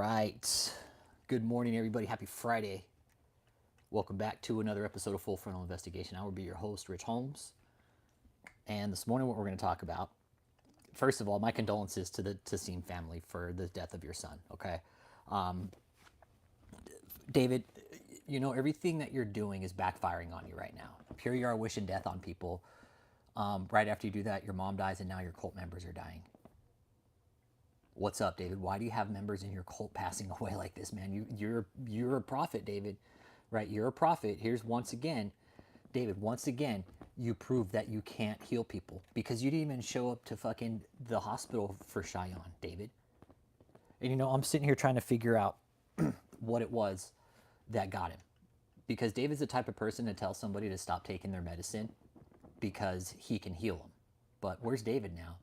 right. Good morning, everybody. Happy Friday. Welcome back to another episode of Full Frontal Investigation. I will be your host, Rich Holmes. And this morning, what we're going to talk about, first of all, my condolences to the Tassim family for the death of your son, okay? David, you know, everything that you're doing is backfiring on you right now. Here you are wishing death on people. Right after you do that, your mom dies, and now your cult members are dying. What's up, David? Why do you have members in your cult passing away like this, man? You're a prophet, David, right? You're a prophet. Here's once again, David, once again, you prove that you can't heal people because you didn't even show up to fucking the hospital for Cheyenne, David. And you know, I'm sitting here trying to figure out what it was that got him. Because David's the type of person to tell somebody to stop taking their medicine because he can heal them. But where's David now?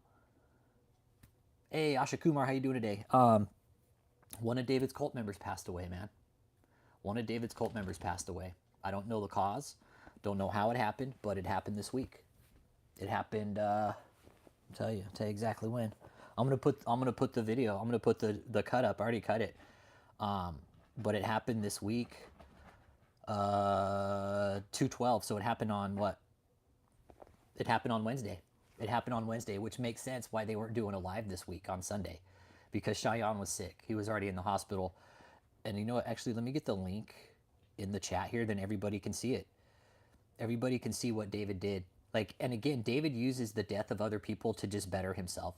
Hey, Asha Kumar, how you doing today? One of David's cult members passed away, man. One of David's cult members passed away. I don't know the cause. Don't know how it happened, but it happened this week. It happened, I'll tell you exactly when. I'm gonna put the video. I'm gonna put the cut up. I already cut it. But it happened this week. 2/12. So it happened on what? It happened on Wednesday. It happened on Wednesday, which makes sense why they weren't doing a live this week on Sunday, because Cheyenne was sick. He was already in the hospital. And you know what? Actually, let me get the link in the chat here, then everybody can see it. Everybody can see what David did. Like, and again, David uses the death of other people to just better himself.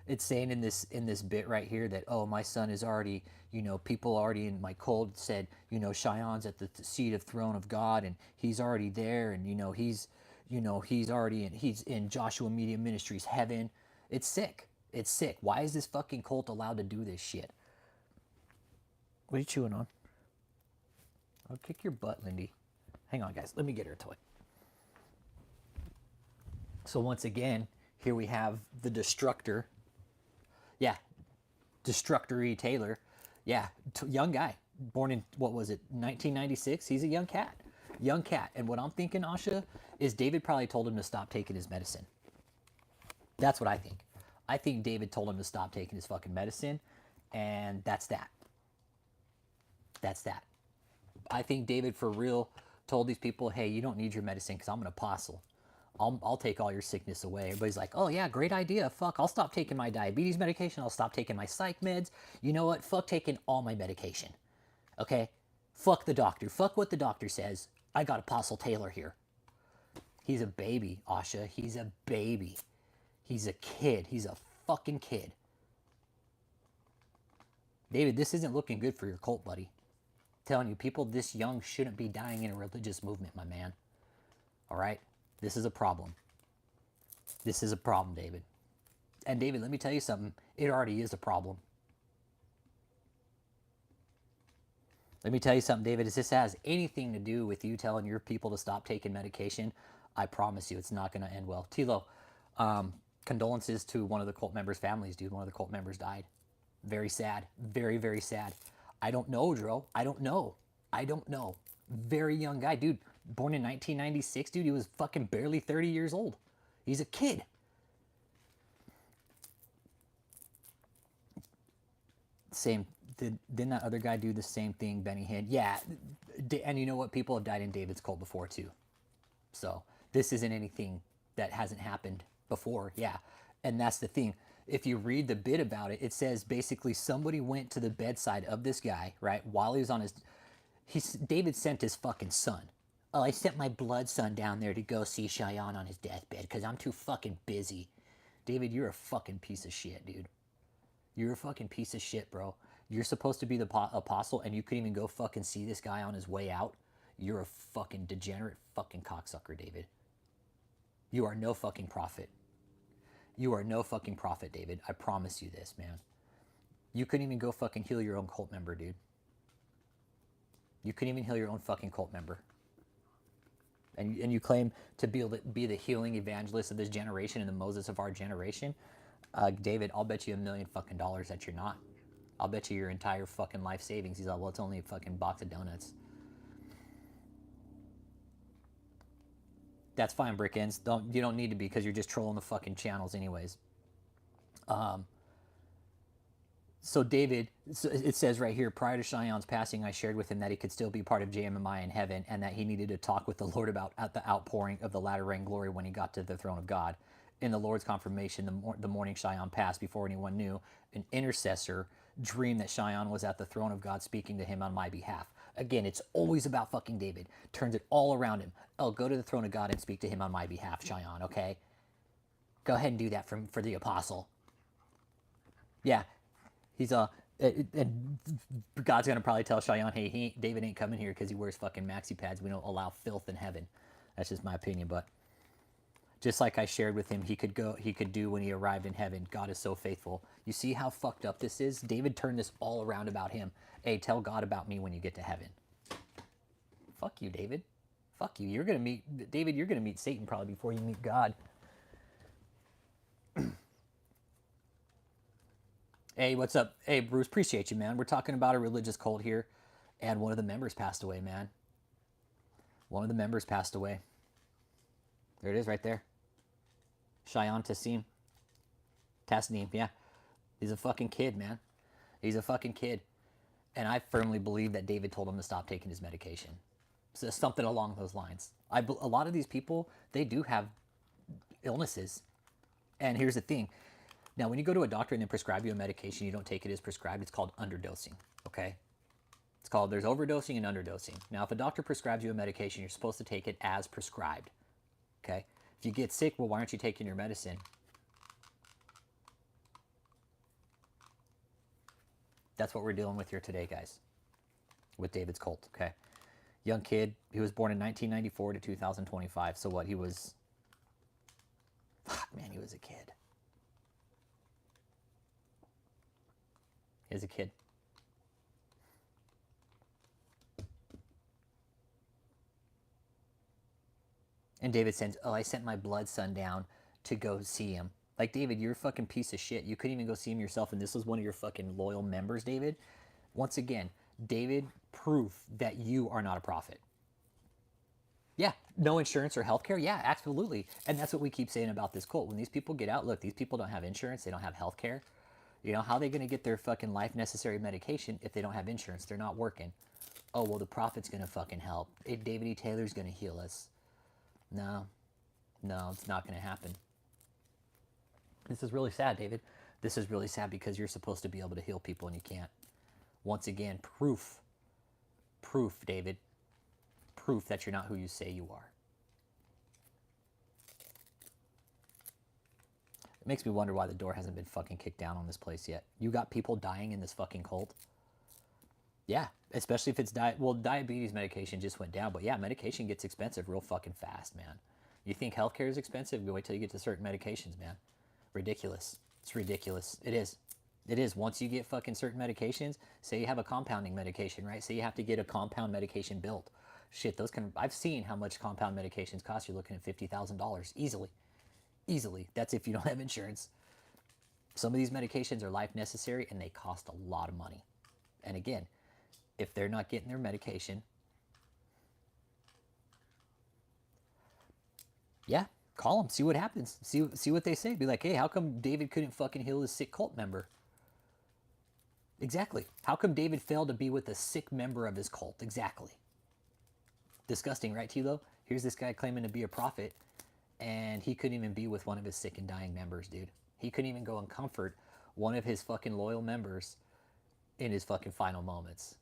It's saying in this bit right here that, oh, my son is already, you know, people already in my cult said, you know, Cheyenne's at the seat of throne of God, and he's already there, and he's in Joshua Media Ministries heaven. It's sick. It's sick. Why is this fucking cult allowed to do this shit? What are you chewing on? I'll kick your butt, Lindy. Hang on, guys. Let me get her a toy. So once again, here we have the Destructor. Yeah, Destructory Taylor. Yeah, young guy. Born in, what was it, 1996? He's a young cat. Young cat. And what I'm thinking, Asha, is David probably told him to stop taking his medicine. That's what I think. I think David told him to stop taking his fucking medicine, and that's that. That's that. I think David, for real, told these people, hey, you don't need your medicine because I'm an apostle. I'll take all your sickness away. Everybody's like, oh yeah, great idea. Fuck, I'll stop taking my diabetes medication. I'll stop taking my psych meds. You know what? Fuck taking all my medication. Okay? Fuck the doctor. Fuck what the doctor says. I got Apostle Taylor here. He's a baby, Asha. He's a baby. He's a kid. He's a fucking kid. David, this isn't looking good for your cult, buddy. I'm telling you, people this young shouldn't be dying in a religious movement, my man. All right? This is a problem. This is a problem, David. And David, let me tell you something. It already is a problem. Let me tell you something, David. If this has anything to do with you telling your people to stop taking medication, I promise you it's not going to end well. Tilo, condolences to one of the cult members' families, dude. One of the cult members died. Very sad. Very, very sad. I don't know, Dro. I don't know. Very young guy, dude. Born in 1996, dude. He was fucking barely 30 years old. He's a kid. Same. Didn't that other guy do the same thing, Benny Hinn? Yeah. And you know what? People have died in David's cult before, too. So this isn't anything that hasn't happened before. Yeah. And that's the thing. If you read the bit about it, it says basically somebody went to the bedside of this guy, right, while he was on David sent his fucking son. Oh, I sent my blood son down there to go see Cheyenne on his deathbed because I'm too fucking busy. David, you're a fucking piece of shit, dude. You're a fucking piece of shit, bro. You're supposed to be the apostle, and you couldn't even go fucking see this guy on his way out. You're a fucking degenerate fucking cocksucker, David. You are no fucking prophet. You are no fucking prophet, David. I promise you this, man. You couldn't even go fucking heal your own cult member, dude. You couldn't even heal your own fucking cult member. And you claim to be the healing evangelist of this generation and the Moses of our generation. David, I'll bet you $1 million fucking dollars that you're not. I'll bet you your entire fucking life savings. He's like, well, it's only a fucking box of donuts. That's fine, Brickins. You don't need to be because you're just trolling the fucking channels anyways. So David, so it says right here, prior to Cheyenne's passing, I shared with him that he could still be part of JMMI in heaven and that he needed to talk with the Lord about the outpouring of the latter rain glory when he got to the throne of God. In the Lord's confirmation, the morning Cheyenne passed, before anyone knew, an intercessor dreamed that Cheyenne was at the throne of God speaking to him on my behalf. Again, it's always about fucking David. Turns it all around him. Oh, go to the throne of God and speak to him on my behalf, Cheyenne, okay? Go ahead and do that for the apostle. Yeah, he's and God's gonna probably tell Cheyenne, hey, David ain't coming here because he wears fucking maxi pads. We don't allow filth in heaven. That's just my opinion, but just like I shared with him, he could do when he arrived in heaven. God is so faithful. You see how fucked up this is? David turned this all around about him. Hey, tell God about me when you get to heaven. Fuck you, David. Fuck you. You're gonna meet David. You're gonna meet Satan probably before you meet God. Hey, what's up? Hey, Bruce, appreciate you, man. We're talking about a religious cult here, and one of the members passed away, man. One of the members passed away. There it is right there. Cheyenne Tasneem, yeah. He's a fucking kid, man. He's a fucking kid. And I firmly believe that David told him to stop taking his medication. So something along those lines. A lot of these people, they do have illnesses. And here's the thing. Now, when you go to a doctor and they prescribe you a medication, you don't take it as prescribed. It's called underdosing, okay? It's called, there's overdosing and underdosing. Now, if a doctor prescribes you a medication, you're supposed to take it as prescribed, okay? If you get sick, well, why aren't you taking your medicine? That's what we're dealing with here today, guys, with David's cult, okay? Young kid, he was born in 1994 to 2025. So what, he was, man, he was a kid. As a kid. And David says, oh, I sent my blood son down to go see him. Like, David, you're a fucking piece of shit. You couldn't even go see him yourself, and this was one of your fucking loyal members, David. Once again, David, proof that you are not a prophet. Yeah, no insurance or healthcare? Yeah, absolutely. And that's what we keep saying about this cult. When these people get out, look, these people don't have insurance, they don't have healthcare. You know, how are they going to get their fucking life necessary medication if they don't have insurance? They're not working. Oh, well, the prophet's going to fucking help. Hey, David E. Taylor's going to heal us. No, it's not going to happen. This is really sad, David. This is really sad because you're supposed to be able to heal people and you can't. Once again, proof, David, proof that you're not who you say you are. It makes me wonder why the door hasn't been fucking kicked down on this place yet. You got people dying in this fucking cult? Yeah, especially if it's diabetes medication just went down. But yeah, medication gets expensive real fucking fast, man. You think healthcare is expensive? You wait till you get to certain medications, man. Ridiculous. It's ridiculous. It is. It is. Once you get fucking certain medications, say you have a compounding medication, right? Say you have to get a compound medication built. Shit, I've seen how much compound medications cost. You're looking at $50,000 easily. Easily. That's if you don't have insurance. Some of these medications are life necessary and they cost a lot of money. And again, if they're not getting their medication, yeah, call them, see what happens. See what they say. Be like, hey, how come David couldn't fucking heal his sick cult member? Exactly. How come David failed to be with a sick member of his cult? Exactly. Disgusting, right, Tilo? Here's this guy claiming to be a prophet, and he couldn't even be with one of his sick and dying members, dude. He couldn't even go and comfort one of his fucking loyal members in his fucking final moments.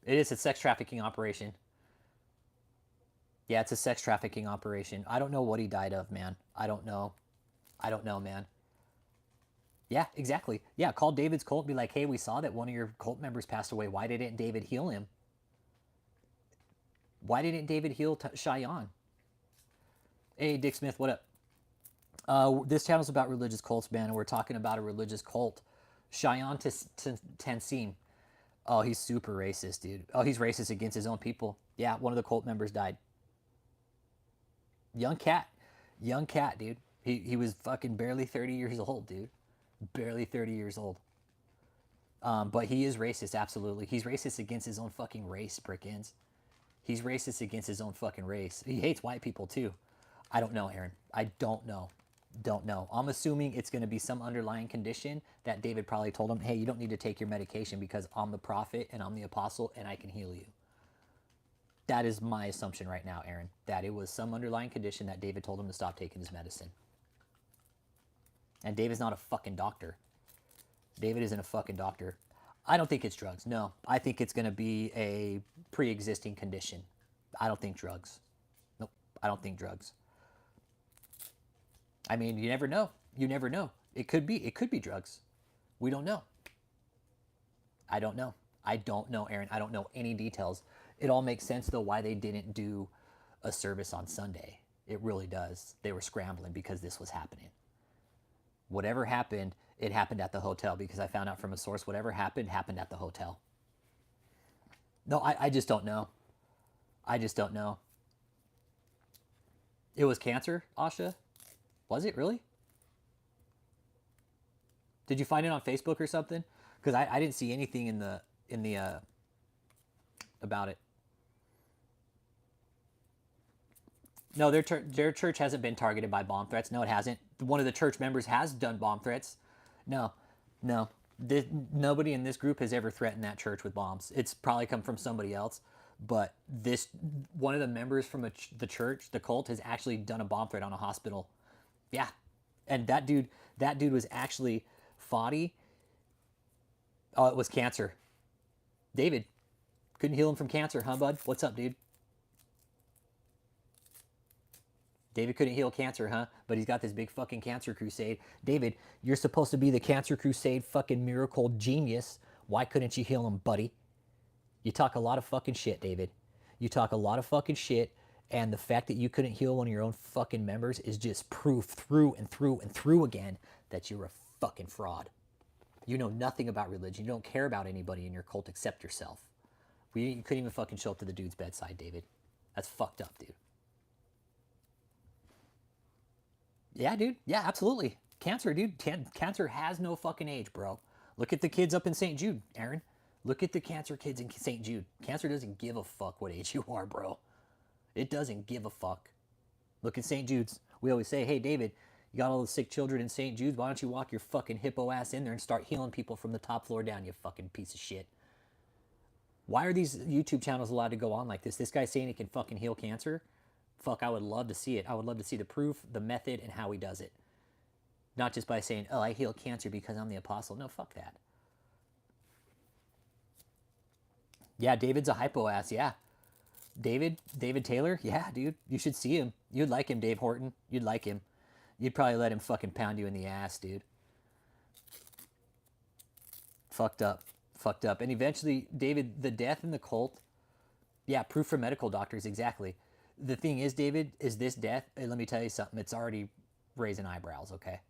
It is a sex trafficking operation. Yeah, it's a sex trafficking operation. I don't know what he died of, man. I don't know, man. Yeah, exactly. Yeah, call David's cult and be like, hey, we saw that one of your cult members passed away. Why didn't David heal him? Why didn't David heal Cheyenne? Hey, Dick Smith, what up? This channel's about religious cults, man, and we're talking about a religious cult. Cheyenne Tansim. Oh, he's super racist, dude. Oh, he's racist against his own people. Yeah, one of the cult members died. Young cat, dude. He was fucking barely 30 years old, dude. Barely 30 years old. But he is racist, absolutely. He's racist against his own fucking race, Brickins. He's racist against his own fucking race. He hates white people, too. I don't know, Aaron. I don't know. Don't know. I'm assuming it's going to be some underlying condition that David probably told him, hey, you don't need to take your medication because I'm the prophet and I'm the apostle and I can heal you. That is my assumption right now, Aaron, that it was some underlying condition that David told him to stop taking his medicine. And David's not a fucking doctor. David isn't a fucking doctor. I don't think it's drugs. No, I think it's going to be a pre-existing condition. I don't think drugs. Nope, I don't think drugs. I mean, you never know. You never know. It could be drugs. We don't know. I don't know. I don't know, Aaron. I don't know any details. It all makes sense, though, why they didn't do a service on Sunday. It really does. They were scrambling because this was happening. Whatever happened, it happened at the hotel because I found out from a source whatever happened at the hotel. No, I just don't know. I just don't know. It was cancer, Asha? Was it really? Did you find it on Facebook or something? Because I didn't see anything in the about it. No, their church hasn't been targeted by bomb threats. No, it hasn't. One of the church members has done bomb threats. No, no. Nobody in this group has ever threatened that church with bombs. It's probably come from somebody else. But one of the members from the church, the cult, has actually done a bomb threat on a hospital. Yeah, and that dude was actually Foddy. Oh, it was cancer. David couldn't heal him from cancer, huh, bud? What's up, dude? David couldn't heal cancer, huh? But he's got this big fucking cancer crusade. David, you're supposed to be the cancer crusade fucking miracle genius. Why couldn't you heal him, buddy? You talk a lot of fucking shit, David. You talk a lot of fucking shit, and the fact that you couldn't heal one of your own fucking members is just proof through and through and through again that you're a fucking fraud. You know nothing about religion. You don't care about anybody in your cult except yourself. You couldn't even fucking show up to the dude's bedside, David. That's fucked up, dude. Yeah, dude. Yeah, absolutely. Cancer, dude. Cancer has no fucking age, bro. Look at the kids up in St. Jude, Aaron. Look at the cancer kids in St. Jude. Cancer doesn't give a fuck what age you are, bro. It doesn't give a fuck. Look at St. Jude's. We always say, hey, David, you got all the sick children in St. Jude's. Why don't you walk your fucking hippo ass in there and start healing people from the top floor down, you fucking piece of shit. Why are these YouTube channels allowed to go on like this? This guy's saying he can fucking heal cancer? Fuck, I would love to see it. I would love to see the proof, the method, and how he does it. Not just by saying, oh, I heal cancer because I'm the apostle. No, fuck that. Yeah, David's a hypo ass, yeah. David Taylor, yeah, dude. You should see him. You'd like him, Dave Horton. You'd like him. You'd probably let him fucking pound you in the ass, dude. Fucked up. Fucked up. And eventually, David, the death in the cult, yeah, proof from medical doctors, exactly. The thing is, David, is this death, let me tell you something, it's already raising eyebrows, okay?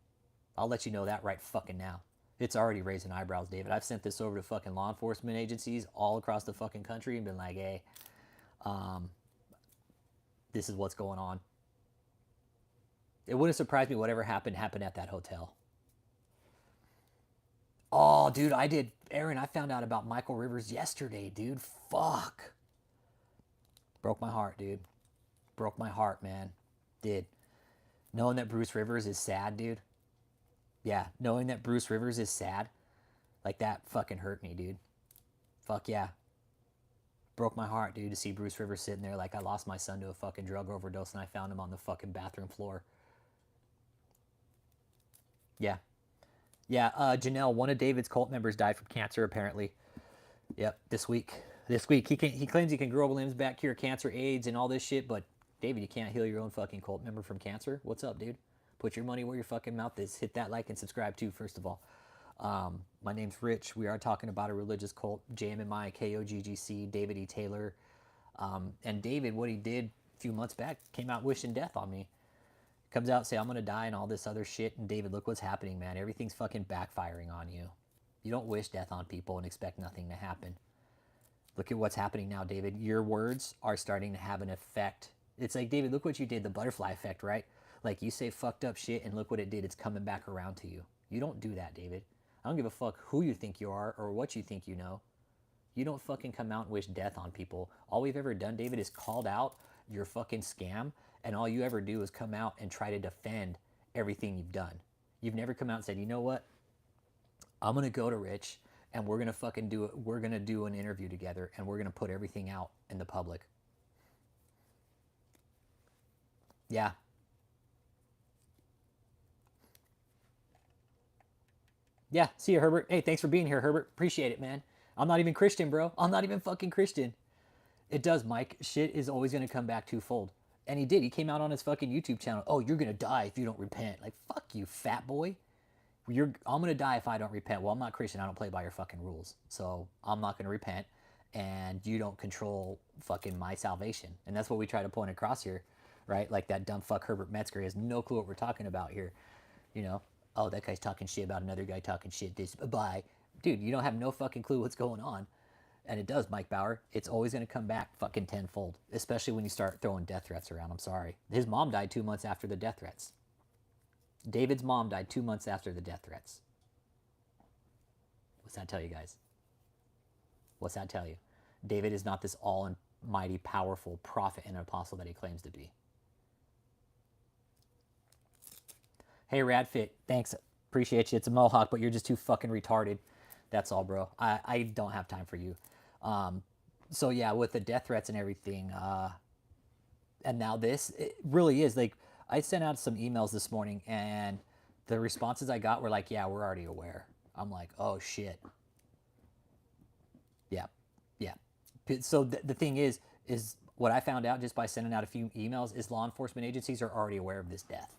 I'll let you know that right fucking now. It's already raising eyebrows, David. I've sent this over to fucking law enforcement agencies all across the fucking country and been like, hey, this is what's going on. It wouldn't surprise me whatever happened at that hotel. Oh, dude, Aaron, I found out about Michael Rivers yesterday, dude. Fuck. Broke my heart, dude. Broke my heart, man. Did. Knowing that Bruce Rivers is sad, dude. Yeah, knowing that Bruce Rivers is sad, like that fucking hurt me, dude. Fuck yeah. Broke my heart, dude, to see Bruce Rivers sitting there like I lost my son to a fucking drug overdose and I found him on the fucking bathroom floor. Yeah. Yeah, Janelle, one of David's cult members died from cancer, apparently. Yep, this week. He claims he can grow limbs back, cure cancer, AIDS, and all this shit, but David, you can't heal your own fucking cult member from cancer? What's up, dude? Put your money where your fucking mouth is. Hit that like and subscribe too, first of all. My name's Rich. We are talking about a religious cult, JMMI, KOGGC, David E. Taylor. And David, what he did a few months back, came out wishing death on me. Comes out, say, I'm going to die and all this other shit. And David, look what's happening, man. Everything's fucking backfiring on you. You don't wish death on people and expect nothing to happen. Look at what's happening now, David. Your words are starting to have an effect. It's like, David, look what you did, the butterfly effect, right? Like, you say fucked up shit, and look what it did. It's coming back around to you. You don't do that, David. I don't give a fuck who you think you are or what you think you know. You don't fucking come out and wish death on people. All we've ever done, David, is called out your fucking scam, and all you ever do is come out and try to defend everything you've done. You've never come out and said, you know what? I'm going to go to Rich and we're going to fucking do it. We're going to do an interview together and we're going to put everything out in the public. Yeah. Yeah. See you, Herbert. Hey, thanks for being here, Herbert. Appreciate it, man. I'm not even Christian, bro. I'm not even fucking Christian. It does, Mike. Shit is always going to come back twofold. And he did. He came out on his fucking YouTube channel. Oh, you're going to die if you don't repent. Like, fuck you, fat boy. I'm going to die if I don't repent. Well, I'm not Christian. I don't play by your fucking rules. So I'm not going to repent. And you don't control fucking my salvation. And that's what we try to point across here, right? Like that dumb fuck Herbert Metzger has no clue what we're talking about here. You know, oh, that guy's talking shit about another guy talking shit. This, bye. Dude, you don't have no fucking clue what's going on. And it does, Mike Bauer. It's always going to come back fucking tenfold, especially when you start throwing death threats around. I'm sorry. His mom died 2 months after the death threats. David's mom died 2 months after the death threats. What's that tell you guys? What's that tell you? David is not this almighty, powerful prophet and apostle that he claims to be. Hey, Radfit, thanks. Appreciate you. It's a mohawk, but you're just too fucking retarded. That's all, bro. I don't have time for you. So yeah, with the death threats and everything, and now this, it really is like, I sent out some emails this morning and the responses I got were like, yeah, we're already aware. I'm like, oh shit. Yeah. Yeah. So the thing is what I found out just by sending out a few emails is law enforcement agencies are already aware of this death.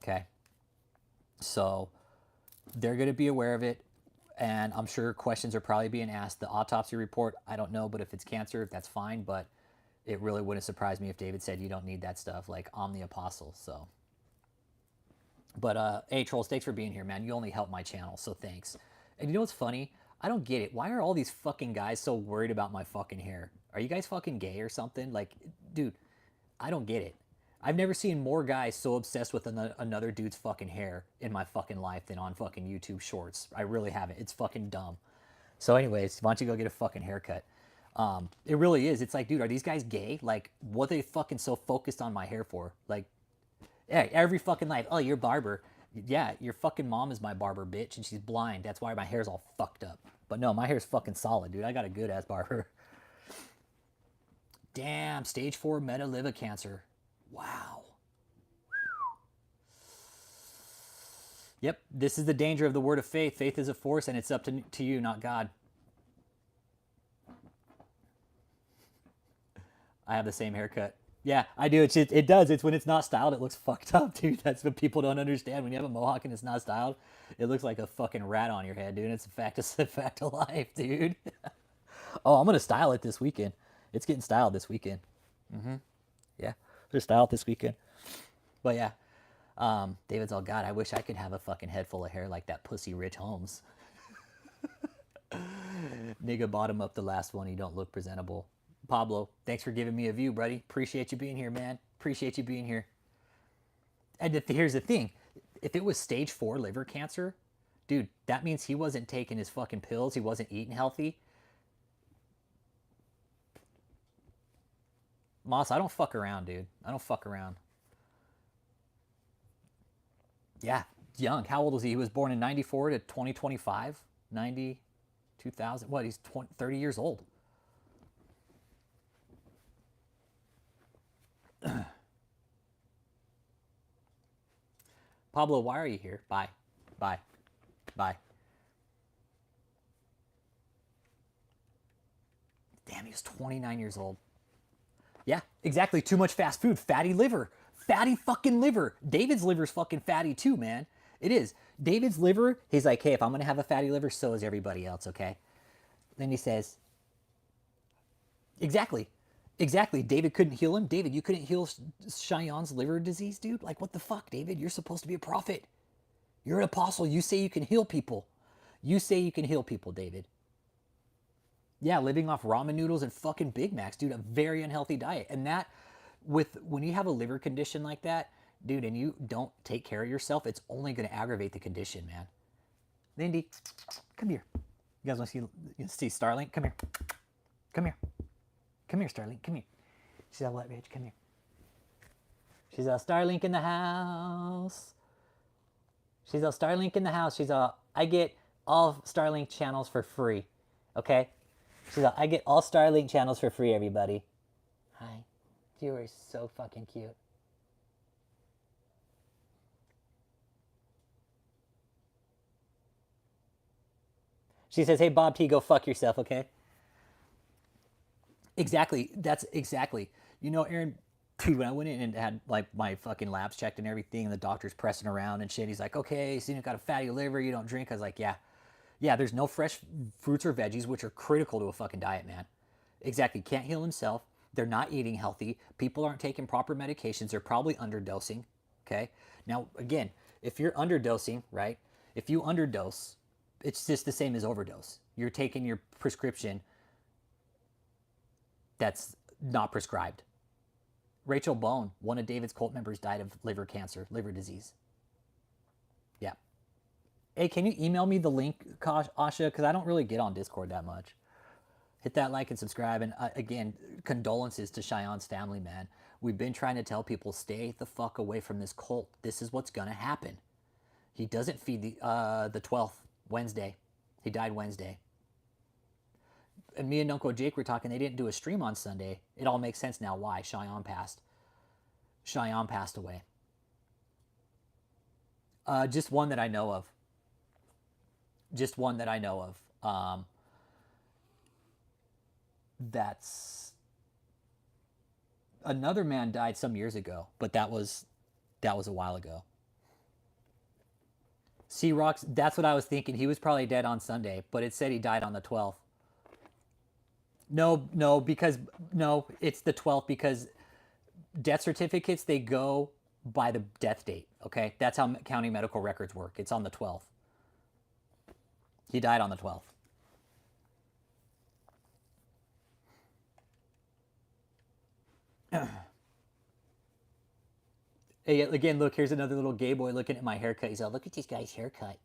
Okay. So they're going to be aware of it. And I'm sure questions are probably being asked. The autopsy report, I don't know, but if it's cancer, that's fine. But it really wouldn't surprise me if David said you don't need that stuff. Like, I'm the apostle, so. But, hey, Trolls, thanks for being here, man. You only help my channel, so thanks. And you know what's funny? I don't get it. Why are all these fucking guys so worried about my fucking hair? Are you guys fucking gay or something? Like, dude, I don't get it. I've never seen more guys so obsessed with another dude's fucking hair in my fucking life than on fucking YouTube shorts. I really haven't. It's fucking dumb. So anyways, why don't you go get a fucking haircut? It really is. It's like, dude, are these guys gay? Like, what are they fucking so focused on my hair for? Like, yeah, every fucking life. Oh, you're barber. Yeah, your fucking mom is my barber, bitch, and she's blind. That's why my hair's all fucked up. But no, my hair's fucking solid, dude. I got a good ass barber. Damn, stage 4 meta liver cancer. Wow. Yep, this is the danger of the word of faith. Faith is a force, and it's up to you, not God. I have the same haircut. Yeah, I do. It does. It's when it's not styled, it looks fucked up, dude. That's what people don't understand. When you have a mohawk and it's not styled, it looks like a fucking rat on your head, dude. It's a fact of life, dude. Oh, I'm gonna style it this weekend. It's getting styled this weekend. Yeah, just style it this weekend. But yeah, David's all, God, I wish I could have a fucking head full of hair like that pussy Rich Holmes. Nigga bottom up the last one. You don't look presentable. Pablo, thanks for giving me a view, buddy. Appreciate you being here, man. Appreciate you being here. And here's the thing. If it was stage 4 liver cancer, dude, that means he wasn't taking his fucking pills. He wasn't eating healthy. Moss, I don't fuck around, dude. I don't fuck around. Yeah, young. How old was he? He was born in 94 to 2025. 90, 2000. What, he's 30 years old. Pablo, why are you here? Bye. Bye. Bye. Damn, he was 29 years old. Yeah, exactly. Too much fast food. Fatty liver. Fatty fucking liver. David's liver's fucking fatty too, man. It is. David's liver, he's like, hey, if I'm going to have a fatty liver, so is everybody else, okay? Then he says, exactly. Exactly. David couldn't heal him. David, you couldn't heal Cheyenne's liver disease, dude? Like, what the fuck, David? You're supposed to be a prophet. You're an apostle. You say you can heal people. You say you can heal people, David. Yeah, living off ramen noodles and fucking Big Macs, dude, a very unhealthy diet. And that, when you have a liver condition like that, dude, and you don't take care of yourself, it's only going to aggravate the condition, man. Lindy, come here. You guys want to see Starlink? Come here. Come here. Come here, Starlink. Come here. See that white bitch? Come here. She's a Starlink in the house. She's a Starlink in the house. She's a, I get all Starlink channels for free. Okay? She's a, I get all Starlink channels for free, everybody. Hi. You are so fucking cute. She says, hey, Bob T, go fuck yourself, okay? Exactly. That's exactly. You know, Aaron, dude, when I went in and had like my fucking labs checked and everything, and the doctor's pressing around and shit, he's like, okay, so you got a fatty liver, you don't drink. I was like, yeah. Yeah, there's no fresh fruits or veggies, which are critical to a fucking diet, man. Exactly. Can't heal himself. They're not eating healthy. People aren't taking proper medications. They're probably underdosing. Okay. Now, again, if you're underdosing, right? If you underdose, it's just the same as overdose. You're taking your prescription that's not prescribed. Rachel Bone, one of David's cult members, died of liver cancer, liver disease. Yeah. Hey, can you email me the link, Asha? Because I don't really get on Discord that much. Hit that like and subscribe. And again, condolences to Cheyenne's family, man. We've been trying to tell people, stay the fuck away from this cult. This is what's going to happen. He doesn't feed the 12th, Wednesday. He died Wednesday. And me and Uncle Jake were talking, they didn't do a stream on Sunday. It all makes sense now why Cheyenne passed. Cheyenne passed away. Just one that I know of. Just one that I know of. That's another man died some years ago, but that was a while ago. C-Rocks, that's what I was thinking. He was probably dead on Sunday, but it said he died on the 12th. No, because no, it's the 12th because death certificates, they go by the death date, okay? That's how county medical records work. It's on the 12th. He died on the 12th. Hey, again, look, here's another little gay boy looking at my haircut. He's like, look at this guy's haircut.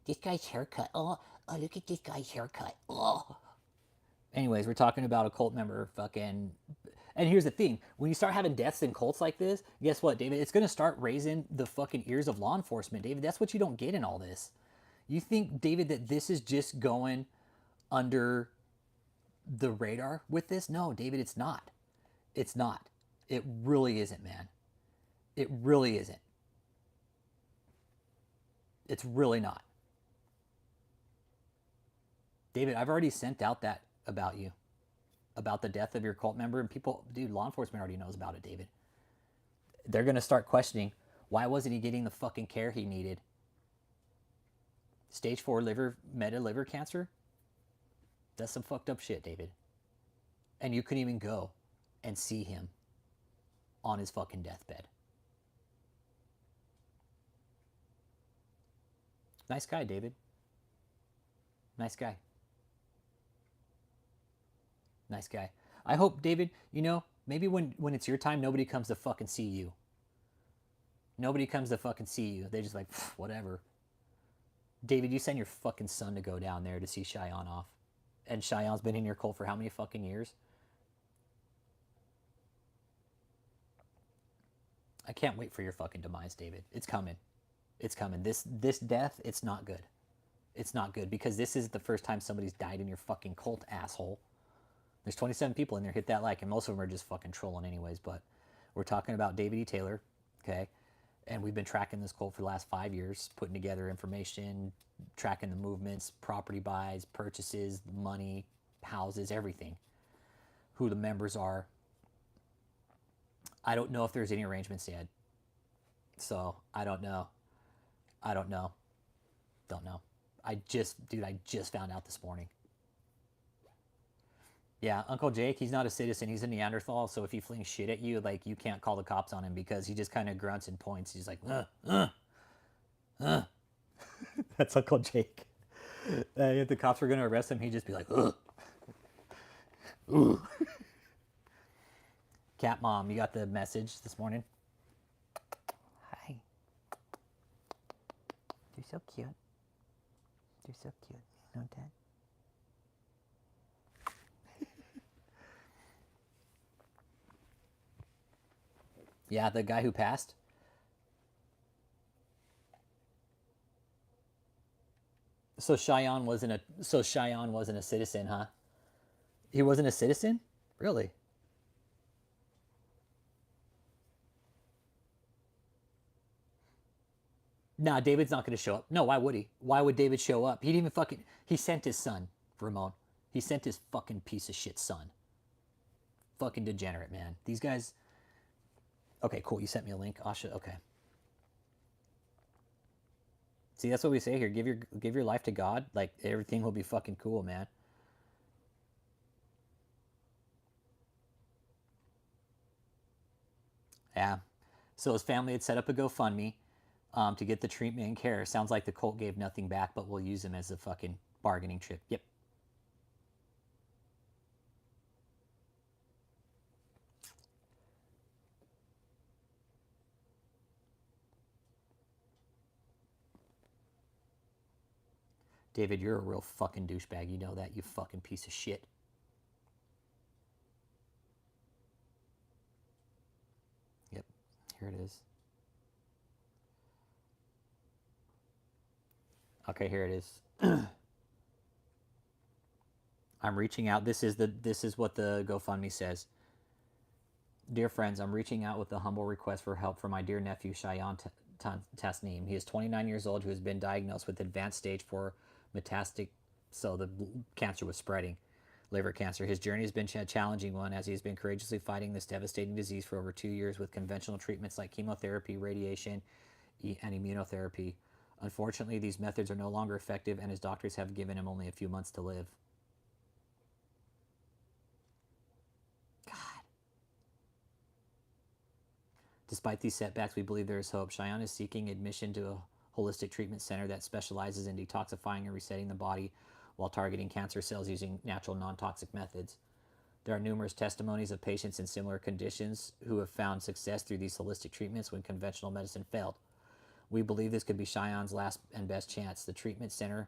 This guy's haircut. Oh, look at this guy's haircut. Oh. Anyways, we're talking about a cult member fucking... And here's the thing. When you start having deaths in cults like this, guess what, David? It's going to start raising the fucking ears of law enforcement, David. That's what you don't get in all this. You think, David, that this is just going under the radar with this? No, David, it's not. It's not. It really isn't, man. It really isn't. It's really not. David, I've already sent out that about you, about the death of your cult member, and people, dude, law enforcement already knows about it, David. They're going to start questioning, why wasn't he getting the fucking care he needed? Stage 4 liver cancer? That's some fucked up shit, David. And you couldn't even go and see him on his fucking deathbed. Nice guy, David. Nice guy. Nice guy. I hope, David, you know, maybe when it's your time, nobody comes to fucking see you. Nobody comes to fucking see you. They're just like, whatever. David, you send your fucking son to go down there to see Cheyenne off. And Cheyenne's been in your cult for how many fucking years? I can't wait for your fucking demise, David. It's coming. It's coming. This death, it's not good. It's not good because this is the first time somebody's died in your fucking cult, asshole. There's 27 people in there. Hit that like, and most of them are just fucking trolling anyways. But we're talking about David E. Taylor, okay? And we've been tracking this cult for the last 5 years, putting together information, tracking the movements, property buys, purchases, money, houses, everything. Who the members are. I don't know if there's any arrangements yet. So, I don't know. Don't know. I just found out this morning. Yeah, Uncle Jake, he's not a citizen. He's a Neanderthal, so if he flings shit at you, like, you can't call the cops on him because he just kind of grunts and points. He's like, That's Uncle Jake. If the cops were going to arrest him, he'd just be like, Cat Mom, you got the message this morning? Hi. You're so cute. You're so cute. You know that? Yeah, the guy who passed. So Cheyenne wasn't a citizen, huh? He wasn't a citizen? Really? Nah, David's not going to show up. No, why would he? Why would David show up? He didn't even fucking. He sent his son, Ramon. He sent his fucking piece of shit son. Fucking degenerate, man. These guys. Okay, cool. You sent me a link, Asha. Okay. See, that's what we say here. Give your life to God. Like everything will be fucking cool, man. Yeah. So his family had set up a GoFundMe to get the treatment and care. Sounds like the cult gave nothing back, but we'll use him as a fucking bargaining chip. Yep. David, you're a real fucking douchebag. You know that, you fucking piece of shit. Yep. Here it is. Okay, here it is. I'm reaching out. This is what the GoFundMe says. Dear friends, I'm reaching out with a humble request for help for my dear nephew Cheyenne Tasneem. He is 29 years old who has been diagnosed with advanced stage 4 metastatic, so the cancer was spreading, liver cancer. His journey has been a challenging one as he has been courageously fighting this devastating disease for over 2 years with conventional treatments like chemotherapy, radiation, and immunotherapy. Unfortunately, these methods are no longer effective, and his doctors have given him only a few months to live. God. Despite these setbacks, we believe there is hope. Cheyenne is seeking admission to a holistic treatment center that specializes in detoxifying and resetting the body while targeting cancer cells using natural non-toxic methods. There are numerous testimonies of patients in similar conditions who have found success through these holistic treatments when conventional medicine failed. We believe this could be Cheyenne's last and best chance. The treatment center,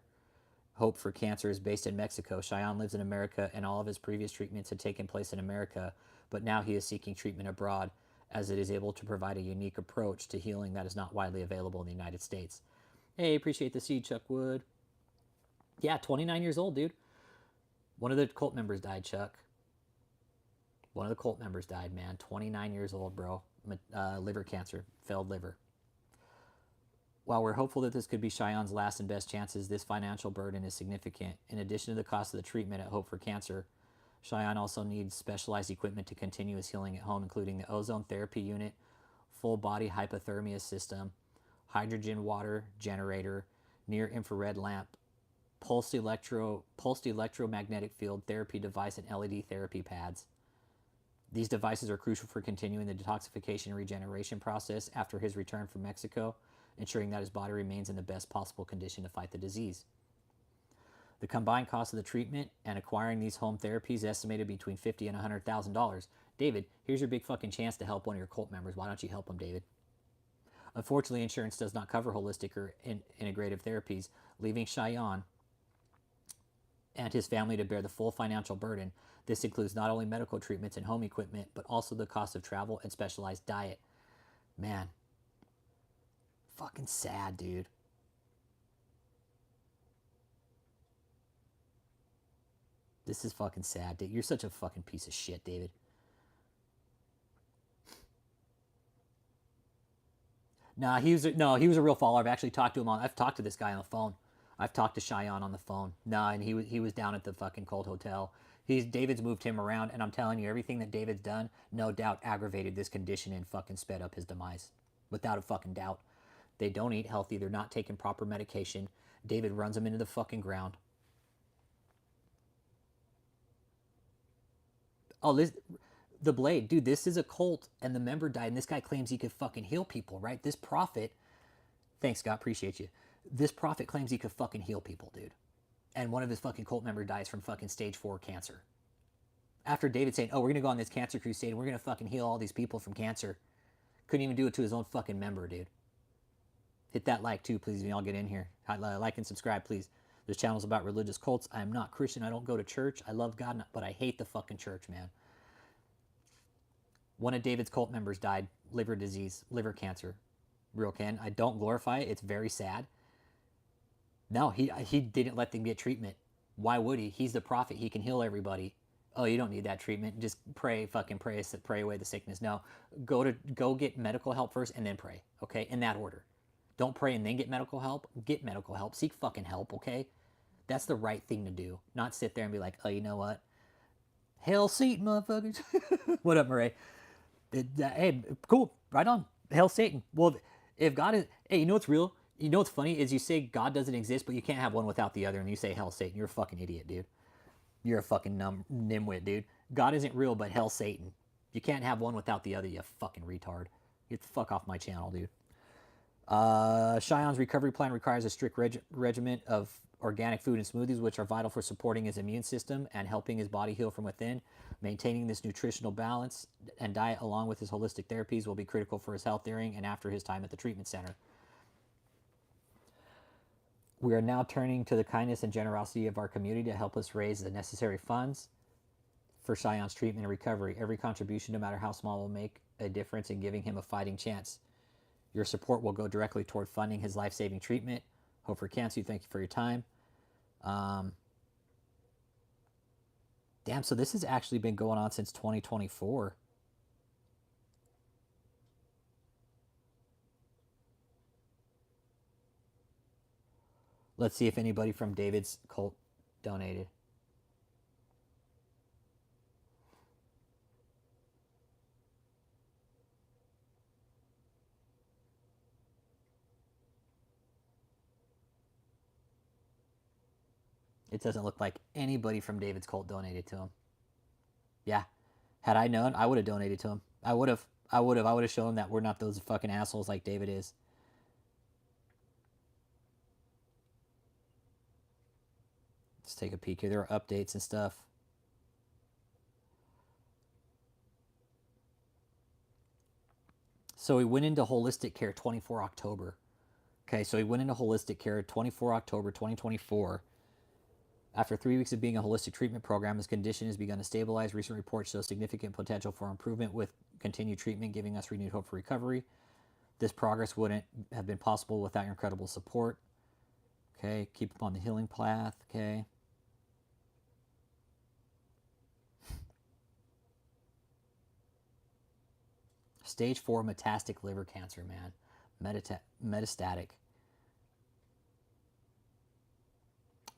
Hope for Cancer, is based in Mexico. Cheyenne lives in America, and all of his previous treatments had taken place in America, but now he is seeking treatment abroad, as it is able to provide a unique approach to healing that is not widely available in the United States. Hey, appreciate the seed, Chuck Wood. Yeah, 29 years old, dude. One of the cult members died, Chuck. One of the cult members died, man. 29 years old, bro. Liver cancer, failed liver. While we're hopeful that this could be Cheyenne's last and best chances, this financial burden is significant. In addition to the cost of the treatment at Hope for Cancer, Cheyenne also needs specialized equipment to continue his healing at home, including the ozone therapy unit, full body hypothermia system, hydrogen water generator, near infrared lamp, pulsed electromagnetic field therapy device, and LED therapy pads. These devices are crucial for continuing the detoxification and regeneration process after his return from Mexico, ensuring that his body remains in the best possible condition to fight the disease. The combined cost of the treatment and acquiring these home therapies is estimated between $50,000 and $100,000. David, here's your big fucking chance to help one of your cult members. Why don't you help him, David? Unfortunately, insurance does not cover holistic or integrative therapies, leaving Cheyenne and his family to bear the full financial burden. This includes not only medical treatments and home equipment, but also the cost of travel and specialized diet. Man, fucking sad, dude. This is fucking sad, dude. You're such a fucking piece of shit, David. Nah, he was a real follower. I've actually talked to him on. I've talked to this guy on the phone. I've talked to Cheyenne on the phone. Nah, and he was down at the fucking cold hotel. David's moved him around, and I'm telling you, everything that David's done, no doubt aggravated this condition and fucking sped up his demise, without a fucking doubt. They don't eat healthy. They're not taking proper medication. David runs them into the fucking ground. Oh, the Blade, dude. This is a cult, and the member died, and this guy claims he could fucking heal people, right? This prophet. Thanks, Scott. Appreciate you. This prophet claims he could fucking heal people, dude. And one of his fucking cult member dies from fucking stage 4 cancer. After David saying, "Oh, we're gonna go on this cancer crusade, and we're gonna fucking heal all these people from cancer," couldn't even do it to his own fucking member, dude. Hit that like too, please. We all get in here. Like and subscribe, please. There's channels about religious cults. I am not Christian. I don't go to church. I love God, but I hate the fucking church, man. One of David's cult members died, liver disease, liver cancer. Real Ken, I don't glorify it. It's very sad. No, he didn't let them get treatment. Why would he? He's the prophet. He can heal everybody. Oh, you don't need that treatment. Just pray, fucking pray away the sickness. No, go get medical help first and then pray. Okay, in that order. Don't pray and then get medical help. Get medical help. Seek fucking help. Okay, that's the right thing to do. Not sit there and be like, oh, you know what? Hell Satan, motherfuckers. What up, Murray? Hey, cool. Right on. Hell Satan. Well, if God is, hey, you know what's real? You know what's funny is you say God doesn't exist, but you can't have one without the other, and you say hell Satan. You're a fucking idiot, dude. You're a fucking nimwit, dude. God isn't real, but hell Satan. You can't have one without the other, you fucking retard. Get the fuck off my channel, dude. Cheyenne's recovery plan requires a strict regimen of organic food and smoothies, which are vital for supporting his immune system and helping his body heal from within. Maintaining this nutritional balance and diet along with his holistic therapies will be critical for his health during and after his time at the treatment center. We are now turning to the kindness and generosity of our community to help us raise the necessary funds for Cheyenne's treatment and recovery. Every contribution, no matter how small, will make a difference in giving him a fighting chance. Your support will go directly toward funding his life-saving treatment. Hope for cancer. Thank you for your time. Damn, so this has actually been going on since 2024. Let's see if anybody from David's cult donated. It doesn't look like anybody from David's cult donated to him. Yeah. Had I known, I would have donated to him. I would have shown him that we're not those fucking assholes like David is. Let's take a peek here. There are updates and stuff. So he went into holistic care 24 October. Okay, so he went into holistic care 24 October 2024. After 3 weeks of being a holistic treatment program, his condition has begun to stabilize. Recent reports show significant potential for improvement with continued treatment, giving us renewed hope for recovery. This progress wouldn't have been possible without your incredible support. Okay, keep him on the healing path. Okay. Stage 4 metastatic liver cancer, man. Metastatic.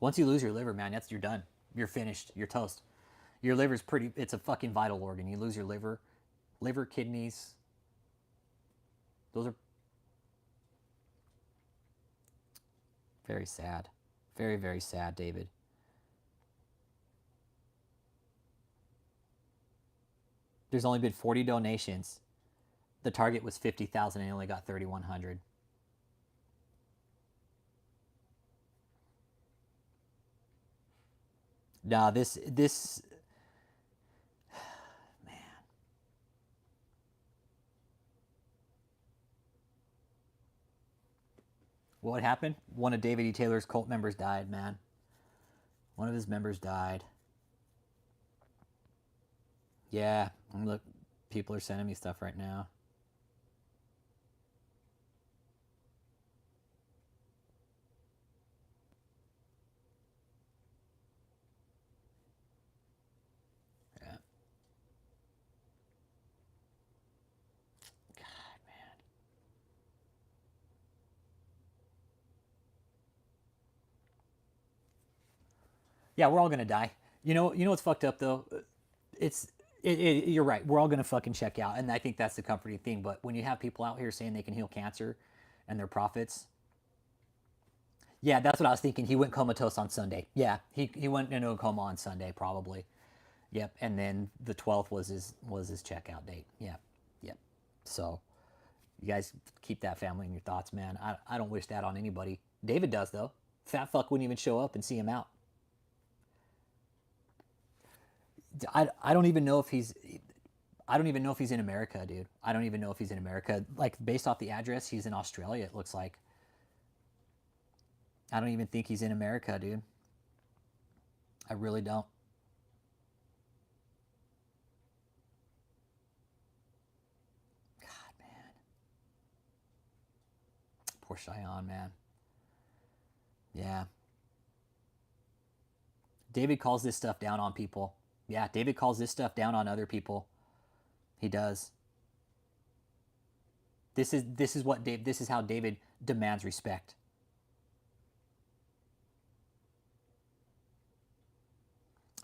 Once you lose your liver, man, you're done. You're finished. You're toast. Your liver's it's a fucking vital organ. You lose your liver, kidneys. Those are very sad. Very, very sad, David. There's only been 40 donations. The target was 50,000 and he only got 3,100. Nah, this man. What happened? One of David E. Taylor's cult members died, man. One of his members died. Yeah, look, people are sending me stuff right now. Yeah, we're all gonna die. You know what's fucked up though? You're right. We're all gonna fucking check out, and I think that's the comforting thing. But when you have people out here saying they can heal cancer, and they're prophets, yeah, that's what I was thinking. He went comatose on Sunday. Yeah, he went into a coma on Sunday probably. Yep, and then the 12th was his checkout date. Yeah, yep. So you guys keep that family in your thoughts, man. I don't wish that on anybody. David does though. Fat fuck wouldn't even show up and see him out. I don't even know if he's in America, dude. I don't even know if he's in America. Like based off the address, he's in Australia, it looks like. I don't even think he's in America, dude. I really don't. Poor Cheyenne, man. Yeah. David calls this stuff down on people. Yeah, David calls this stuff down on other people. He does. This is how David demands respect.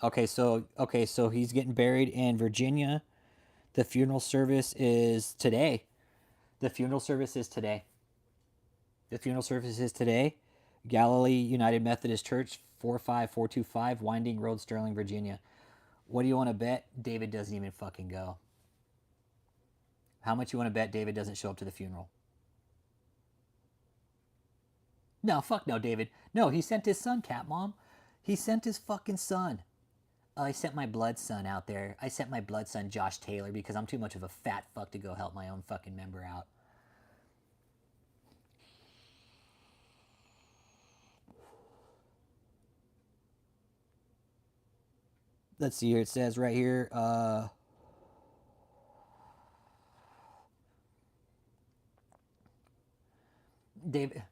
Okay, so he's getting buried in Virginia. The funeral service is today. The funeral service is today. Galilee United Methodist Church, 45425 Winding Road, Sterling, Virginia. What do you want to bet? David doesn't even fucking go. How much you want to bet David doesn't show up to the funeral? No, fuck no, David. No, he sent his son, Cat Mom. He sent his fucking son. I sent my blood son out there. I sent my blood son, Josh Taylor, because I'm too much of a fat fuck to go help my own fucking member out. Let's see here. It says right here, David.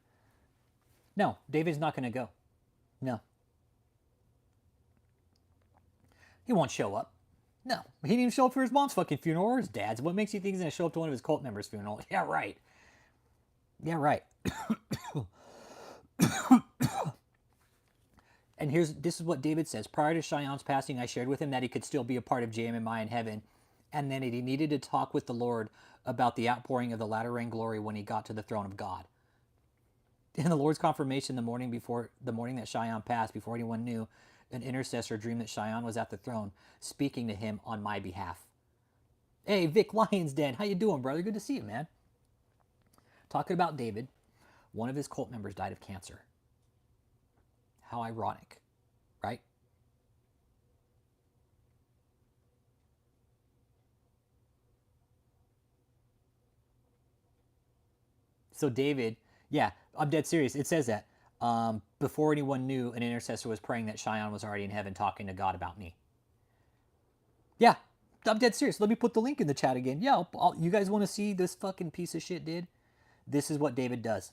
No, David's not going to go. No. He won't show up. No. He didn't even show up for his mom's fucking funeral or his dad's. What makes you think he's going to show up to one of his cult members' funeral? Yeah, right. Yeah, right. And this is what David says. Prior to Cheyenne's passing, I shared with him that he could still be a part of JMMI in heaven, and then he needed to talk with the Lord about the outpouring of the latter rain glory when he got to the throne of God. In the Lord's confirmation, the morning that Cheyenne passed, before anyone knew, an intercessor dreamed that Cheyenne was at the throne, speaking to him on my behalf. Hey, Vic Lyons Den, how you doing, brother? Good to see you, man. Talking about David, one of his cult members died of cancer. How ironic, right? So David, yeah, I'm dead serious. It says that. Before anyone knew, an intercessor was praying that Cheyenne was already in heaven talking to God about me. Yeah, I'm dead serious. Let me put the link in the chat again. Yeah, you guys want to see this fucking piece of shit, dude? This is what David does.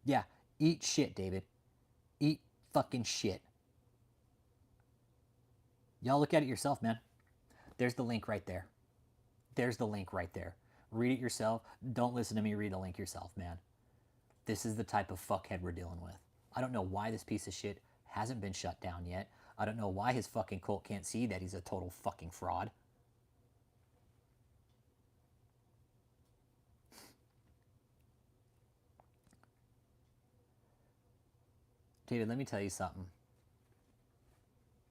Yeah, eat shit, David. Eat fucking shit. Y'all look at it yourself, man. There's the link right there. Read it yourself. Don't listen to me read the link yourself, man. This is the type of fuckhead we're dealing with. I don't know why this piece of shit hasn't been shut down yet. I don't know why his fucking cult can't see that he's a total fucking fraud. David, let me tell you something.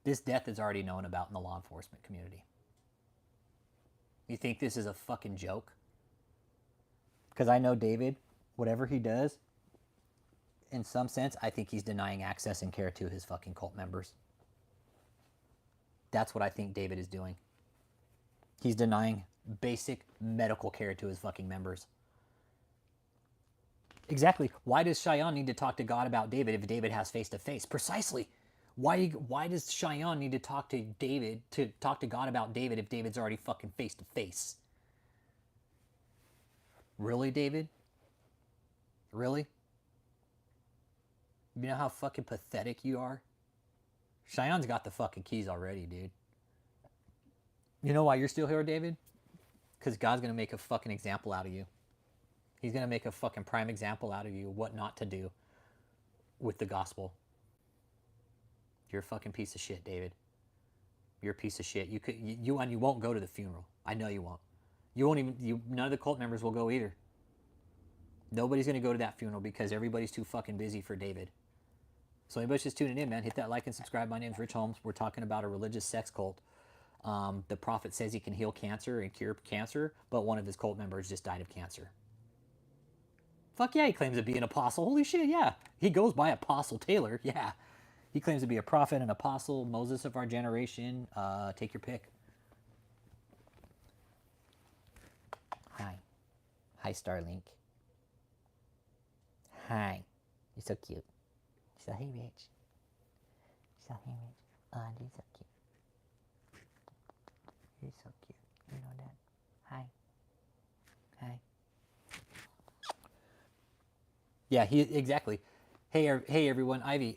This death is already known about in the law enforcement community. You think this is a fucking joke? Because I know David, whatever he does, in some sense, I think he's denying access and care to his fucking cult members. That's what I think David is doing. He's denying basic medical care to his fucking members. Exactly. Why does Cheyenne need to talk to God about David if David has face-to-face? Precisely. Why does Cheyenne need to talk to God about David if David's already fucking face-to-face? Really, David? Really? You know how fucking pathetic you are? Cheyenne's got the fucking keys already, dude. You know why you're still here, David? Because God's going to make a fucking example out of you. He's going to make a fucking prime example out of you what not to do with the gospel. You're a fucking piece of shit, David. You're a piece of shit. You won't go to the funeral. I know you won't. None of the cult members will go either. Nobody's going to go to that funeral because everybody's too fucking busy for David. So anybody's just tuning in, man, hit that like and subscribe. My name's Rich Holmes. We're talking about a religious sex cult. The prophet says he can heal cancer and cure cancer, but one of his cult members just died of cancer. Fuck yeah, he claims to be an apostle. Holy shit, yeah. He goes by Apostle Taylor, yeah. He claims to be a prophet, an apostle, Moses of our generation. Take your pick. Hi. Hi, Starlink. Hi. You're so cute. So, hey, Rich. So, hey, Rich. Oh, you're so cute. You're so cute. You know that. Hi. Hi. Yeah, he exactly. Hey, hey everyone, Ivy.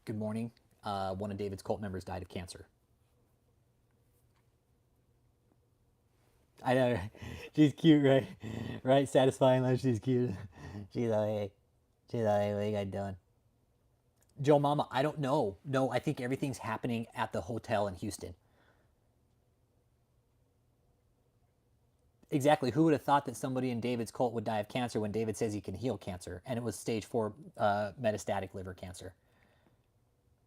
Good morning. One of David's cult members died of cancer. I know. She's cute, right? Right, satisfying life. She's cute. She's like, hey, she's like, hey, what you got done? Joe Mama, I don't know. No, I think everything's happening at the hotel in Houston. Exactly. Who would have thought that somebody in David's cult would die of cancer when David says he can heal cancer, and it was stage 4 metastatic liver cancer?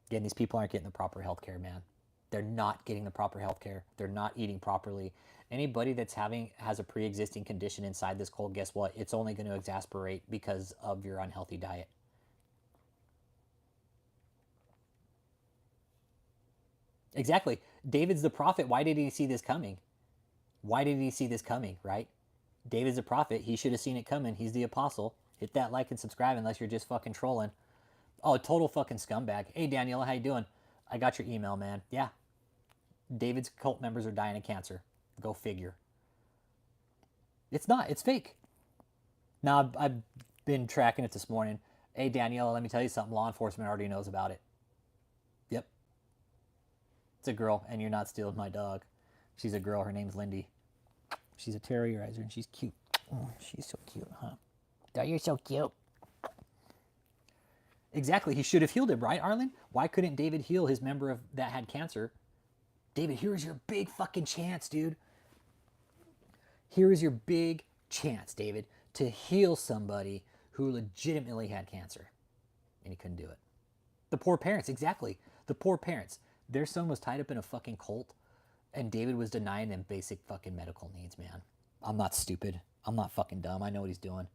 Again, these people aren't getting the proper health care, man. They're not getting the proper health care. They're not eating properly. Anybody that's has a pre-existing condition inside this cult, guess what? It's only going to exacerbate because of your unhealthy diet. Exactly. David's the prophet. Why did he see this coming? Why did he see this coming, right? David's a prophet. He should have seen it coming. He's the apostle. Hit that like and subscribe unless you're just fucking trolling. Oh, total fucking scumbag. Hey, Daniela, how you doing? I got your email, man. Yeah, David's cult members are dying of cancer. Go figure. It's not. It's fake. Now, I've been tracking it this morning. Hey, Daniela, let me tell you something. Law enforcement already knows about it. Yep. It's a girl, and you're not stealing my dog. She's a girl. Her name's Lindy. She's a terrierizer, and she's cute. Oh, she's so cute, huh? Oh, you're so cute. Exactly. He should have healed him, right, Arlen? Why couldn't David heal his member that had cancer? David, here's your big fucking chance, dude. Here is your big chance, David, to heal somebody who legitimately had cancer. And he couldn't do it. The poor parents, exactly. The poor parents. Their son was tied up in a fucking cult, and David was denying them basic fucking medical needs, man. I'm not stupid. I'm not fucking dumb. I know what he's doing.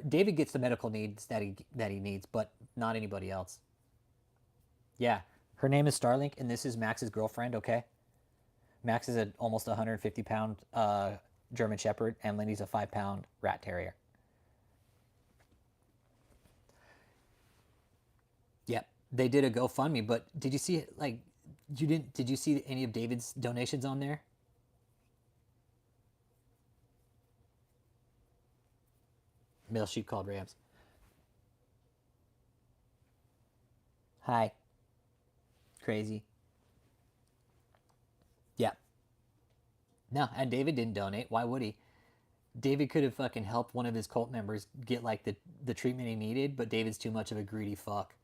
David gets the medical needs that he needs, but not anybody else. Yeah. Her name is Starlink, and this is Max's girlfriend, okay? Max is an almost 150-pound German Shepherd, and Lindy's a 5-pound rat terrier. Yep. They did a GoFundMe, but did you see, like, did you see any of David's donations on there? Male sheep called Rams. Hi. Crazy. Yeah. No, and David didn't donate. Why would he? David could have fucking helped one of his cult members get like the treatment he needed, but David's too much of a greedy fuck.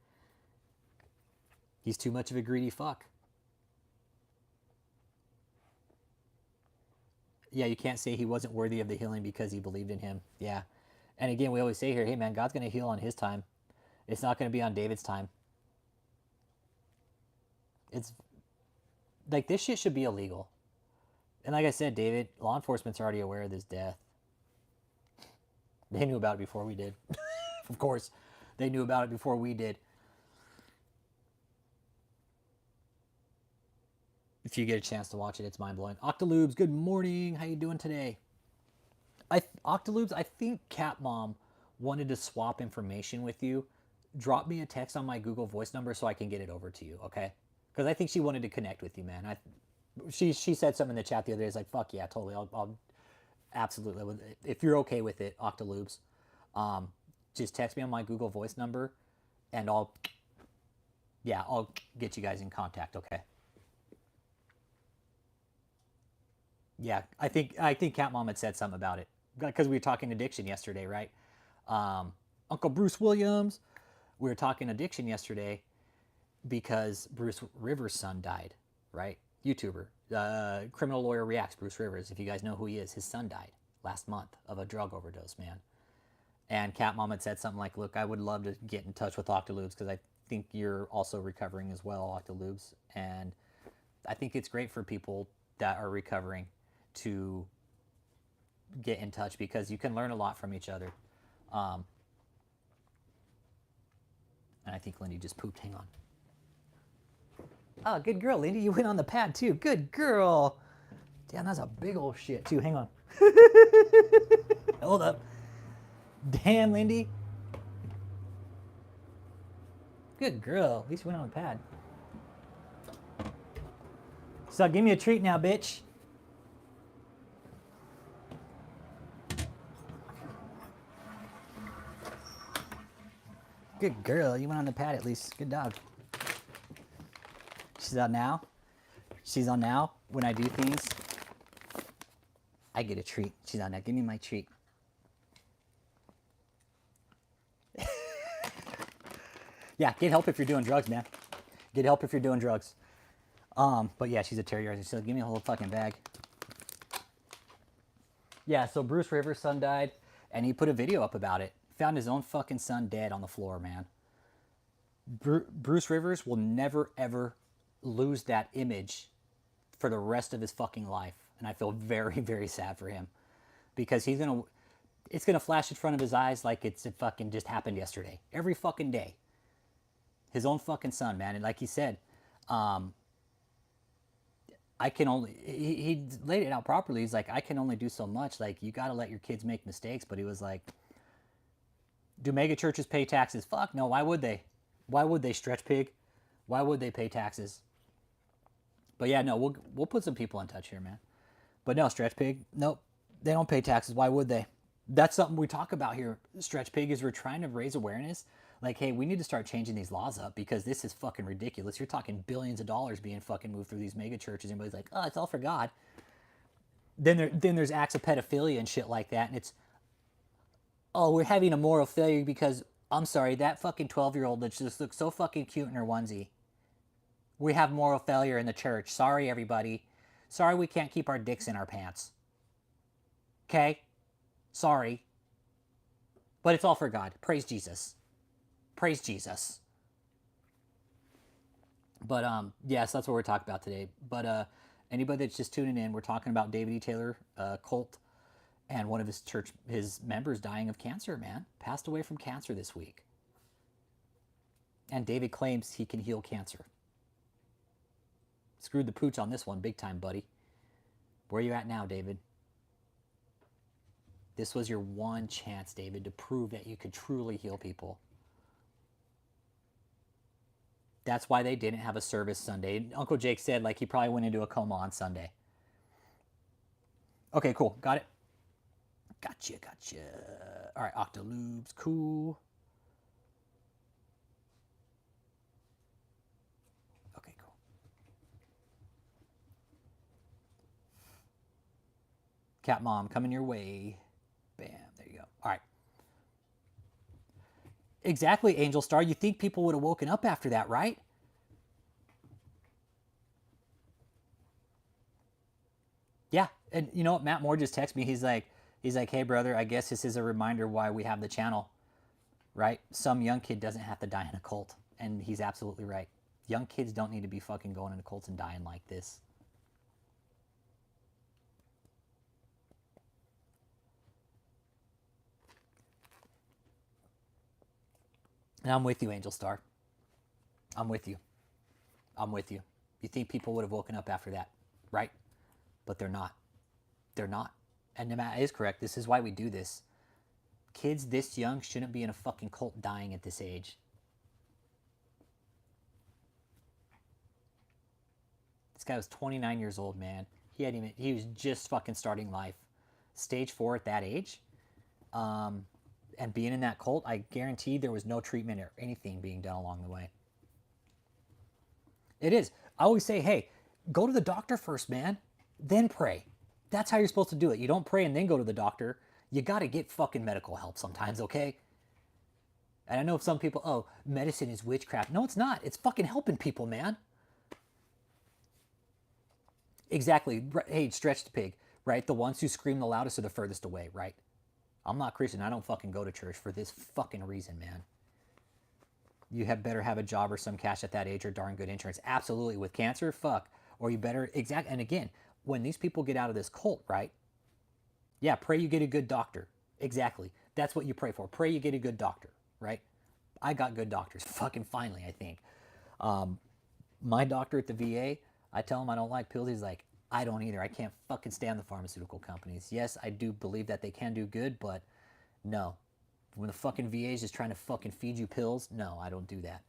He's too much of a greedy fuck. Yeah, you can't say he wasn't worthy of the healing because he believed in him. Yeah. And again, we always say here, hey man, God's going to heal on his time. It's not going to be on David's time. It's like this shit should be illegal. And like I said, David, law enforcement's already aware of this death. They knew about it before we did. Of course, they knew about it before we did. If you get a chance to watch it, it's mind-blowing. Octaloobs, good morning. How you doing today? Octaloobs, I think Cat Mom wanted to swap information with you. Drop me a text on my Google Voice number so I can get it over to you, okay? Because I think she wanted to connect with you, man. She said something in the chat the other day. It's like, fuck yeah, totally. I'll absolutely. If you're okay with it, Octaloobs, just text me on my Google Voice number, and I'll get you guys in contact, okay? Yeah, I think Cat Mom had said something about it because we were talking addiction yesterday, right? Uncle Bruce Williams, we were talking addiction yesterday because Bruce Rivers' son died, right? YouTuber, criminal lawyer reacts. Bruce Rivers, if you guys know who he is, his son died last month of a drug overdose, man. And Cat Mom had said something like, "Look, I would love to get in touch with Octaloobs because I think you're also recovering as well, Octaloobs, and I think it's great for people that are recovering to get in touch because you can learn a lot from each other." And I think Lindy just pooped. Hang on. Oh, good girl, Lindy. You went on the pad too. Good girl. Damn, that's a big old shit too. Hang on. Hold up. Damn, Lindy. Good girl. At least you went on the pad. So give me a treat now, bitch. Good girl. You went on the pad at least. Good dog. She's out now. She's on now. When I do things, I get a treat. She's on now. Give me my treat. Yeah, get help if you're doing drugs, man. Get help if you're doing drugs. But yeah, she's a terrorizer. She's like, give me a whole fucking bag. Yeah, so Bruce Rivers' son died, and he put a video up about it. Found his own fucking son dead on the floor, man. Bruce Rivers will never, ever lose that image for the rest of his fucking life. And I feel very, very sad for him. Because it's gonna flash in front of his eyes like it fucking just happened yesterday. Every fucking day. His own fucking son, man. And like he said, I can only, he laid it out properly. He's like, I can only do so much. Like, you got to let your kids make mistakes. But he was like, do mega churches pay taxes? Fuck no. Why would they? Why would they, Stretch Pig? Why would they pay taxes? But yeah, no, we'll put some people in touch here, man. But no, Stretch Pig, nope. They don't pay taxes. Why would they? That's something we talk about here, Stretch Pig, is we're trying to raise awareness. Like, hey, we need to start changing these laws up because this is fucking ridiculous. You're talking billions of dollars being fucking moved through these mega churches. And everybody's like, oh, it's all for God. Then there's acts of pedophilia and shit like that. And it's, oh, we're having a moral failure because, I'm sorry, that fucking 12-year-old that just looks so fucking cute in her onesie. We have moral failure in the church. Sorry, everybody. Sorry we can't keep our dicks in our pants. Okay? Sorry. But it's all for God. Praise Jesus. Praise Jesus. But yes, that's what we're talking about today. But anybody that's just tuning in, we're talking about David E. Taylor cult and one of his members dying of cancer, man. Passed away from cancer this week. And David claims he can heal cancer. Screwed the pooch on this one big time, buddy. Where are you at now, David? This was your one chance, David, to prove that you could truly heal people. That's why they didn't have a service Sunday. Uncle Jake said, like, he probably went into a coma on Sunday. Okay, cool. Got it? Gotcha. All right, Octolubes. Cool. Okay, cool. Cat Mom, coming your way. Bam, there you go. All right. Exactly, Angel Star. You think people would have woken up after that, right? Yeah. And you know what? Matt Moore just texted me. He's like, hey, brother, I guess this is a reminder why we have the channel, right? Some young kid doesn't have to die in a cult. And he's absolutely right. Young kids don't need to be fucking going into cults and dying like this. And I'm with you, Angel Star. I'm with you. You think people would have woken up after that, right? But they're not. They're not. And Matt is correct. This is why we do this. Kids this young shouldn't be in a fucking cult dying at this age. This guy was 29 years old, man. He was just fucking starting life. Stage 4 at that age. And being in that cult, I guarantee there was no treatment or anything being done along the way. It is. I always say, hey, go to the doctor first, man. Then pray. That's how you're supposed to do it. You don't pray and then go to the doctor. You got to get fucking medical help sometimes, okay? And I know some people, oh, medicine is witchcraft. No, it's not. It's fucking helping people, man. Exactly. Hey, Stretch the Pig, right? The ones who scream the loudest are the furthest away, right? I'm not Christian. I don't fucking go to church for this fucking reason, man. You better have a job or some cash at that age or darn good insurance. Absolutely. With cancer, fuck. Or you better, and again, when these people get out of this cult, right? Yeah, pray you get a good doctor. Exactly. That's what you pray for. Pray you get a good doctor, right? I got good doctors. Fucking finally, I think. My doctor at the VA, I tell him I don't like pills. He's like, I don't either. I can't fucking stand the pharmaceutical companies. Yes, I do believe that they can do good, but no. When the fucking VA is just trying to fucking feed you pills, no, I don't do that.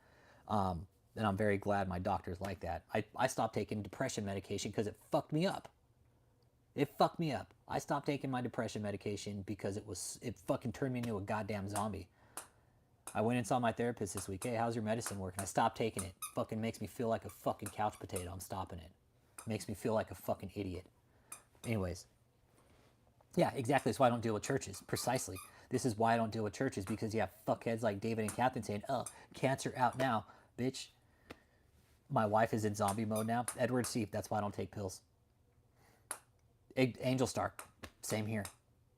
And I'm very glad my doctor's like that. I stopped taking depression medication because it fucked me up. It fucked me up. I stopped taking my depression medication because it fucking turned me into a goddamn zombie. I went and saw my therapist this week. Hey, how's your medicine working? I stopped taking it. Fucking makes me feel like a fucking couch potato. I'm stopping it. Makes me feel like a fucking idiot. Anyways. Yeah, exactly. That's why I don't deal with churches. Precisely. This is why I don't deal with churches, because you have fuckheads like David and Catherine saying, oh, cancer out now, bitch. My wife is in zombie mode now. Edward C. That's why I don't take pills. Angel Star. Same here.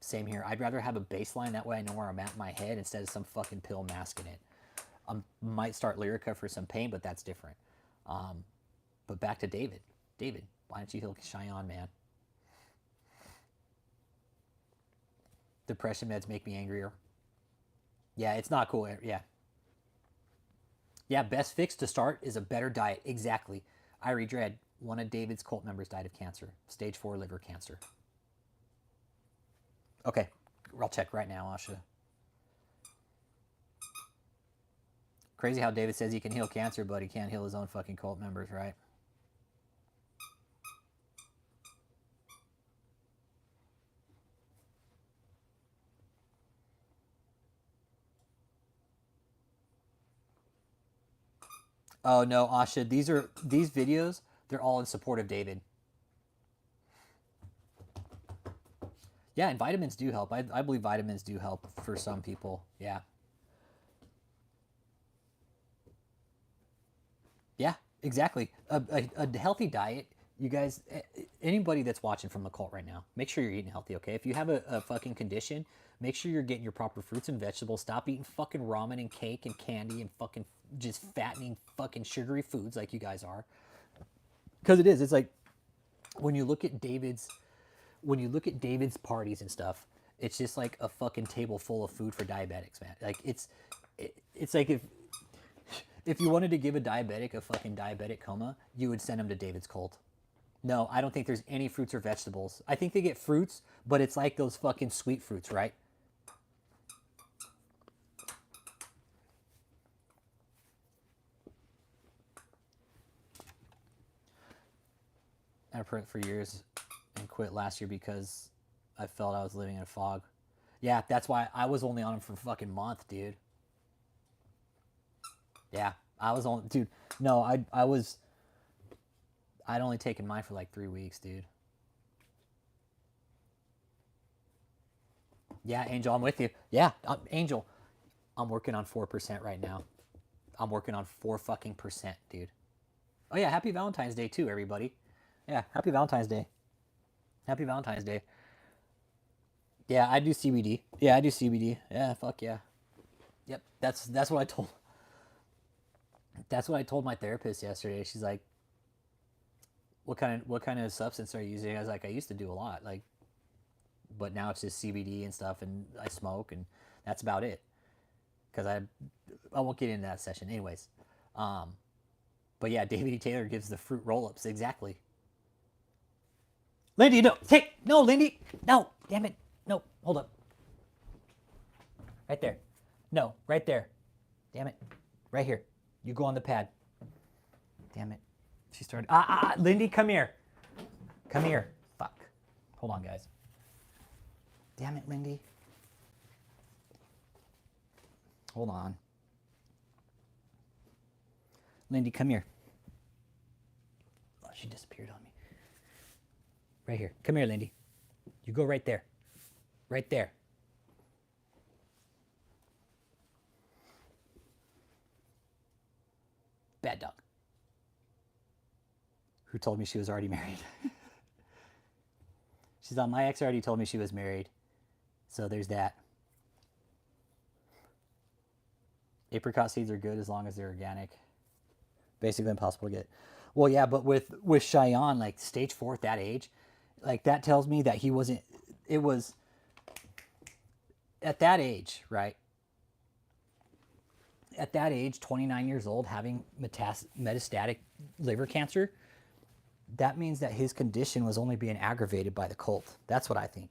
Same here. I'd rather have a baseline. That way I know where I'm at in my head instead of some fucking pill masking it. I might start Lyrica for some pain, but that's different. But back to David. David, why don't you heal Cheyenne, man? Depression meds make me angrier. Yeah, it's not cool. Yeah. Yeah, best fix to start is a better diet. Exactly. Irie Dread, one of David's cult members died of cancer. Stage 4 liver cancer. Okay, I'll check right now, Asha. Crazy how David says he can heal cancer, but he can't heal his own fucking cult members, right? Oh no, Asha, these videos, they're all in support of David. Yeah, and vitamins do help. I believe vitamins do help for some people. Yeah. Yeah, exactly. A healthy diet, you guys, anybody that's watching from the cult right now, make sure you're eating healthy, okay? If you have a fucking condition, make sure you're getting your proper fruits and vegetables. Stop eating fucking ramen and cake and candy and fucking just fattening fucking sugary foods like you guys are. Because it is. It's like when you look at David's parties and stuff, it's just like a fucking table full of food for diabetics, man. Like it's like if you wanted to give a diabetic a fucking diabetic coma, you would send him to David's cult. No, I don't think there's any fruits or vegetables. I think they get fruits, but it's like those fucking sweet fruits, right? I prayed for years and quit last year because I felt I was living in a fog. Yeah, that's why I was only on him for a fucking month, dude. Yeah, I was on, dude. No, I'd only taken mine for like 3 weeks, dude. Yeah, Angel, I'm with you. Yeah, Angel, I'm working on 4% right now. I'm working on 4 fucking percent, dude. Oh yeah, happy Valentine's Day too, everybody. Yeah, happy Valentine's Day. Happy Valentine's Day. Yeah, I do CBD. Yeah, I do CBD. Yeah, fuck yeah. Yep, that's what I told. That's what I told my therapist yesterday. She's like, what kind of substance are you using? I was like, I used to do a lot, like, but now it's just CBD and stuff, and I smoke, and that's about it. Because I won't get into that session, anyways. But yeah, David E. Taylor gives the fruit roll-ups exactly. Lindy, no, no, Lindy, no, damn it, no, hold up, right there, no, right there, damn it, right here. You go on the pad. Damn it. She started. Lindy, come here. Come here. Fuck. Hold on, guys. Damn it, Lindy. Hold on. Lindy, come here. Oh, she disappeared on me. Right here. Come here, Lindy. You go right there. Right there. Bad dog. Who told me she was already married? She's on my ex already told me she was married. So there's that. Apricot seeds are good as long as they're organic. Basically impossible to get. Well, yeah, but with Cheyenne, like stage 4 at that age, like that tells me that he wasn't. It was at that age, right? At that age, 29 years old, having metastatic liver cancer, that means that his condition was only being aggravated by the cult. That's what I think.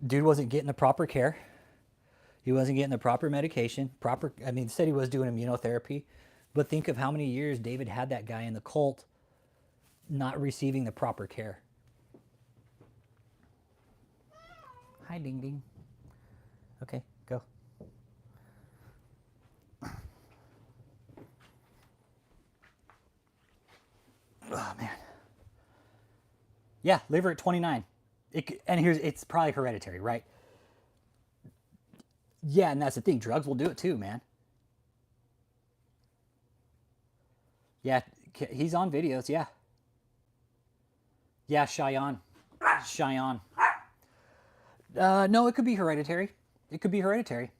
Dude wasn't getting the proper care. He wasn't getting the proper medication. Said he was doing immunotherapy. But think of how many years David had that guy in the cult not receiving the proper care. Hi, Ding Ding. Okay, go. Oh man. Yeah, liver at 29. It's probably hereditary, right? Yeah, and that's the thing. Drugs will do it too, man. Yeah, he's on videos. Yeah, yeah, Cheyenne. Cheyenne. No, it could be hereditary. It could be hereditary.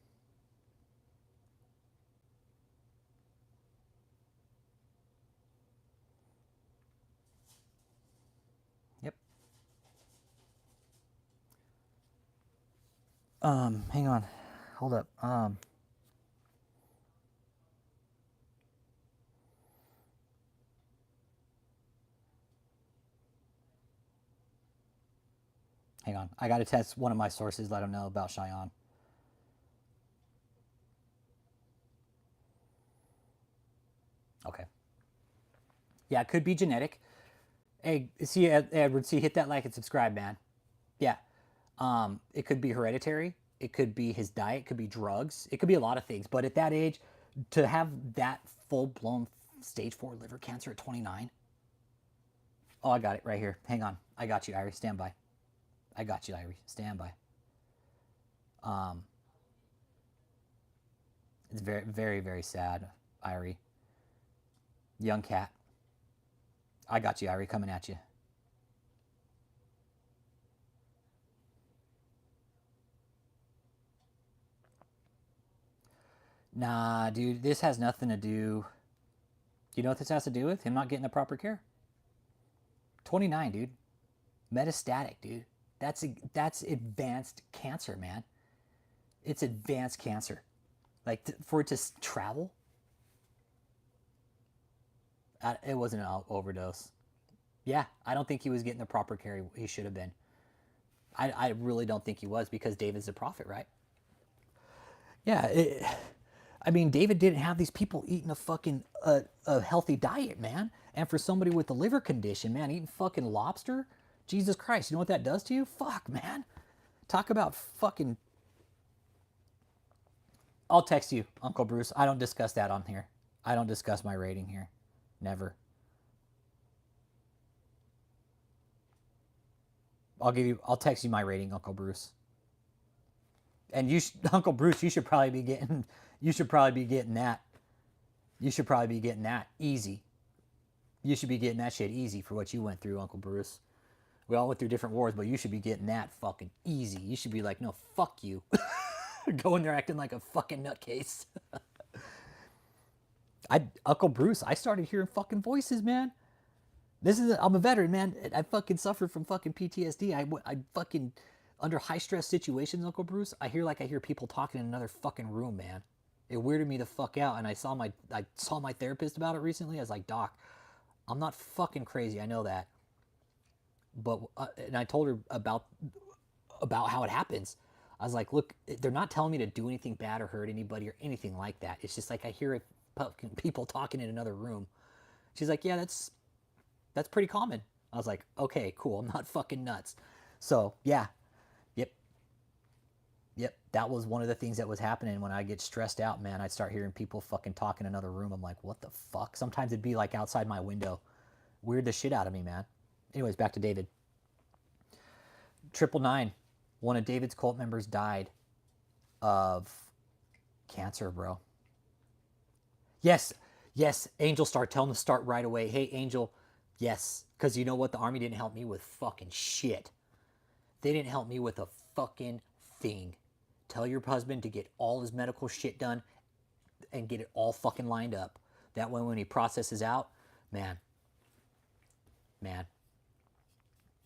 Yep. Hang on. Hold up. Hang on. I got to test one of my sources, let them know about Cheyenne. Okay. Yeah, it could be genetic. Hey, see, Edward, see, hit that like and subscribe, man. Yeah. It could be hereditary. It could be his diet. It could be drugs. It could be a lot of things. But at that age, to have that full-blown stage 4 liver cancer at 29. Oh, I got it right here. Hang on. I got you, Irie. Stand by. I got you, Irie. Stand by. It's very, very, very sad, Irie. Young cat. I got you, Irie. Coming at you. Nah, dude, this has nothing to do. You know what this has to do with? Him not getting the proper care. 29, dude. Metastatic, dude. That's advanced cancer, man. It's advanced cancer. Like for it to travel, it wasn't an overdose. Yeah, I don't think he was getting the proper care he should have been. I really don't think he was because David's a prophet, right? Yeah, I mean, David didn't have these people eating a healthy diet, man. And for somebody with a liver condition, man, eating fucking lobster, Jesus Christ, you know what that does to you? Fuck, man. Talk about fucking. I'll text you, Uncle Bruce. I don't discuss that on here. I don't discuss my rating here. Never. I'll text you my rating, Uncle Bruce. And Uncle Bruce, you should probably be getting that. You should probably be getting that easy. You should be getting that shit easy for what you went through, Uncle Bruce. We all went through different wars, but you should be getting that fucking easy. You should be like, no, fuck you. Going there acting like a fucking nutcase. Uncle Bruce, I started hearing fucking voices, man. I'm a veteran, man. I fucking suffered from fucking PTSD. I fucking, under high stress situations, Uncle Bruce, I hear people talking in another fucking room, man. It weirded me the fuck out, and I saw my therapist about it recently. I was like, Doc, I'm not fucking crazy. I know that. But and I told her about how it happens. I was like, look, they're not telling me to do anything bad or hurt anybody or anything like that. It's just like I hear people talking in another room. She's like, yeah, that's pretty common. I was like, okay, cool. I'm not fucking nuts. So yeah, yep. That was one of the things that was happening when I get stressed out, man. I'd start hearing people fucking talk in another room. I'm like, what the fuck? Sometimes it'd be like outside my window. Weird the shit out of me, man. Anyways, back to David. 999. One of David's cult members died of cancer, bro. Yes, Angel Star. Tell him to start right away. Hey, Angel. Yes, because you know what? The army didn't help me with fucking shit. They didn't help me with a fucking thing. Tell your husband to get all his medical shit done and get it all fucking lined up. That way when he processes out, man.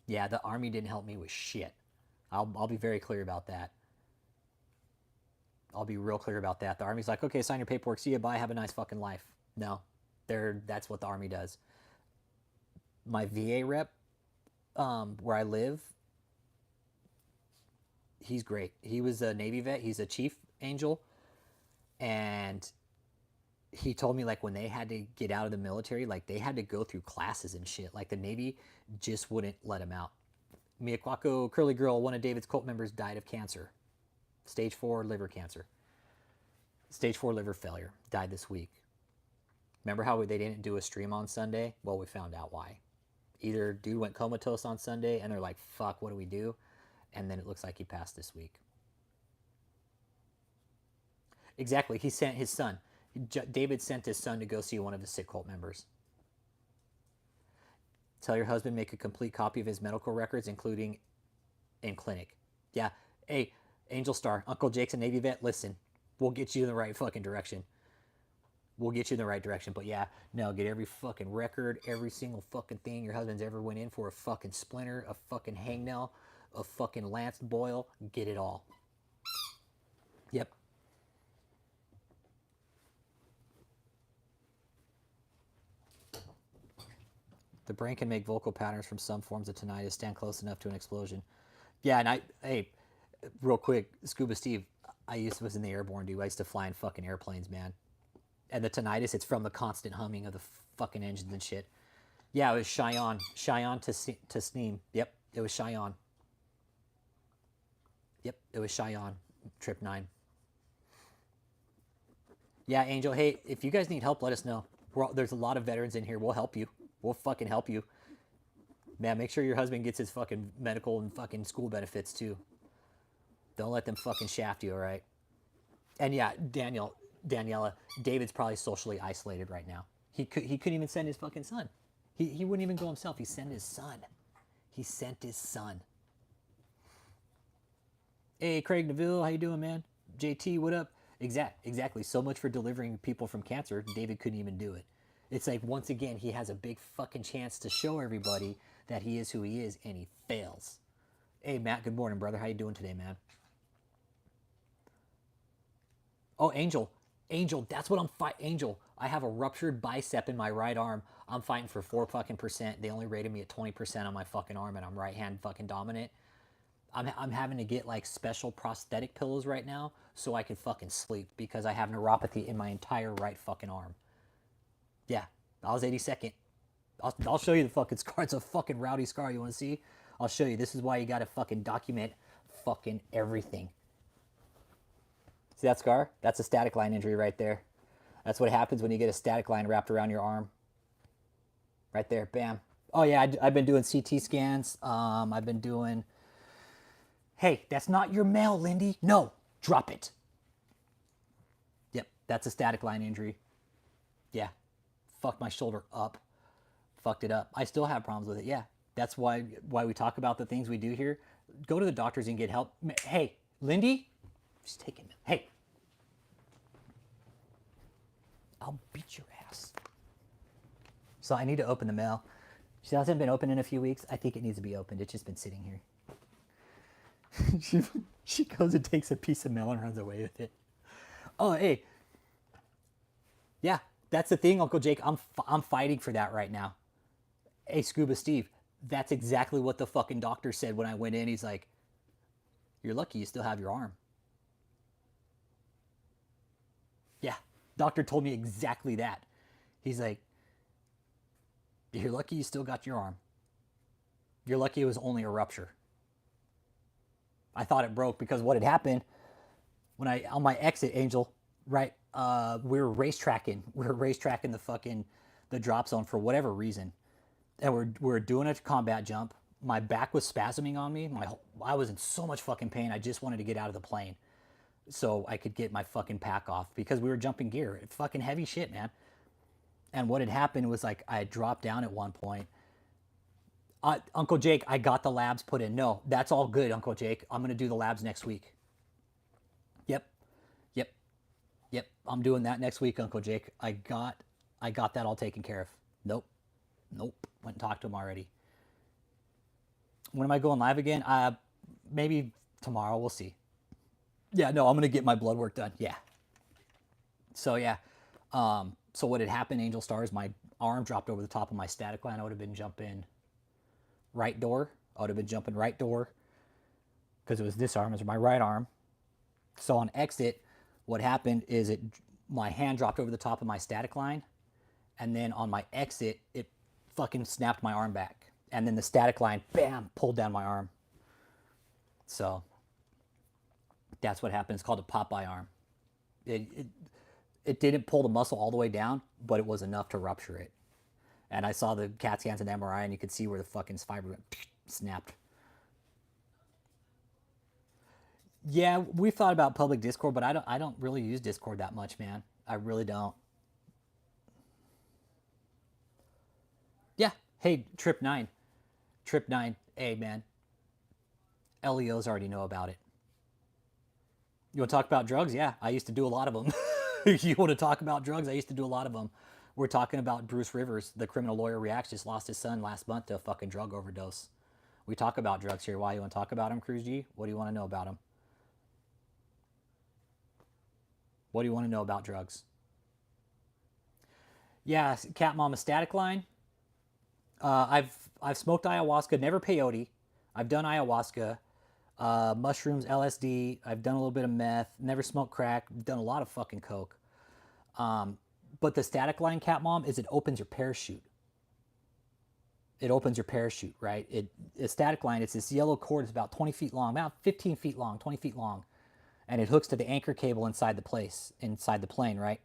Yeah, the army didn't help me with shit. I'll be very clear about that. I'll be real clear about that. The army's like, okay, sign your paperwork. See you, bye. Have a nice fucking life. No, that's what the army does. My VA rep, where I live, he's great. He was a Navy vet. He's a chief angel, and he told me like when they had to get out of the military, like they had to go through classes and shit. Like the Navy just wouldn't let him out. Miyakwako Curly Girl, one of David's cult members, died of cancer. Stage 4 liver cancer. Stage 4 liver failure. Died this week. Remember how they didn't do a stream on Sunday? Well, we found out why. Either dude went comatose on Sunday and they're like, fuck, what do we do? And then it looks like he passed this week. Exactly. He sent his son. David sent his son to go see one of his sick cult members. Tell your husband make a complete copy of his medical records, including in clinic. Yeah. Hey, Angel Star, Uncle Jake's a Navy vet. Listen, we'll get you in the right fucking direction. We'll get you in the right direction. But yeah, no, get every fucking record, every single fucking thing your husband's ever went in for, a fucking splinter, a fucking hangnail, a fucking lanced boil. Get it all. Yep. The brain can make vocal patterns from some forms of tinnitus stand close enough to an explosion. Yeah, and hey, real quick, Scuba Steve, was in the airborne, dude. I used to fly in fucking airplanes, man. And the tinnitus, it's from the constant humming of the fucking engines and shit. Yeah, it was Cheyenne to Sneem. Yep, it was Cheyenne. Yep, it was Cheyenne, trip 9. Yeah, Angel, hey, if you guys need help, let us know. There's a lot of veterans in here. We'll help you. We'll fucking help you. Man, make sure your husband gets his fucking medical and fucking school benefits too. Don't let them fucking shaft you, all right? And yeah, Daniela, David's probably socially isolated right now. He couldn't even send his fucking son. He wouldn't even go himself. He sent his son. He sent his son. Hey, Craig Neville, how you doing, man? JT, what up? Exactly. So much for delivering people from cancer. David couldn't even do it. It's like, once again, he has a big fucking chance to show everybody that he is who he is, and he fails. Hey, Matt, good morning, brother. How you doing today, man? Oh, Angel, that's what I'm fighting. Angel, I have a ruptured bicep in my right arm. I'm fighting for 4%. They only rated me at 20% on my fucking arm, and I'm right hand fucking dominant. I'm having to get like special prosthetic pillows right now so I can fucking sleep because I have neuropathy in my entire right fucking arm. Yeah, I was 82nd. I'll show you the fucking scar. It's a fucking rowdy scar. You want to see? I'll show you. This is why you got to fucking document fucking everything. See that scar? That's a static line injury right there. That's what happens when you get a static line wrapped around your arm. Right there, bam. Oh yeah, I've been doing CT scans. I've been doing... Hey, that's not your mail, Lindy. No, drop it. Yep, that's a static line injury. Yeah, fucked my shoulder up. Fucked it up. I still have problems with it, yeah. That's why we talk about the things we do here. Go to the doctors and get help. Hey, Lindy, she's taking it. Hey, I'll beat your ass. So I need to open the mail. She hasn't been opened in a few weeks. I think it needs to be opened. It's just been sitting here. she goes and takes a piece of mail and runs away with it. Oh, hey. Yeah, that's the thing, Uncle Jake. I'm fighting for that right now. Hey, Scuba Steve, that's exactly what the fucking doctor said when I went in. He's like, you're lucky you still have your arm. Yeah, doctor told me exactly that. He's like, you're lucky you still got your arm. You're lucky it was only a rupture. I thought it broke because what had happened when on my exit, Angel, right? We were racetracking the drop zone for whatever reason. And we're doing a combat jump. My back was spasming on me. I was in so much fucking pain. I just wanted to get out of the plane so I could get my fucking pack off because we were jumping gear. It's fucking heavy shit, man. And what had happened was like I had dropped down at one point. Uncle Jake, I got the labs put in. No, that's all good, Uncle Jake. I'm going to do the labs next week. Yep. I'm doing that next week, Uncle Jake. I got that all taken care of. Nope. Went and talked to him already. When am I going live again? Maybe tomorrow. We'll see. Yeah, no, I'm going to get my blood work done. Yeah. So, yeah. So what had happened, Angel Stars, my arm dropped over the top of my static line. I would have been jumping right door. I would have been jumping right door because it was this arm. It was my right arm. So on exit, what happened is my hand dropped over the top of my static line. And then on my exit, it fucking snapped my arm back. And then the static line, bam, pulled down my arm. So that's what happened. It's called a Popeye arm. It didn't pull the muscle all the way down, but it was enough to rupture it. And I saw the CAT scans and MRI, and you could see where the fucking fiber went, snapped. Yeah, we've thought about public Discord, but I don't really use Discord that much, man. I really don't. Yeah. Hey, Trip 9. Trip 9. Hey, man. LEOs already know about it. You want to talk about drugs? Yeah, I used to do a lot of them. You want to talk about drugs? I used to do a lot of them. We're talking about Bruce Rivers, the criminal lawyer Reacts, just lost his son last month to a fucking drug overdose. We talk about drugs here. Why? You want to talk about him, Cruz G? What do you want to know about him? What do you want to know about drugs? Yeah, Cat Mama Static Line. I've smoked ayahuasca, never peyote. I've done ayahuasca, mushrooms, LSD. I've done a little bit of meth. Never smoked crack. Done a lot of fucking coke. But the static line, Cat Mom, is it opens your parachute. It opens your parachute, right? A static line. It's this yellow cord. It's about 20 feet long, about 15 feet long, 20 feet long, and it hooks to the anchor cable inside the plane, right?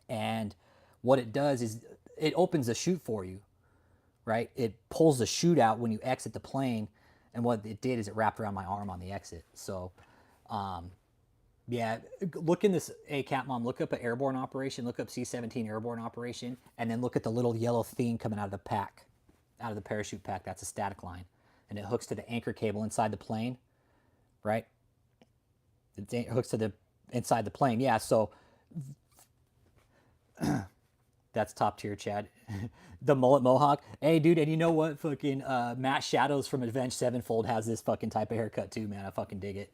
And what it does is it opens the chute for you, right? It pulls the chute out when you exit the plane, and what it did is it wrapped around my arm on the exit. So, yeah, look in this. Hey, Cat Mom, look up an airborne operation. Look up C-17 airborne operation, and then look at the little yellow thing coming out of the pack, out of the parachute pack. That's a static line, and it hooks to the anchor cable inside the plane, right? It hooks to the inside the plane. Yeah, so that's top tier, Chad. The mullet mohawk. Hey, dude, and you know what? Fucking Matt Shadows from Avenged Sevenfold has this fucking type of haircut too, man. I fucking dig it.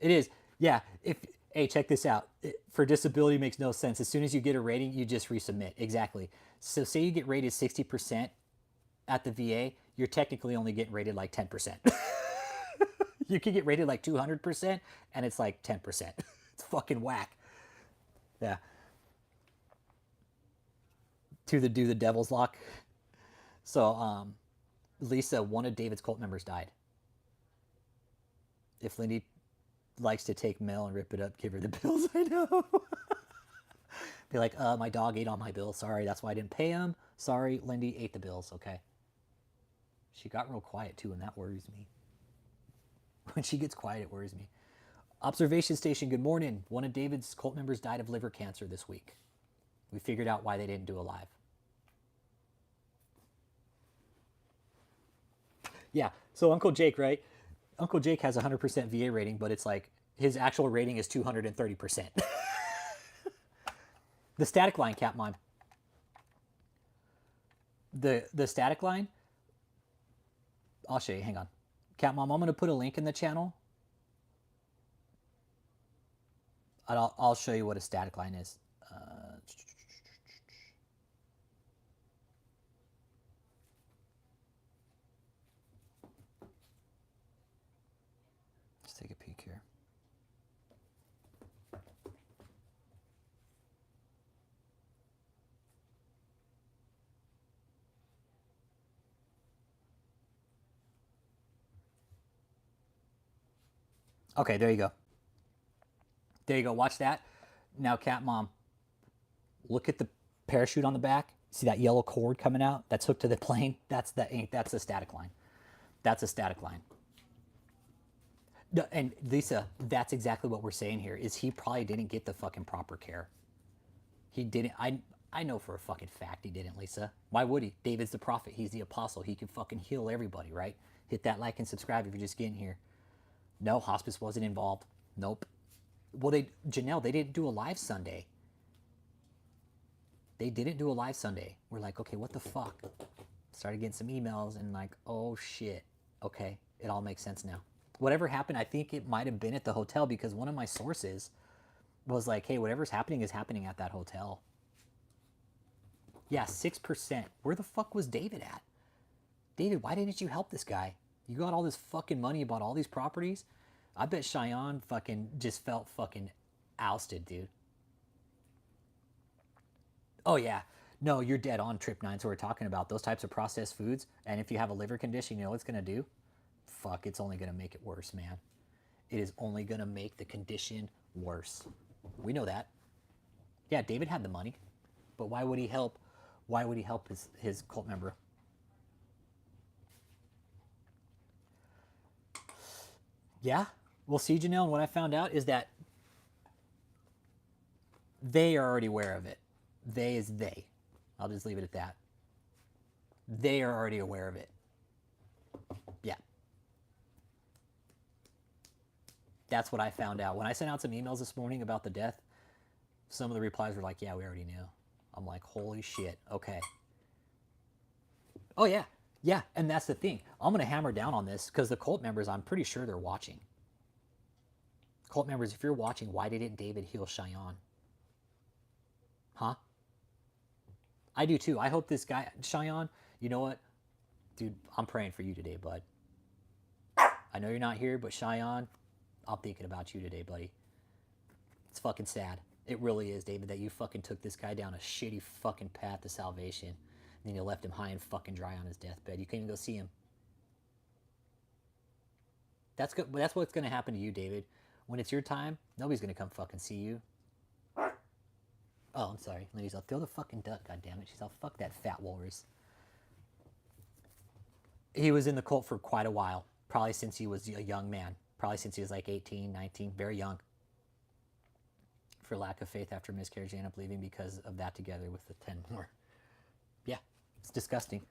It is. Yeah. If Hey, check this out. For disability makes no sense. As soon as you get a rating, you just resubmit. Exactly. So say you get rated 60% at the VA, you're technically only getting rated like 10%. You could get rated like 200%, and it's like 10%. It's fucking whack. Yeah. To the do the devil's lock. So, Lisa, one of David's cult members died. If Lindy likes to take mail and rip it up, give her the bills. I know. Be like, my dog ate all my bills. Sorry, that's why I didn't pay him. Sorry, Lindy ate the bills. Okay. She got real quiet too, and that worries me. When she gets quiet, it worries me. Observation station, good morning. One of David's cult members died of liver cancer this week. We figured out why they didn't do a live. Yeah, so Uncle Jake, right? Uncle Jake has a 100% VA rating, but it's like his actual rating is 230%. The static line, Capmon. The static line, I'll show you. Hang on. Capmom, I'm going to put a link in the channel. I'll show you what a static line is. Let's take a peek here. Okay, there you go. There you go. Watch that. Now, Cat Mom, look at the parachute on the back. See that yellow cord coming out? That's hooked to the plane. That's the ink. That's a static line. That's a static line. No, and Lisa, that's exactly what we're saying here. Is he probably didn't get the fucking proper care. He didn't. I know for a fucking fact he didn't, Lisa. Why would he? David's the prophet. He's the apostle. He can fucking heal everybody, right? Hit that like and subscribe if you're just getting here. No, hospice wasn't involved. Nope. Well, Janelle, they didn't do a live Sunday. They didn't do a live Sunday. We're like, okay, what the fuck? Started getting some emails and like, oh shit. Okay, it all makes sense now. Whatever happened, I think it might have been at the hotel because one of my sources was like, hey, whatever's happening is happening at that hotel. Yeah, 6%. Where the fuck was David at? David, why didn't you help this guy? You got all this fucking money, you bought all these properties. I bet Cheyenne fucking just felt fucking ousted, dude. Oh, yeah. No, you're dead on, Trip 9. So we're talking about those types of processed foods. And if you have a liver condition, you know what it's going to do? Fuck, it's only going to make it worse, man. it is only going to make the condition worse. We know that. Yeah, David had the money, but why would he help? Why would he help his cult member? Yeah. Well, see, Janelle, and what I found out is that they are already aware of it. They is they. I'll just leave it at that. They are already aware of it. Yeah. That's what I found out. When I sent out some emails this morning about the death, some of the replies were like, yeah, we already knew. I'm like, holy shit. Okay. Oh, yeah. Yeah. And that's the thing. I'm going to hammer down on this because the cult members, I'm pretty sure they're watching. Cult members, if you're watching, why didn't David heal Cheyenne? Huh? I do too. I hope this guy, Cheyenne, you know what? Dude, I'm praying for you today, bud. I know you're not here, but Cheyenne, I'm thinking about you today, buddy. It's fucking sad. It really is, David, that you fucking took this guy down a shitty fucking path to salvation. And then you left him high and fucking dry on his deathbed. You can't even go see him. That's good. That's what's going to happen to you, David. When it's your time, nobody's going to come fucking see you. Oh, I'm sorry. Ladies, I'll throw the fucking duck, goddammit. She's all, fuck that fat walrus. He was in the cult for quite a while. Probably since he was a young man. Probably since he was like 18, 19. Very young. For lack of faith after miscarriage, he ended up leaving because of that together with the 10 more. Yeah, it's disgusting.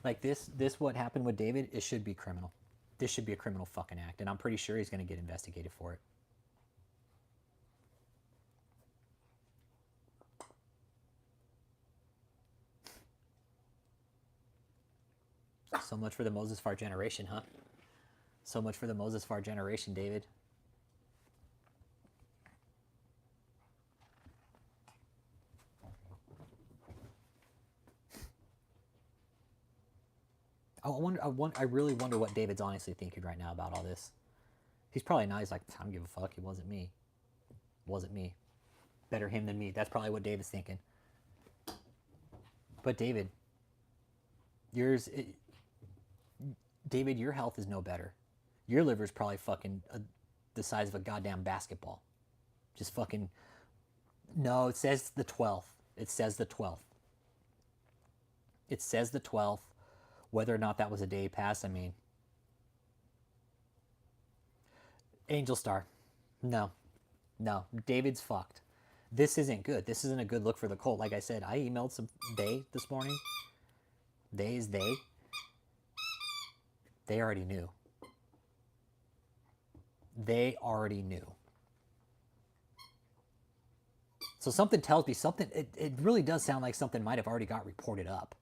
Like this what happened with David, it should be criminal. This should be a criminal fucking act. And I'm pretty sure he's going to get investigated for it. So much for the Moses Far generation, huh? So much for the Moses Far generation, David. I really wonder what David's honestly thinking right now about all this. He's probably not. He's like, I don't give a fuck. It wasn't me. It wasn't me. Better him than me. That's probably what David's thinking. But David, David, your health is no better. Your liver's probably fucking the size of a goddamn basketball. Just fucking. No, it says the 12th. It says the 12th. It says the 12th. Whether or not that was a day pass, I mean. Angel Star. No. No. David's fucked. This isn't good. This isn't a good look for the cult. Like I said, I emailed some they this morning. They is they. They already knew. They already knew. So something tells me something, it really does sound like something might have already got reported up.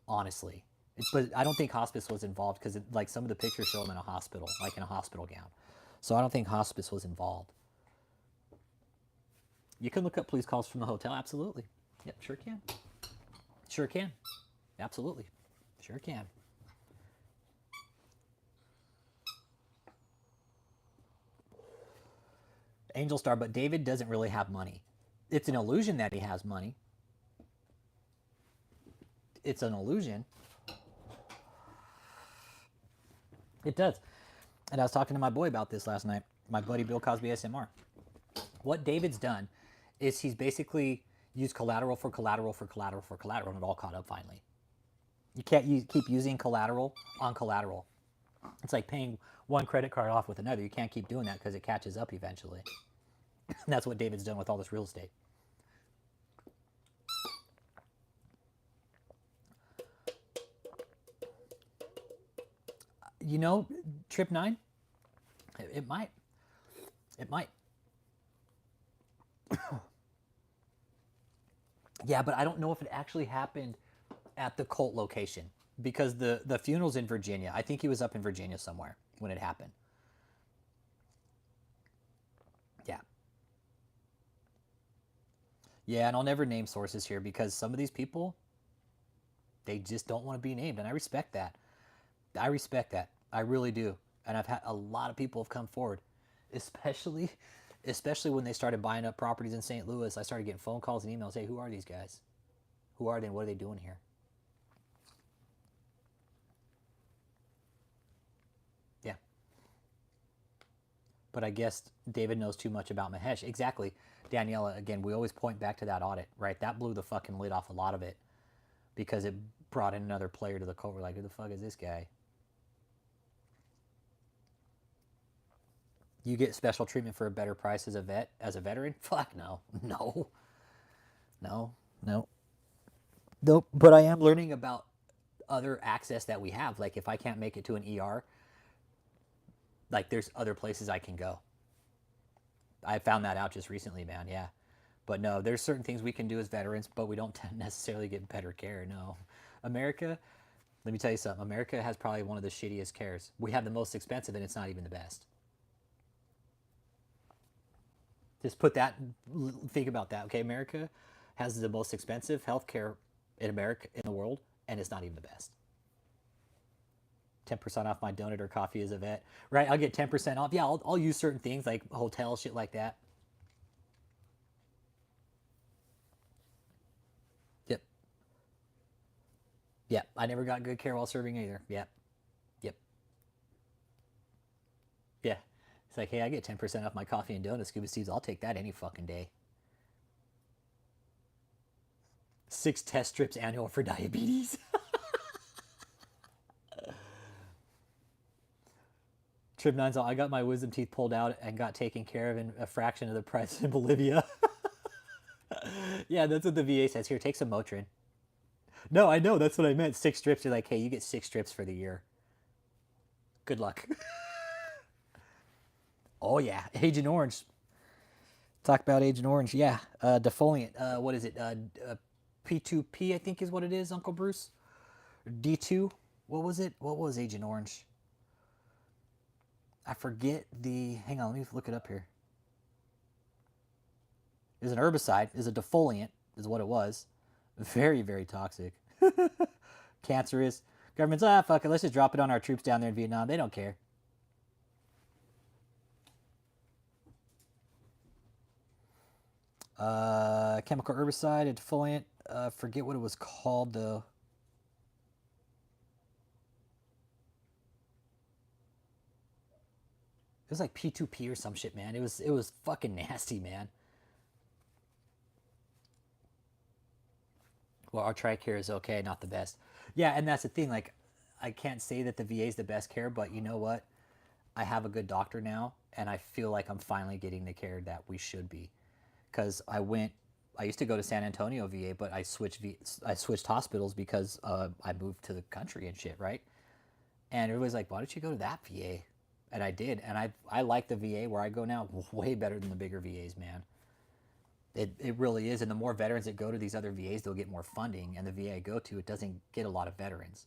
Honestly. But I don't think hospice was involved because like some of the pictures show him in a hospital, like in a hospital gown. So I don't think hospice was involved. You can look up police calls from the hotel. Absolutely. Yep, sure can. Sure can. Absolutely. Sure can. Angel Star, but David doesn't really have money. It's an illusion that he has money. It's an illusion. It does. And I was talking to my boy about this last night. My buddy Bill Cosby SMR. What David's done is he's basically used collateral for collateral for collateral for collateral, and it all caught up finally. You can't keep using collateral on collateral. It's like paying one credit card off with another. You can't keep doing that because it catches up eventually. That's what David's done with all this real estate. You know, Trip 9? It might. It might. Yeah, but I don't know if it actually happened at the cult location because the funeral's in Virginia. I think he was up in Virginia somewhere when it happened. Yeah. Yeah, and I'll never name sources here because some of these people, they just don't want to be named, and I respect that. I respect that. I really do. And I've had a lot of people have come forward, especially when they started buying up properties in St. Louis. I started getting phone calls and emails. Hey, who are these guys? Who are they and what are they doing here? Yeah. But I guess David knows too much about Mahesh. Exactly. Daniela, again, we always point back to that audit, right? That blew the fucking lid off a lot of it because it brought in another player to the court. We're like, who the fuck is this guy? You get special treatment for a better price as a veteran? Fuck no. No. No. No. Nope. But I am learning about other access that we have. Like if I can't make it to an ER, like there's other places I can go. I found that out just recently, man. Yeah. But no, there's certain things we can do as veterans, but we don't necessarily get better care. No. America, let me tell you something. America has probably one of the shittiest cares. We have the most expensive, and it's not even the best. Just put that, think about that. Okay, America has the most expensive healthcare in America, in the world, and it's not even the best. 10% off my donut or coffee as a vet, right? I'll get 10% off. Yeah, I'll use certain things like hotel shit like that. Yep. Yep. I never got good care while serving either. Yep. Yep. Yeah. It's like, hey, I get 10% off my coffee and donuts, Scuba Steve's. I'll take that any fucking day. 6 test strips annual for diabetes. Trip 9's all, I got my wisdom teeth pulled out and got taken care of in a fraction of the price in Bolivia. Yeah, that's what the VA says. Here, take some Motrin. No, I know. That's what I meant. 6 strips. You're like, hey, you get 6 strips for the year. Good luck. Oh, yeah. Agent Orange. Talk about Agent Orange. Yeah. Defoliant. What is it? P2P, I think is what it is, Uncle Bruce. D2. What was it? What was Agent Orange? I forget the... Hang on, let me look it up here. It was an herbicide. It was a defoliant, is what it was. Very, very toxic. Cancerous. Government's, fuck it, let's just drop it on our troops down there in Vietnam. They don't care. Chemical herbicide, a defoliant. Forget what it was called, though. It was like P2P or some shit, man. It was fucking nasty, man. Well, our TRICARE is okay, not the best. Yeah, and that's the thing. Like, I can't say that the VA is the best care, but you know what? I have a good doctor now, and I feel like I'm finally getting the care that we should be. Because I used to go to San Antonio VA, but I switched hospitals because I moved to the country and shit, right? And everybody's like, why don't you go to that VA? And I did, and I like the VA where I go now way better than the bigger VAs, man. It really is, and the more veterans that go to these other VAs, they'll get more funding, and the VA I go to, it doesn't get a lot of veterans.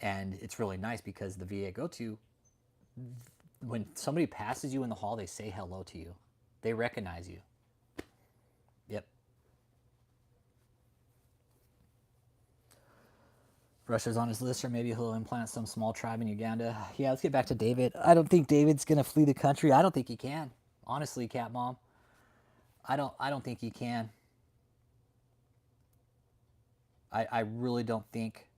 And it's really nice because the VA I go to, when somebody passes you in the hall, they say hello to you. They recognize you. Yep. Russia's on his list, or maybe he'll implant some small tribe in Uganda. Yeah, let's get back to David. I don't think David's gonna flee the country. I don't think he can. Honestly, Cat Mom. I don't think he can. I really don't think.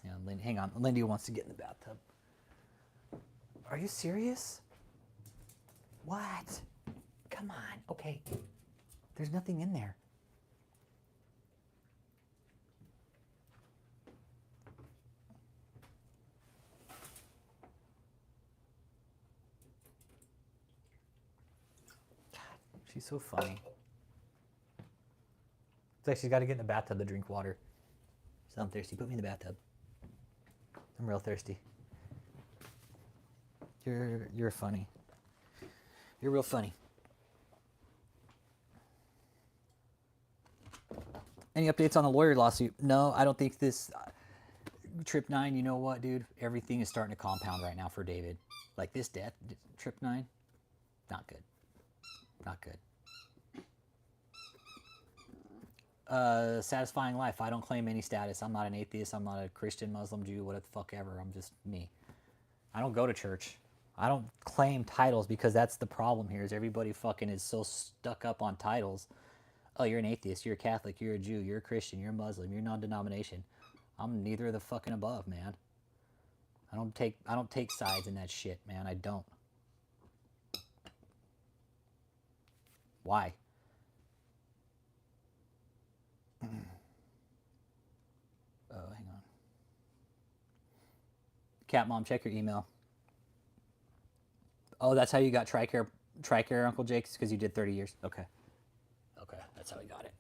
Yeah, hang on. Lindy wants to get in the bathtub. Are you serious? What? Come on. Okay. There's nothing in there. She's so funny. It's like she's got to get in the bathtub to drink water. So I'm thirsty. Put me in the bathtub. I'm real thirsty. You're funny. You're real funny. Any updates on the lawyer lawsuit? No, I don't think this... Trip 9, you know what, dude? Everything is starting to compound right now for David. Like this death, Trip 9, not good. Not good. Satisfying life. I don't claim any status. I'm not an atheist. I'm not a Christian, Muslim, Jew, what the fuck ever. I'm just me. I don't go to church. I don't claim titles because that's the problem here is everybody fucking is so stuck up on titles oh, you're an atheist, you're a Catholic, you're a Jew, you're a Christian, you're a Muslim, you're non-denomination. I'm neither of the fucking above, man. I don't take sides in that shit, man. I don't. Why? Oh, hang on. Cat Mom, check your email. Oh, that's how you got TRICARE, Uncle Jake? Because you did 30 years? Okay. Okay, that's how he got it.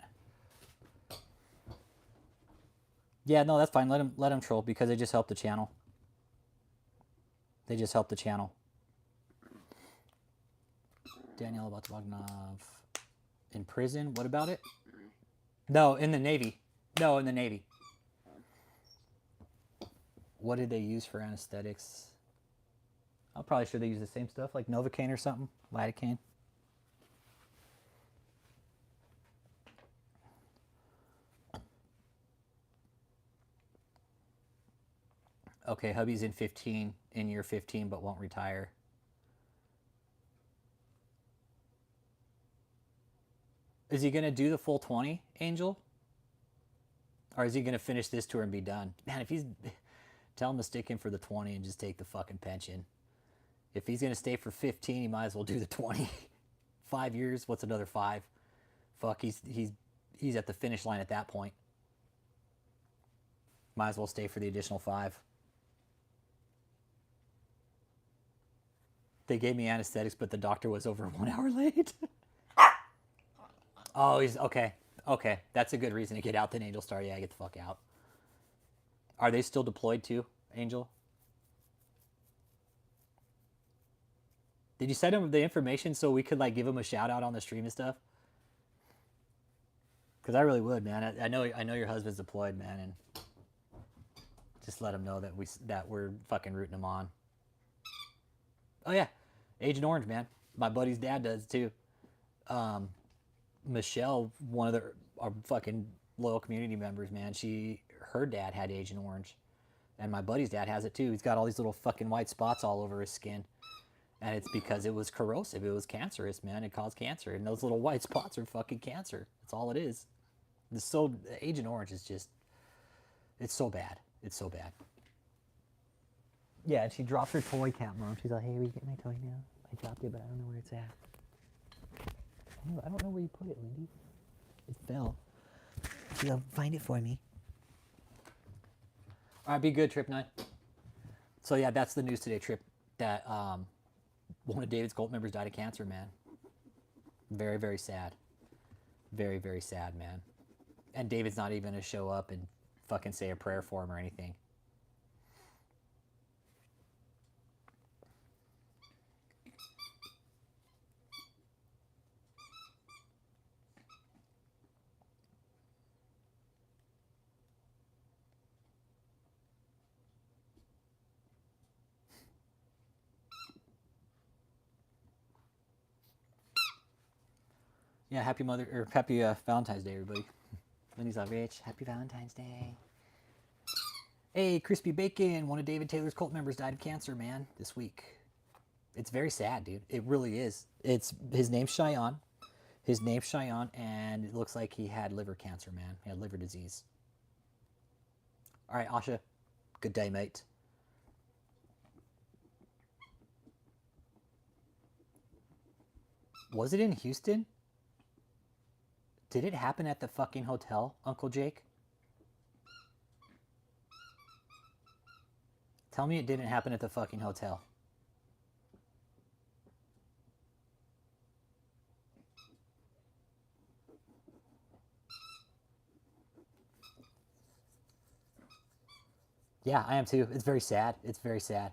Yeah, no, that's fine. Let him troll because they just help the channel. They just help the channel. Daniel Bogdanov in prison. What about it? No, in the Navy. No, in the Navy. What did they use for anesthetics? I'm probably sure they use the same stuff, like Novocaine or something, lidocaine. Okay, hubby's in year 15, but won't retire. Is he gonna do the full 20, Angel? Or is he gonna finish this tour and be done? Man, if he's tell him to stick in for the 20 and just take the fucking pension. If he's gonna stay for 15, he might as well do the 20. 5 years, what's another 5? Fuck, he's at the finish line at that point. Might as well stay for the additional 5. They gave me anesthetics, but the doctor was over 1 hour late. Oh, he's okay. Okay, that's a good reason to get out then, Angel Star. Yeah, get the fuck out. Are they still deployed too, Angel? Did you send him the information so we could like give him a shout out on the stream and stuff? Because I really would, man. I know your husband's deployed, man, and just let him know that we're fucking rooting him on. Oh yeah, Agent Orange, man. My buddy's dad does too. Michelle, one of our fucking loyal community members, man. Her dad had Agent Orange, and my buddy's dad has it too. He's got all these little fucking white spots all over his skin, and it's because it was corrosive. It was cancerous, man. It caused cancer, and those little white spots are fucking cancer. That's all it is. Agent Orange is just, it's so bad. It's so bad. Yeah, and she dropped her toy, Cat Mom. She's like, hey, will you get my toy now? I dropped it, but I don't know where it's at. I don't know where you put it, Lindy. It fell. You'll find it for me. All right, be good, Trip 9. So yeah, that's the news today, Trip. That one of David's cult members died of cancer, man. Very, very sad. Very, very sad, man. And David's not even going to show up and fucking say a prayer for him or anything. Yeah, happy Valentine's Day, everybody. Lindy's like, Rich, happy Valentine's Day. Hey, Crispy Bacon, one of David Taylor's cult members died of cancer, man, this week. It's very sad, dude. It really is. His name's Cheyenne. And it looks like he had liver cancer, man. He had liver disease. All right, Asha, good day, mate. Was it in Houston? Did it happen at the fucking hotel, Uncle Jake? Tell me it didn't happen at the fucking hotel. Yeah, I am too. It's very sad. It's very sad.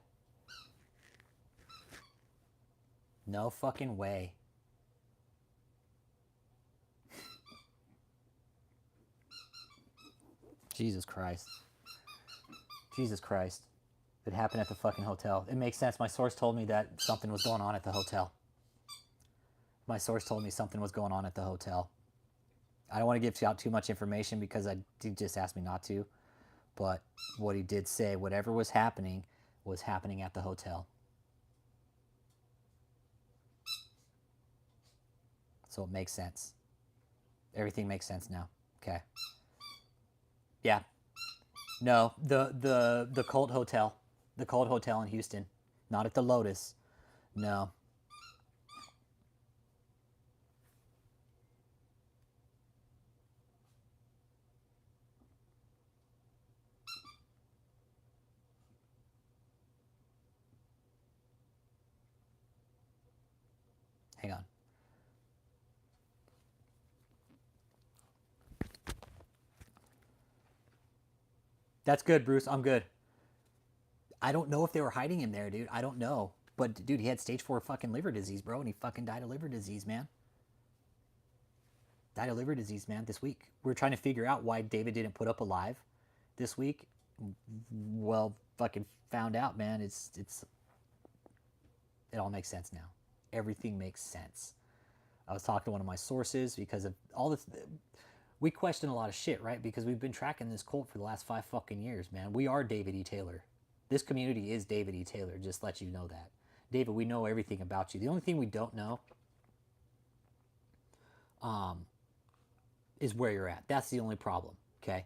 No fucking way. Jesus Christ. Jesus Christ. It happened at the fucking hotel. It makes sense. My source told me that something was going on at the hotel. My source told me something was going on at the hotel. I don't want to give out too much information because he just asked me not to. But what he did say, whatever was happening at the hotel. So it makes sense. Everything makes sense now. Okay. Yeah. No, the cult hotel. The cult hotel in Houston. Not at the Lotus. No. Hang on. That's good, Bruce. I'm good. I don't know if they were hiding him there, dude. I don't know. But, dude, he had stage 4 fucking liver disease, bro, and he fucking died of liver disease, man. Died of liver disease, man, this week. We're trying to figure out why David didn't put up a live this week. Well, fucking found out, man. It all makes sense now. Everything makes sense. I was talking to one of my sources because of all this. We question a lot of shit, right? Because we've been tracking this cult for the last 5 fucking years, man. We are David E. Taylor. This community is David E. Taylor. Just let you know that. David, we know everything about you. The only thing we don't know is where you're at. That's the only problem, okay?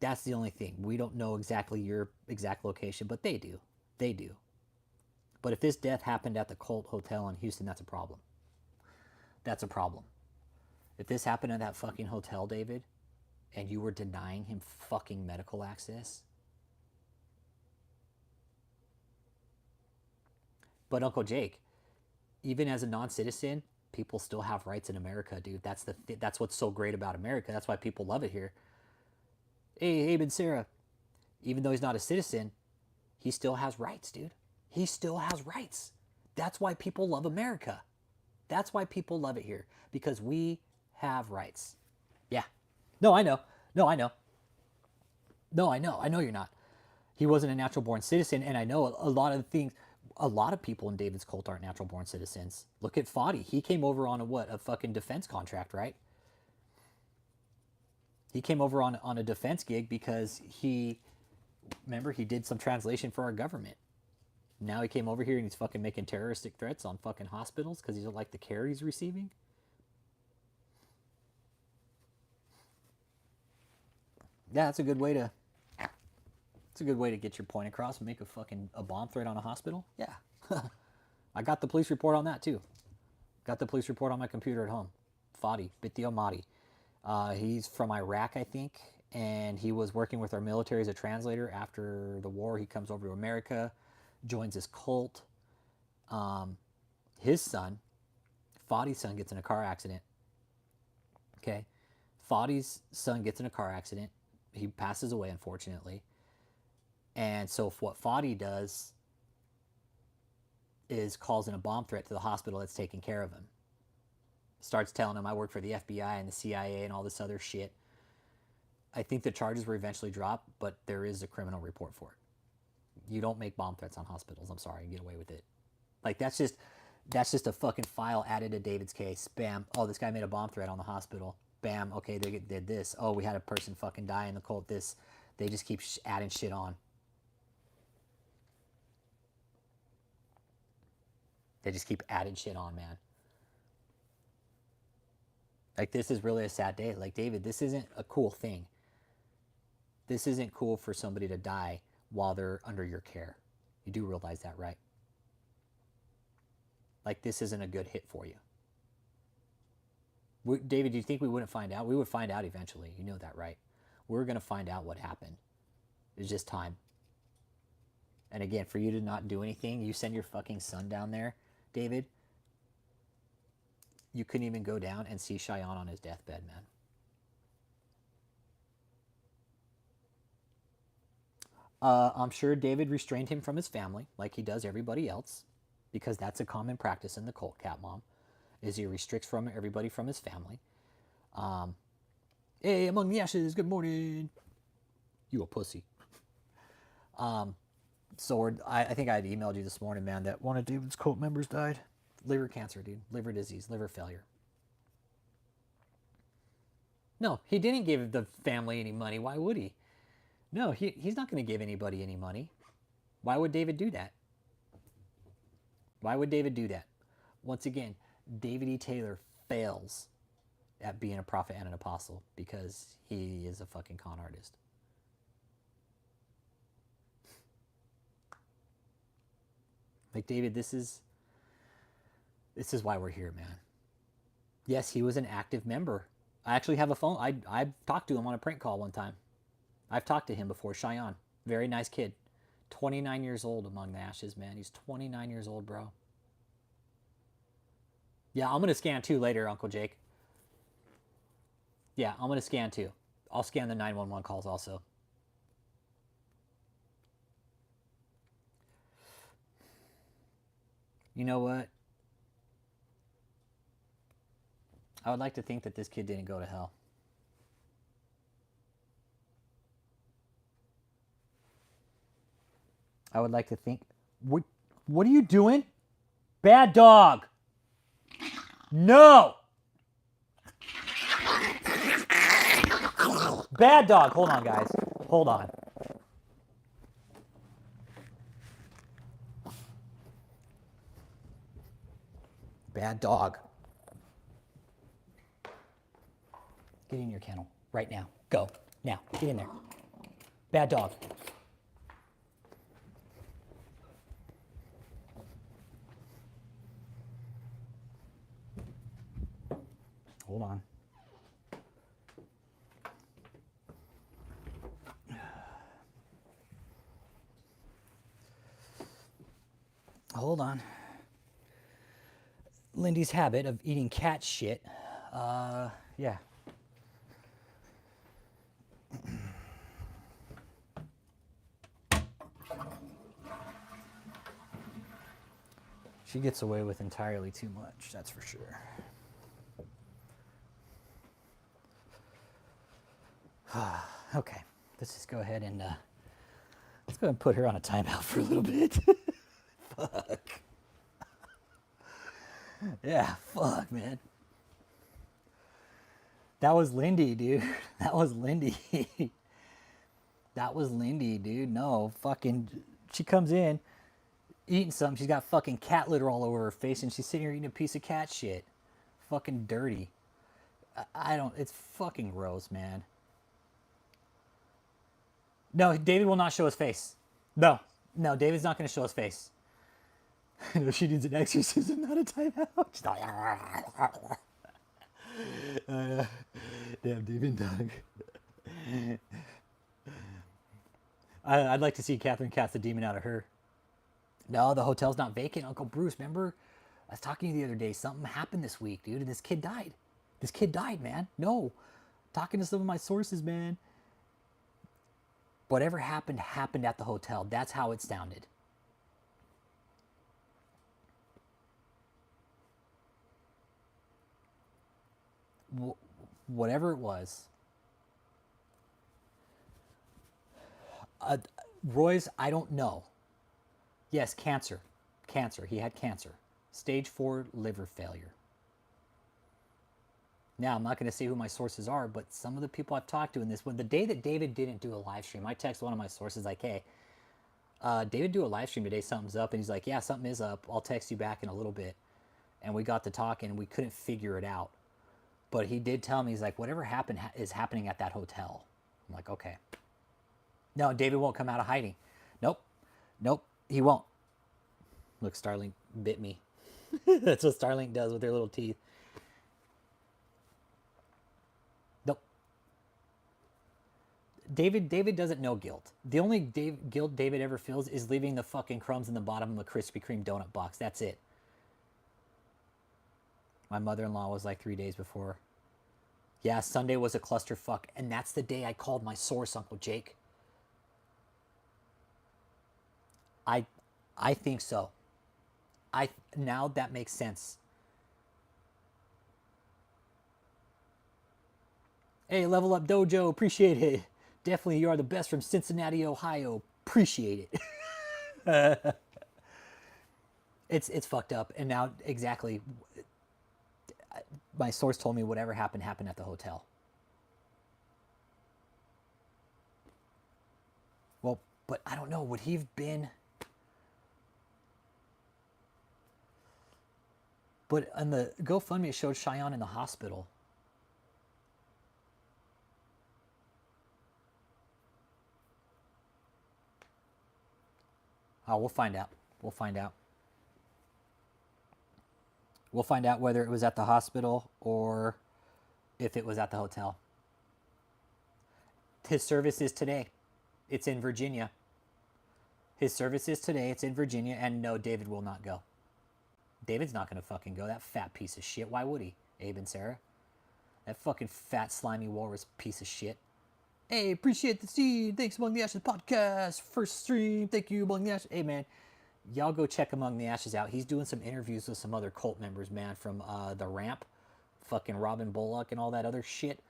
That's the only thing. We don't know exactly your exact location, but they do. They do. But if this death happened at the cult hotel in Houston, that's a problem. That's a problem. If this happened at that fucking hotel, David, and you were denying him fucking medical access. But Uncle Jake, even as a non-citizen, people still have rights in America, dude. That's what's so great about America. That's why people love it here. Hey, Ben Sarah, even though he's not a citizen, he still has rights, dude. He still has rights. That's why people love America. That's why people love it here, because we have rights. Yeah. No, I know. No, I know. No, I know. I know you're not. He wasn't a natural born citizen, and I know a lot of things. A lot of people in David's cult aren't natural born citizens. Look at Foddy. He came over on a fucking defense contract, right? He came over on a defense gig because remember, he did some translation for our government. Now he came over here and he's fucking making terroristic threats on fucking hospitals because he doesn't like the care he's receiving. Yeah, that's a good way to. It's a good way to get your point across and make a bomb threat on a hospital. Yeah, I got the police report on that too. Got the police report on my computer at home. Fadi Bitio Madi. He's from Iraq, I think, and he was working with our military as a translator. After the war, he comes over to America, joins his cult. His son, Fadi's son, gets in a car accident. Okay, Fadi's son gets in a car accident. He passes away, unfortunately. And so what Fadi does is calls in a bomb threat to the hospital that's taking care of him. Starts telling him, I work for the FBI and the CIA and all this other shit. I think the charges were eventually dropped, but there is a criminal report for it. You don't make bomb threats on hospitals. I'm sorry, you get away with it. Like, that's just a fucking file added to David's case. Bam. Oh, this guy made a bomb threat on the hospital. Bam. Okay, they did this. Oh, we had a person fucking die in the cult. This. They just keep adding shit on. They just keep adding shit on, man. Like, this is really a sad day. Like, David, this isn't a cool thing. This isn't cool for somebody to die while they're under your care. You do realize that, right? Like, this isn't a good hit for you. David, do you think we wouldn't find out? We would find out eventually. You know that, right? We're going to find out what happened. It's just time. And again, for you to not do anything, you send your fucking son down there, David. You couldn't even go down and see Cheyenne on his deathbed, man. I'm sure David restrained him from his family, like he does everybody else, because that's a common practice in the cult, Cat Mom, is he restricts from everybody from his family. Hey, among the ashes, good morning. You a pussy. So I think I had emailed you this morning, man, that one of David's cult members died. Liver cancer, dude. Liver disease, liver failure. No, he didn't give the family any money. Why would he? No, he's not going to give anybody any money. Why would David do that? Why would David do that? Once again, David E. Taylor fails at being a prophet and an apostle because he is a fucking con artist. Like, David, this is why we're here, man. Yes, he was an active member. I actually have a phone. I've talked to him on a prank call one time. I've talked to him before. Cheyenne, very nice kid. 29 years old among the ashes, man. He's 29 years old, bro. Yeah, I'm going to scan too later, Uncle Jake. Yeah, I'm going to scan too. I'll scan the 911 calls also. You know what? I would like to think that this kid didn't go to hell. I would like to think... What are you doing? Bad dog! No! Bad dog! Hold on, guys. Hold on. Bad dog. Get in your kennel. Right now. Go. Now. Get in there. Bad dog. Hold on. Hold on. Lindy's habit of eating cat shit. Yeah. She gets away with entirely too much, that's for sure. Okay, let's just go ahead and let's go ahead and put her on a timeout for a little bit. Fuck. Yeah, fuck, man. That was Lindy, dude. That was Lindy. That was Lindy, dude. No, fucking, she comes in, eating something. She's got fucking cat litter all over her face, and she's sitting here eating a piece of cat shit. Fucking dirty. I don't, it's fucking gross, man. No, David will not show his face. No, David's not going to show his face. No, she needs an exorcism, not a timeout. She's like, damn, David dog. I'd like to see Catherine cast the demon out of her. No, the hotel's not vacant, Uncle Bruce. Remember, I was talking to you the other day. Something happened this week, dude, and this kid died. This kid died, man. No, talking to some of my sources, man. Whatever happened at the hotel. That's how it sounded. Whatever it was. Roy's, I don't know. Yes, cancer. Cancer. He had cancer. Stage 4 liver failure. Now, I'm not going to say who my sources are, but some of the people I've talked to in this one, the day that David didn't do a live stream, I text one of my sources like, hey, David do a live stream today, something's up. And he's like, yeah, something is up. I'll text you back in a little bit. And we got to talking and we couldn't figure it out. But he did tell me, he's like, whatever happened is happening at that hotel. I'm like, okay. No, David won't come out of hiding. Nope, he won't. Look, Starlink bit me. That's what Starlink does with their little teeth. Nope. David doesn't know guilt. The only guilt David ever feels is leaving the fucking crumbs in the bottom of a Krispy Kreme donut box. That's it. My mother-in-law was like 3 days before. Yeah, Sunday was a clusterfuck, and that's the day I called my source, Uncle Jake. I think so. Now that makes sense. Hey, Level Up Dojo, appreciate it. Definitely, you are the best from Cincinnati, Ohio. Appreciate it. It's fucked up, and now exactly. My source told me whatever happened at the hotel. Well, but I don't know. Would he have been? But on the GoFundMe, it showed Cheyenne in the hospital. Oh, we'll find out. We'll find out. We'll find out whether it was at the hospital or if it was at the hotel. His service is today. It's in Virginia. His service is today. It's in Virginia. And no, David will not go. David's not going to fucking go. That fat piece of shit. Why would he? Abe and Sarah. That fucking fat, slimy walrus piece of shit. Hey, appreciate the seed. Thanks, Among the Ashes podcast. First stream. Thank you, Among the Ashes. Hey, man. Y'all go check Among the Ashes out. He's doing some interviews with some other cult members, man, from The Ramp. Fucking Robin Bullock and all that other shit.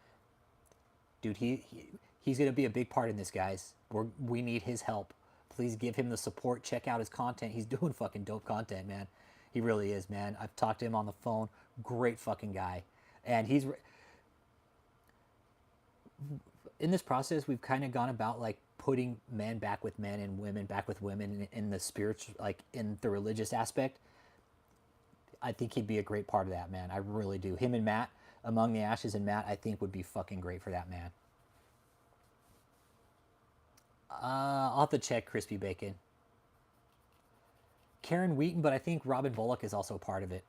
Dude, he's going to be a big part in this, guys. We need his help. Please give him the support. Check out his content. He's doing fucking dope content, man. He really is, man. I've talked to him on the phone. Great fucking guy. And he's... In this process, we've kind of gone about, like, putting men back with men and women back with women in the spiritual, like, in the religious aspect. I think he'd be a great part of that, man. I really do. Him and Matt, Among the Ashes and Matt, I think would be fucking great for that, man. I'll have to check Crispy Bacon. Karen Wheaton, but I think Robin Bullock is also part of it.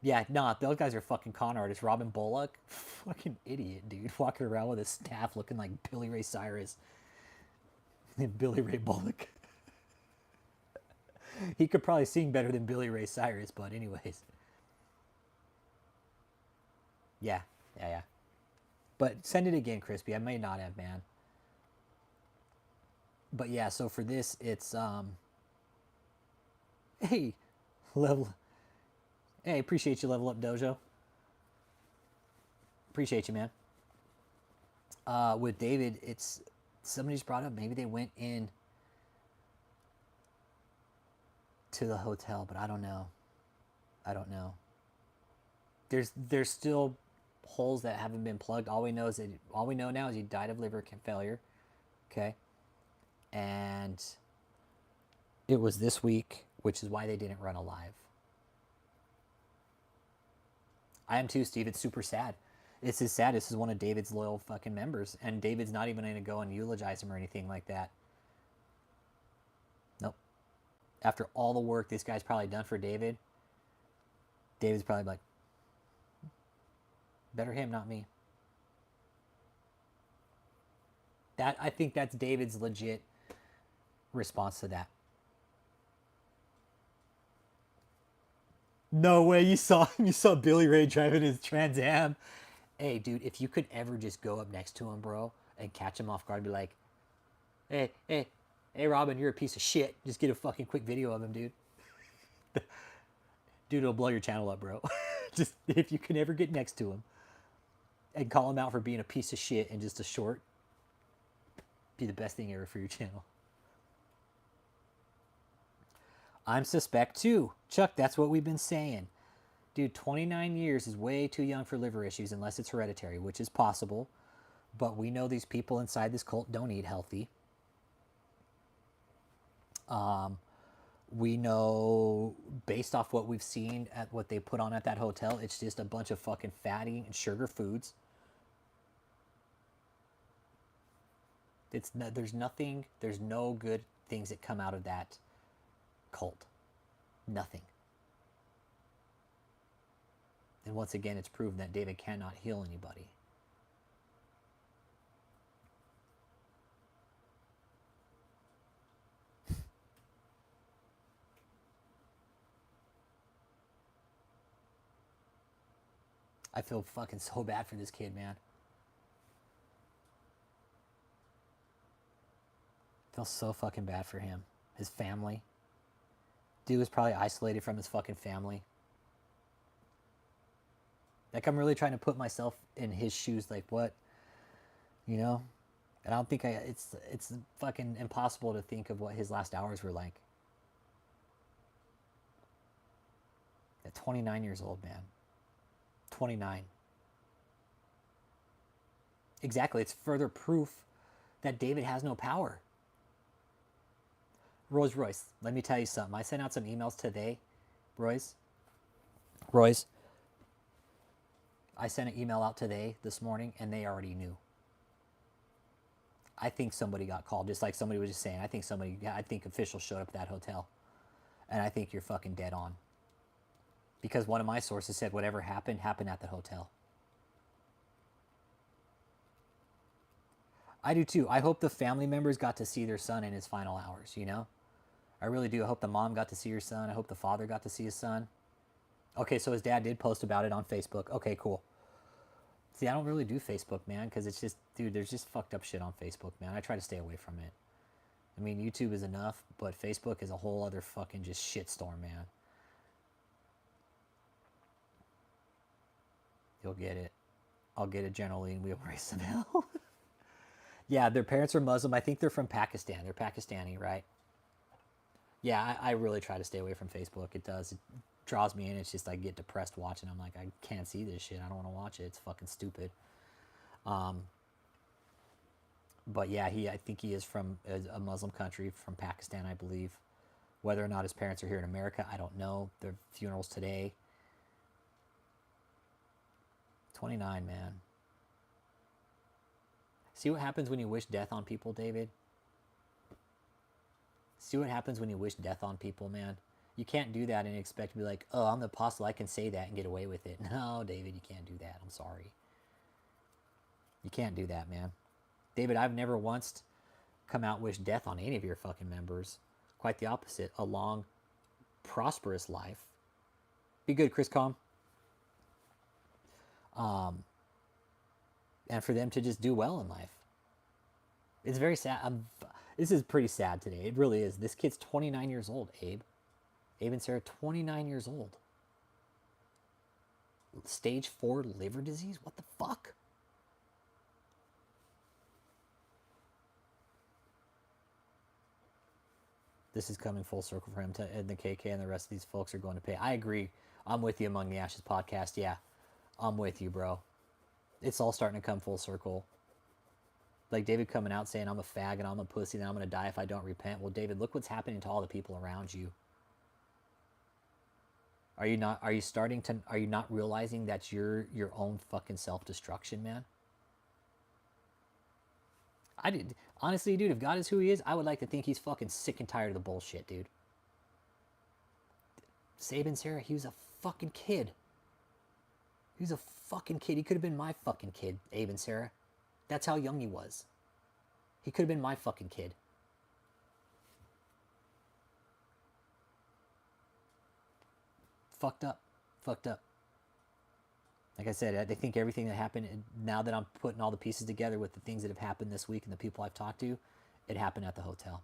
Yeah, nah, those guys are fucking con artists. Robin Bullock, fucking idiot, dude. Walking around with a staff looking like Billy Ray Cyrus. Billy Ray Bullock. He could probably sing better than Billy Ray Cyrus, but anyways. Yeah. But send it again, Crispy. I may not have, man. But yeah, so for this, it's, hey, level... Hey, appreciate you, Level Up Dojo. Appreciate you, man. With David, it's... Somebody's brought up, maybe they went in to the hotel, but I don't know. There's still holes that haven't been plugged. All we know now is he died of liver failure. Okay. And it was this week, which is why they didn't run a live. I am too, Steve. It's super sad. This is sad. This is one of David's loyal fucking members. And David's not even going to go and eulogize him or anything like that. Nope. After all the work this guy's probably done for David, David's probably like, better him, not me. I think that's David's legit response to that. No way, you saw Billy Ray driving his Trans Am. Hey, dude, if you could ever just go up next to him, bro, and catch him off guard and be like, hey, Robin, you're a piece of shit. Just get a fucking quick video of him, dude. Dude, it'll blow your channel up, bro. Just, if you can ever get next to him and call him out for being a piece of shit in just a short, be the best thing ever for your channel. I'm suspect too. Chuck, that's what we've been saying. Dude, 29 years is way too young for liver issues unless it's hereditary, which is possible. But we know these people inside this cult don't eat healthy. We know, based off what we've seen at what they put on at that hotel, it's just a bunch of fucking fatty and sugar foods. There's no good things that come out of that cult. Nothing. And once again, it's proven that David cannot heal anybody. I feel fucking so bad for this kid, man. I feel so fucking bad for him. His family. Dude was probably isolated from his fucking family. Like, I'm really trying to put myself in his shoes, like, what? You know? And I don't think it's fucking impossible to think of what his last hours were like. At 29 years old, man. 29. Exactly. It's further proof that David has no power. Rolls Royce, let me tell you something. I sent out some emails today, Royce. Royce, I sent an email out today, this morning, and they already knew. I think somebody got called, just like somebody was just saying. I think officials showed up at that hotel. And I think you're fucking dead on. Because one of my sources said whatever happened at the hotel. I do too. I hope the family members got to see their son in his final hours, you know? I really do. I hope the mom got to see her son. I hope the father got to see his son. Okay, so his dad did post about it on Facebook. Okay, cool. See, I don't really do Facebook, man, because it's just, dude, there's just fucked up shit on Facebook, man. I try to stay away from it. I mean, YouTube is enough, but Facebook is a whole other fucking just shitstorm, man. You'll get it. I'll get it, General Lee, and we'll raise some hell. Yeah, their parents are Muslim. I think they're from Pakistan. They're Pakistani, right? Yeah, I really try to stay away from Facebook. It does. It draws me in. It's just I get depressed watching. I'm like, I can't see this shit. I don't want to watch it. It's fucking stupid. But yeah, I think he is from a Muslim country, from Pakistan, I believe. Whether or not his parents are here in America, I don't know. Their funeral's today. 29, man. See what happens when you wish death on people, David? See what happens when you wish death on people, man? You can't do that and expect to be like, oh, I'm the apostle, I can say that and get away with it. No, David, you can't do that. I'm sorry. You can't do that, man. David, I've never once come out and wish death on any of your fucking members. Quite the opposite. A long, prosperous life. Be good, Chris Com. And for them to just do well in life. It's very sad. This is pretty sad today. It really is. This kid's 29 years old, Abe. Abe and Sarah, 29 years old. Stage 4 liver disease? What the fuck? This is coming full circle for him. And the KK and the rest of these folks are going to pay. I agree. I'm with you, Among the Ashes podcast. Yeah, I'm with you, bro. It's all starting to come full circle. Like David coming out saying, I'm a fag and I'm a pussy and I'm going to die if I don't repent. Well, David, look what's happening to all the people around you. Are you not realizing that's your own fucking self-destruction, man? Honestly, dude, if God is who he is, I would like to think he's fucking sick and tired of the bullshit, dude. Sabin Sarah, he was a fucking kid. He was a fucking kid. He could have been my fucking kid, Abe and Sarah. That's how young he was. He could have been my fucking kid. Fucked up. Fucked up. Like I said, I think everything that happened, now that I'm putting all the pieces together with the things that have happened this week and the people I've talked to, it happened at the hotel.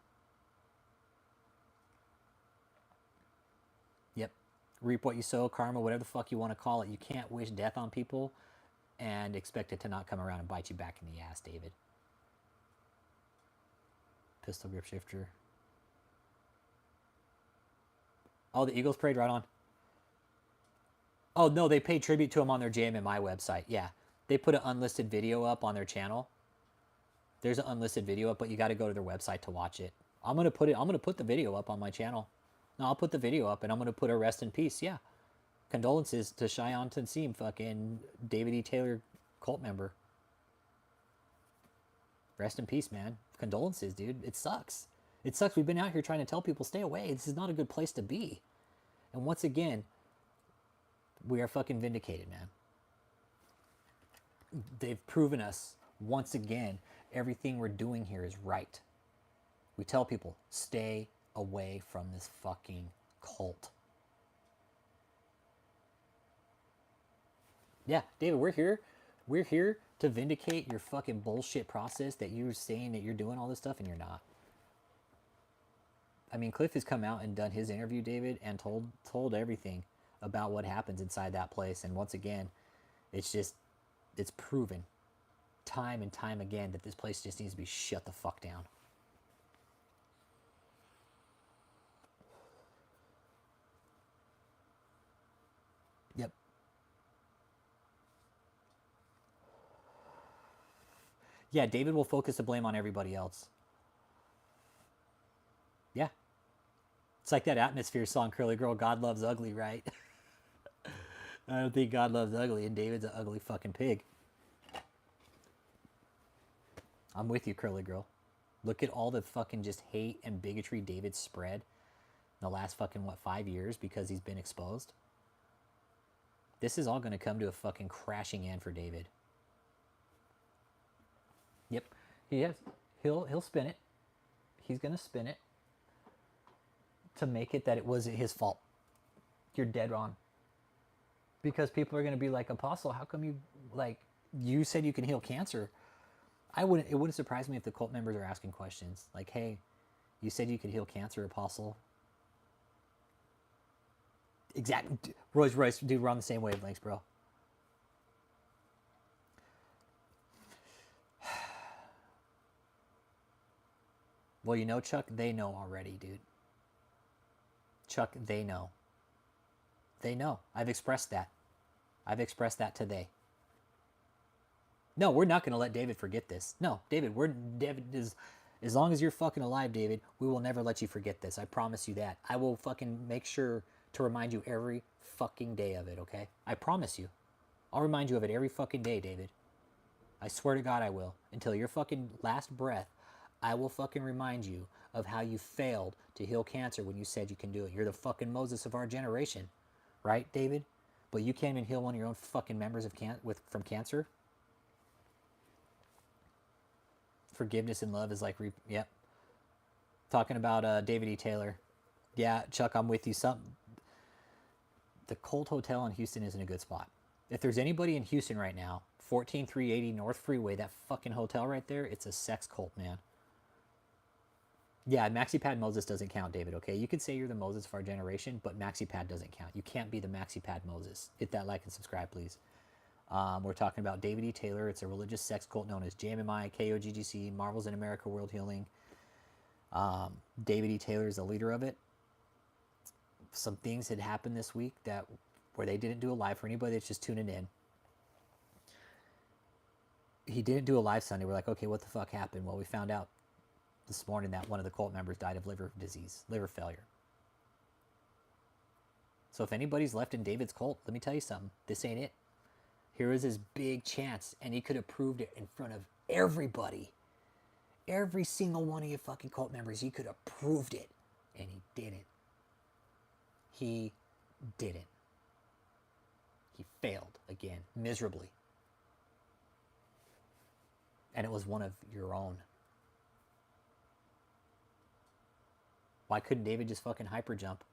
Yep. Reap what you sow, karma, whatever the fuck you want to call it. You can't wish death on people and expect it to not come around and bite you back in the ass, David. Pistol grip shifter. Oh, the Eagles parade, right on. Oh, no, they paid tribute to him on their JMMI website. Yeah, they put an unlisted video up on their channel. There's an unlisted video up, but you got to go to their website to watch it. I'm gonna put the video up on my channel. No, I'll put the video up, and I'm gonna put a rest in peace. Yeah, condolences to Cheyenne Tansim, fucking David E. Taylor cult member. Rest in peace, man. Condolences, dude. It sucks. It sucks. We've been out here trying to tell people, stay away. This is not a good place to be. And once again, we are fucking vindicated, man. They've proven us, once again, everything we're doing here is right. We tell people, stay away from this fucking cult. Yeah, David, we're here. We're here to vindicate your fucking bullshit process that you're saying that you're doing all this stuff and you're not. I mean, Cliff has come out and done his interview, David, and told everything about what happens inside that place. And once again, it's proven time and time again that this place just needs to be shut the fuck down. Yep. Yeah, David will focus the blame on everybody else. Yeah. It's like that Atmosphere song, Curly Girl, God Loves Ugly, right? I don't think God loves ugly, and David's an ugly fucking pig. I'm with you, curly girl. Look at all the fucking just hate and bigotry David's spread in the last fucking, 5 years because he's been exposed. This is all going to come to a fucking crashing end for David. Yep, he is. He'll spin it. He's going to spin it to make it that it wasn't his fault. You're dead wrong. Because people are going to be like, Apostle, how come you said you can heal cancer? It wouldn't surprise me if the cult members are asking questions like, hey, you said you could heal cancer, Apostle. Exactly. Royce, dude, we're on the same wavelengths, bro. Well, you know, Chuck, they know already, dude. Chuck, they know. They know. I've expressed that. I've expressed that today. No, we're not going to let David forget this. No, David is, as long as you're fucking alive, David, we will never let you forget this. I promise you that. I will fucking make sure to remind you every fucking day of it, okay? I promise you. I'll remind you of it every fucking day, David. I swear to God I will. Until your fucking last breath, I will fucking remind you of how you failed to heal cancer when you said you can do it. You're the fucking Moses of our generation. Right, David? But you can't even heal one of your own fucking members from cancer? Forgiveness and love is like, yep. Talking about David E. Taylor. Yeah, Chuck, I'm with you. The Colt Hotel in Houston isn't a good spot. If there's anybody in Houston right now, 14380 North Freeway, that fucking hotel right there, it's a sex cult, man. Yeah, MaxiPad Moses doesn't count, David, okay? You could say you're the Moses of our generation, but MaxiPad doesn't count. You can't be the MaxiPad Moses. Hit that like and subscribe, please. We're talking about David E. Taylor. It's a religious sex cult known as JMMI, KOGGC, Marvels in America, World Healing. David E. Taylor is the leader of it. Some things had happened this week where they didn't do a live for anybody that's just tuning in. He didn't do a live Sunday. We're like, okay, what the fuck happened? Well, we found out this morning that one of the cult members died of liver failure. So if anybody's left in David's cult, let me tell you something. This ain't it. Here is his big chance, and he could have proved it in front of everybody. Every single one of you fucking cult members, he could have proved it, and he didn't. He didn't. He failed again, miserably. And it was one of your own. Why couldn't David just fucking hyper jump?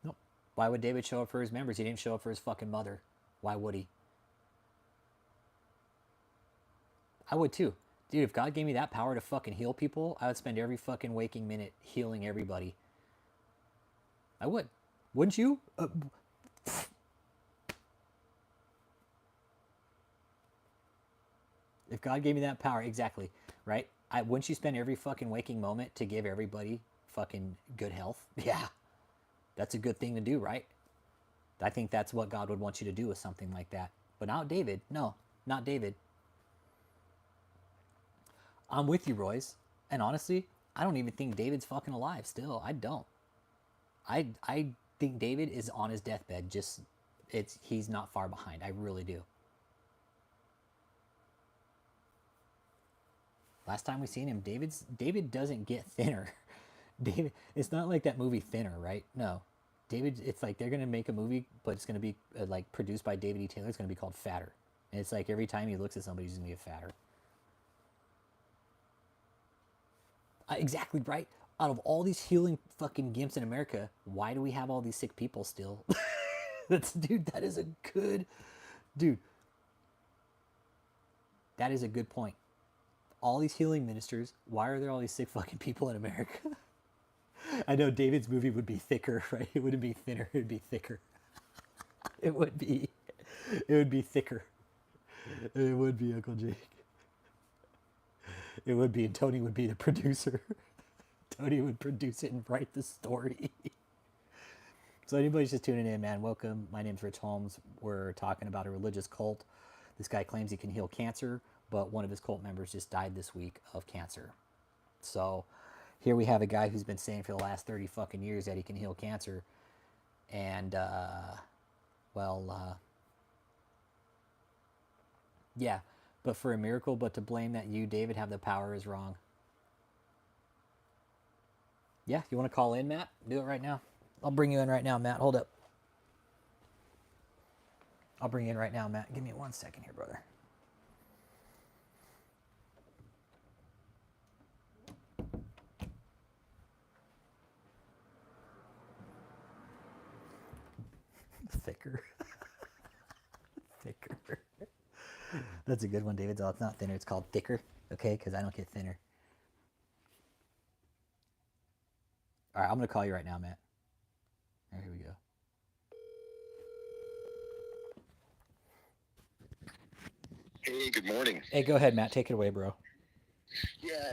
Nope. Why would David show up for his members? He didn't show up for his fucking mother. Why would he? I would too. Dude, if God gave me that power to fucking heal people, I would spend every fucking waking minute healing everybody. I would. Wouldn't you? If God gave me that power, exactly, right? Wouldn't you spend every fucking waking moment to give everybody fucking good health? Yeah. That's a good thing to do, right? I think that's what God would want you to do with something like that. But not David. No, not David. I'm with you, Royce. And honestly, I don't even think David's fucking alive still. I don't. I think David is on his deathbed. He's not far behind. I really do. Last time we seen him, David doesn't get thinner. David, it's not like that movie Thinner, right? No. David, it's like they're going to make a movie, but it's going to be like produced by David E. Taylor. It's going to be called Fatter. And it's like every time he looks at somebody, he's going to get fatter. Exactly, right? Out of all these healing fucking gimps in America, why do we have all these sick people still? Dude, that is a good... Dude. That is a good point. All these healing ministers, why are there all these sick fucking people in America? I know David's movie would be thicker, right? It wouldn't be thinner, it would be thicker. It would be thicker. It would be Uncle Jake. It would be, and Tony would be the producer. Tony would produce it and write the story. So anybody's just tuning in, man, welcome. My name's Rich Holmes. We're talking about a religious cult. This guy claims he can heal cancer, but one of his cult members just died this week of cancer. So here we have a guy who's been saying for the last 30 fucking years that he can heal cancer. And, yeah, but for a miracle, but to blame that you, David, have the power is wrong. Yeah, you want to call in, Matt? Do it right now. I'll bring you in right now, Matt. Hold up. I'll bring you in right now, Matt. Give me 1 second here, brother. Thicker. Thicker. That's a good one, David. Oh, it's not thinner. It's called thicker. Okay, because I don't get thinner. All right, I'm going to call you right now, Matt. All right, here we go. Hey, good morning. Hey, go ahead, Matt. Take it away, bro. Yeah,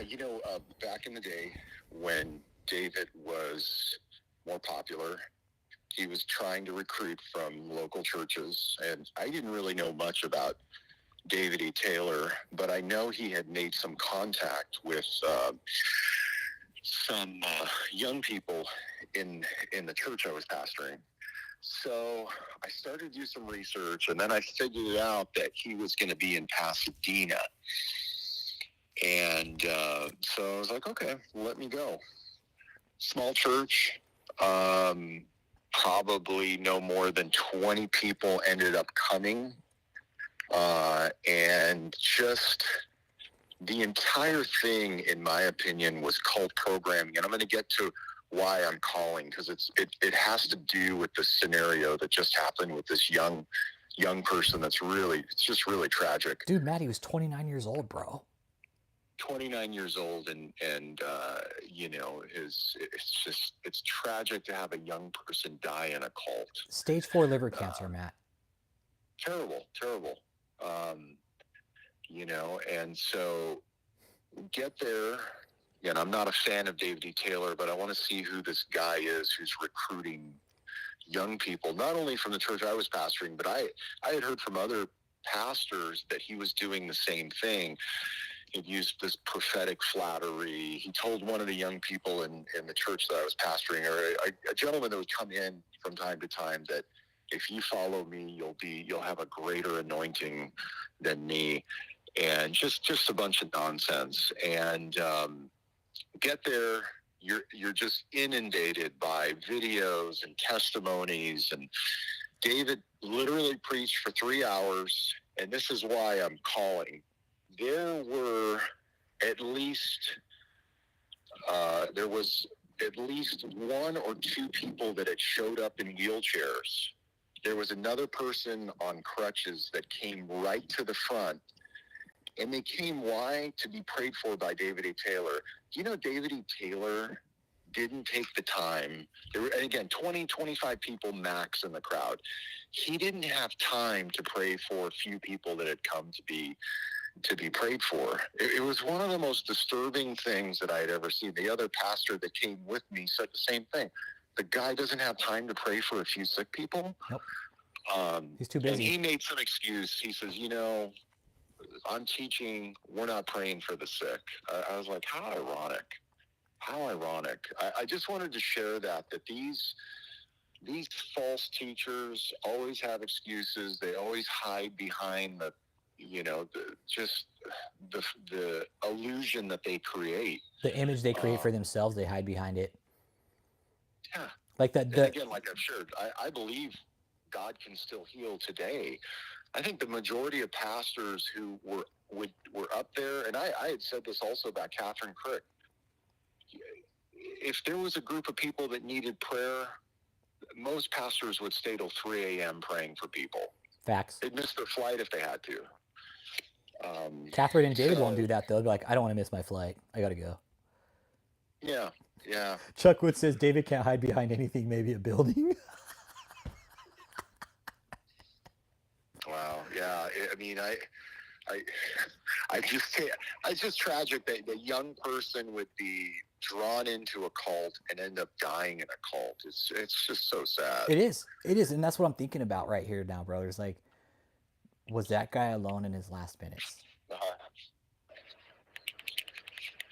back in the day when David was more popular, he was trying to recruit from local churches, and I didn't really know much about David E. Taylor, but I know he had made some contact with some young people in the church I was pastoring. So I started to do some research, and then I figured out that he was going to be in Pasadena. And so I was like, okay, let me go. Small church, probably no more than 20 people ended up coming. And just the entire thing, in my opinion, was cult programming. And I'm going to get to why I'm calling, because it has to do with the scenario that just happened with this young person. It's just really tragic. Dude, Matt, he was 29 years old, bro. 29 years old, and it's tragic to have a young person die in a cult. Stage 4 liver cancer, Matt. Terrible. And so get there. And I'm not a fan of David E. Taylor, but I want to see who this guy is who's recruiting young people, not only from the church I was pastoring, but I had heard from other pastors that he was doing the same thing. He'd used this prophetic flattery. He told one of the young people in the church that I was pastoring, or a gentleman that would come in from time to time, that if you follow me, you'll have a greater anointing than me. And just a bunch of nonsense. And get there, you're just inundated by videos and testimonies. And David literally preached for 3 hours, and this is why I'm calling. There were at least one or two people that had showed up in wheelchairs. There was another person on crutches that came right to the front. And they came, why? To be prayed for by David E. Taylor. Do you know David E. Taylor didn't take the time? There were, and again, 20, 25 people max in the crowd. He didn't have time to pray for a few people that had come to be prayed for. It was one of the most disturbing things that I had ever seen. The other pastor that came with me said the same thing. The guy doesn't have time to pray for a few sick people. Nope. He's too busy. And he made some excuse. He says, I'm teaching, we're not praying for the sick. I was like, how ironic. I just wanted to share that these false teachers always have excuses. They always hide behind the illusion that they create. The image they create for themselves, they hide behind it. Yeah. Like that. And again, like I've shared, I believe God can still heal today. I think the majority of pastors who were up there, and I had said this also about Catherine Crick. If there was a group of people that needed prayer, most pastors would stay till 3 a.m. praying for people. Facts. They'd miss their flight if they had to. Catherine and David won't do that, though. They'll be like, I don't want to miss my flight. I got to go. Yeah. Chuck Wood says David can't hide behind anything, maybe a building. Wow. Yeah. I mean, I, I just can't. It's just tragic that the young person would be drawn into a cult and end up dying in a cult. It's just so sad. It is. It is, and that's what I'm thinking about right here now, brothers. Like, was that guy alone in his last minutes? Uh-huh.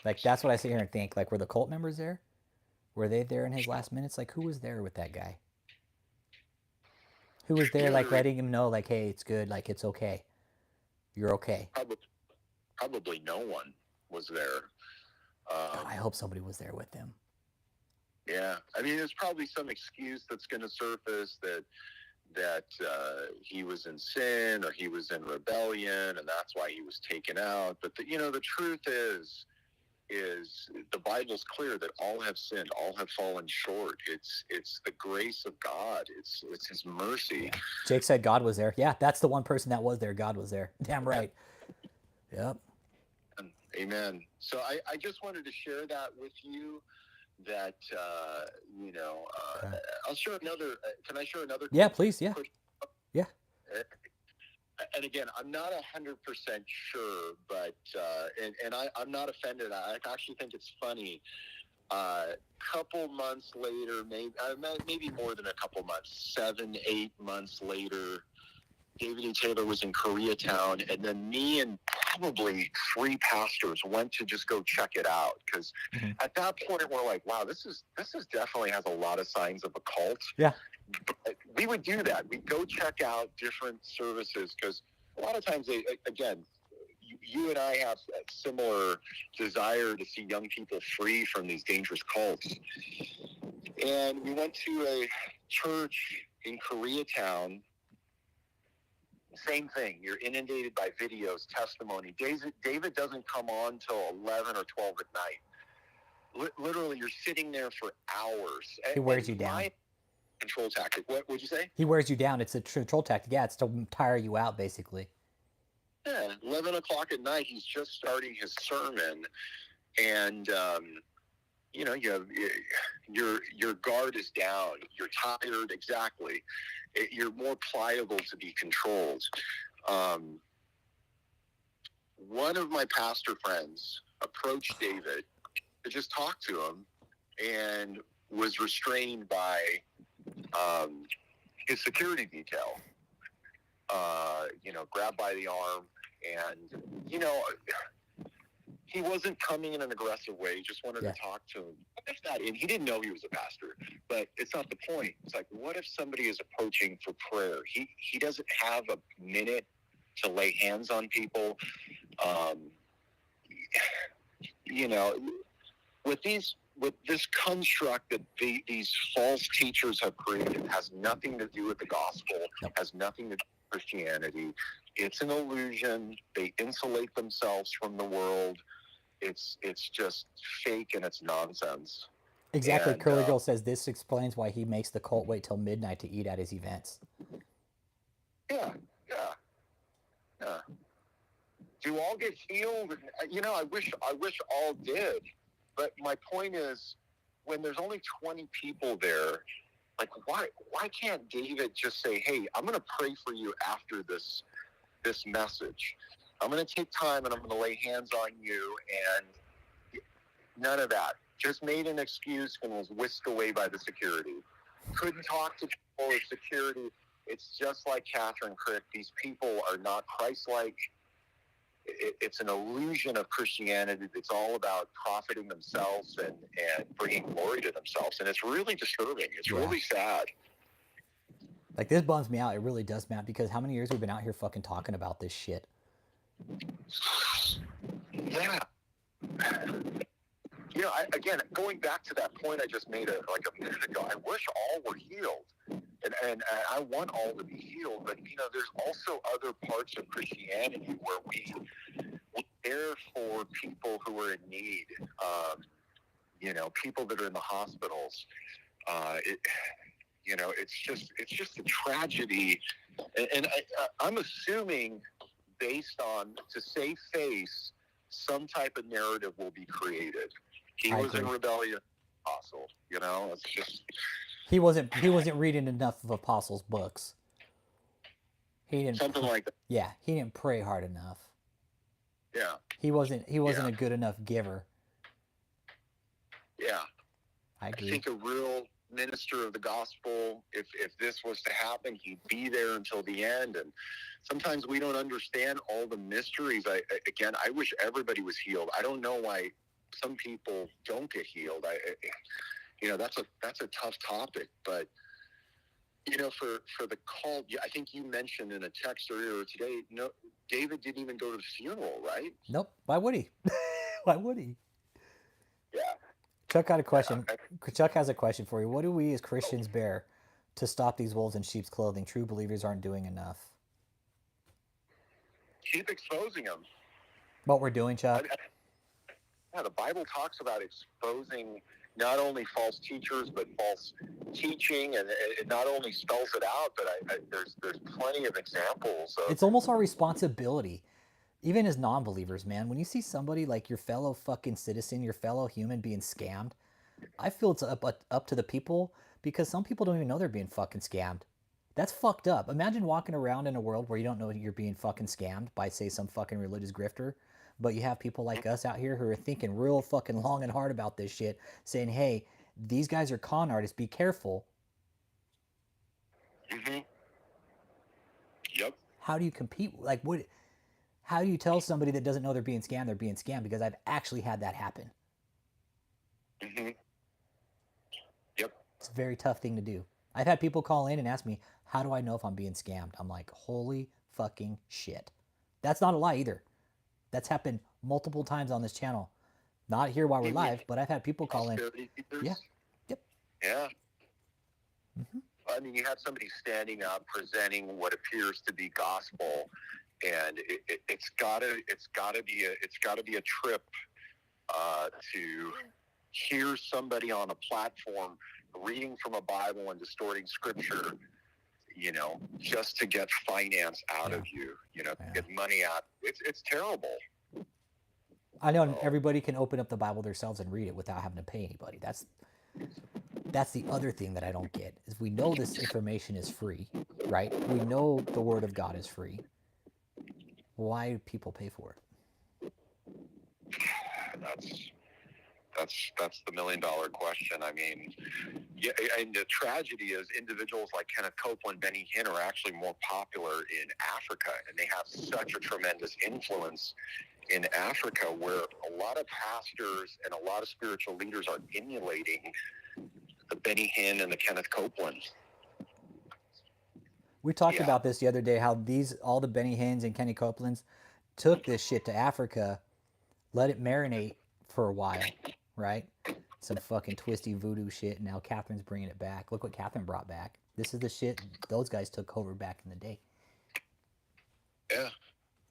Like, that's what I sit here and think. Like, were the cult members there? Were they there in his last minutes? Like, who was there with that guy? Who was there, like, letting him know, like, hey, it's good, like, it's okay. You're okay. Probably no one was there. I hope somebody was there with him. Yeah, I mean, there's probably some excuse that's going to surface that he was in sin or he was in rebellion, and that's why he was taken out. But the truth is the Bible's clear that all have sinned, all have fallen short. It's the grace of God. It's His mercy. Yeah. Jake said God was there. Yeah, that's the one person that was there. God was there. Damn right. Yep. Amen. So I just wanted to share that with you. That I'll share another. Can I share another? Yeah, please. Yeah. Yeah. And again, I'm not 100% sure, but I'm not offended. I actually think it's funny. Couple months later, maybe more than a couple months, 7-8 months later, David E. Taylor was in Koreatown, and then me and probably 3 pastors went to just go check it out, because at that point we're like, wow, this is definitely has a lot of signs of a cult. Yeah. But we would do that. We'd go check out different services, because a lot of times you and I have a similar desire to see young people free from these dangerous cults. And we went to a church in Koreatown. Same thing. You're inundated by videos, testimony. David doesn't come on till 11 or 12 at night. Literally, you're sitting there for hours. He wears you down. Control tactic. What would you say? He wears you down. It's a control tactic. Yeah, it's to tire you out, basically. Yeah, 11 o'clock at night, he's just starting his sermon, and you have your guard is down. You're tired. Exactly. You're more pliable to be controlled. One of my pastor friends approached David to just talk to him, and was restrained by his security detail. Grabbed by the arm, and he wasn't coming in an aggressive way. He just wanted to talk to him. What if that? And he didn't know he was a pastor, but it's not the point. It's like, what if somebody is approaching for prayer? He doesn't have a minute to lay hands on people. With this construct that these false teachers have created, has nothing to do with the gospel, has nothing to do with Christianity. It's an illusion. They insulate themselves from the world. It's just fake, and it's nonsense. Exactly. And, Curly Girl says this explains why he makes the cult wait till midnight to eat at his events. Yeah. Do all get healed? I wish all did. But my point is, when there's only 20 people there, like, why can't David just say, hey, I'm going to pray for you after this message. I'm going to take time and I'm going to lay hands on you, and none of that. Just made an excuse and was whisked away by the security. Couldn't talk to people or security. It's just like Catherine Crick. These people are not Christ-like. It's an illusion of Christianity that's all about profiting themselves and bringing glory to themselves. And it's really disturbing. It's really sad. Like, this bums me out. It really does, Matt, because how many years we've been out here fucking talking about this shit? Yeah. Again, going back to that point I just made a minute ago, I wish all were healed. And I want all to be healed, but there's also other parts of Christianity where we care for people who are in need. People that are in the hospitals. It's just a tragedy, and I'm assuming, based on, to save face, some type of narrative will be created. He was in rebellion, apostle. It's just. He wasn't reading enough of apostles' books. He didn't. Something like that. Yeah, he didn't pray hard enough. Yeah. He wasn't Yeah. a good enough giver. Yeah. I I agree. think a real minister of the gospel, if this was to happen, he'd be there until the end. And sometimes we don't understand all the mysteries. I wish everybody was healed. I don't know why some people don't get healed. That's a tough topic, but for the call, I think you mentioned in a text earlier today, no, David didn't even go to the funeral, right? Nope. Why would he? Why would he? Yeah. Chuck got a question. Yeah. Chuck has a question for you. What do we as Christians bear to stop these wolves in sheep's clothing? True believers aren't doing enough. Keep exposing them. What we're doing, Chuck? The Bible talks about exposing not only false teachers but false teaching, and it not only spells it out, but there's plenty of examples. It's almost our responsibility, even as non-believers, man. When you see somebody like your fellow fucking citizen, your fellow human being scammed, I feel it's up to the people, because some people don't even know they're being fucking scammed. That's fucked up. Imagine walking around in a world where you don't know you're being fucking scammed by, say, some fucking religious grifter, but you have people like us out here who are thinking real fucking long and hard about this shit, saying, hey, these guys are con artists, be careful. Mm-hmm. Yep. How do you compete? Like, what? How do you tell somebody that doesn't know they're being scammed? Because I've actually had that happen. Mm-hmm. Yep. It's a very tough thing to do. I've had people call in and ask me, how do I know if I'm being scammed? I'm like, holy fucking shit. That's not a lie either. That's happened multiple times on this channel. Not here while we're live, but I've had people call in. Yeah. Yep. Yeah. Mm-hmm. I mean, you have somebody standing up presenting what appears to be gospel, and it's gotta be a trip to hear somebody on a platform reading from a Bible and distorting scripture, just to get finance out of you, get money out. It's terrible. I know everybody can open up the Bible themselves and read it without having to pay anybody. That's the other thing that I don't get, is we know this information is free, right? We know the Word of God is free. Why do people pay for it? That's the $1 million question. I mean, yeah, and the tragedy is individuals like Kenneth Copeland, Benny Hinn are actually more popular in Africa, and they have such a tremendous influence in Africa, where a lot of pastors and a lot of spiritual leaders are emulating the Benny Hinn and the Kenneth Copeland. We talked about this the other day, how all the Benny Hinns and Kenny Copelands took this shit to Africa, let it marinate for a while, right? Some fucking twisty voodoo shit, and now Catherine's bringing it back. Look what Catherine brought back. This is the shit those guys took over back in the day. Yeah,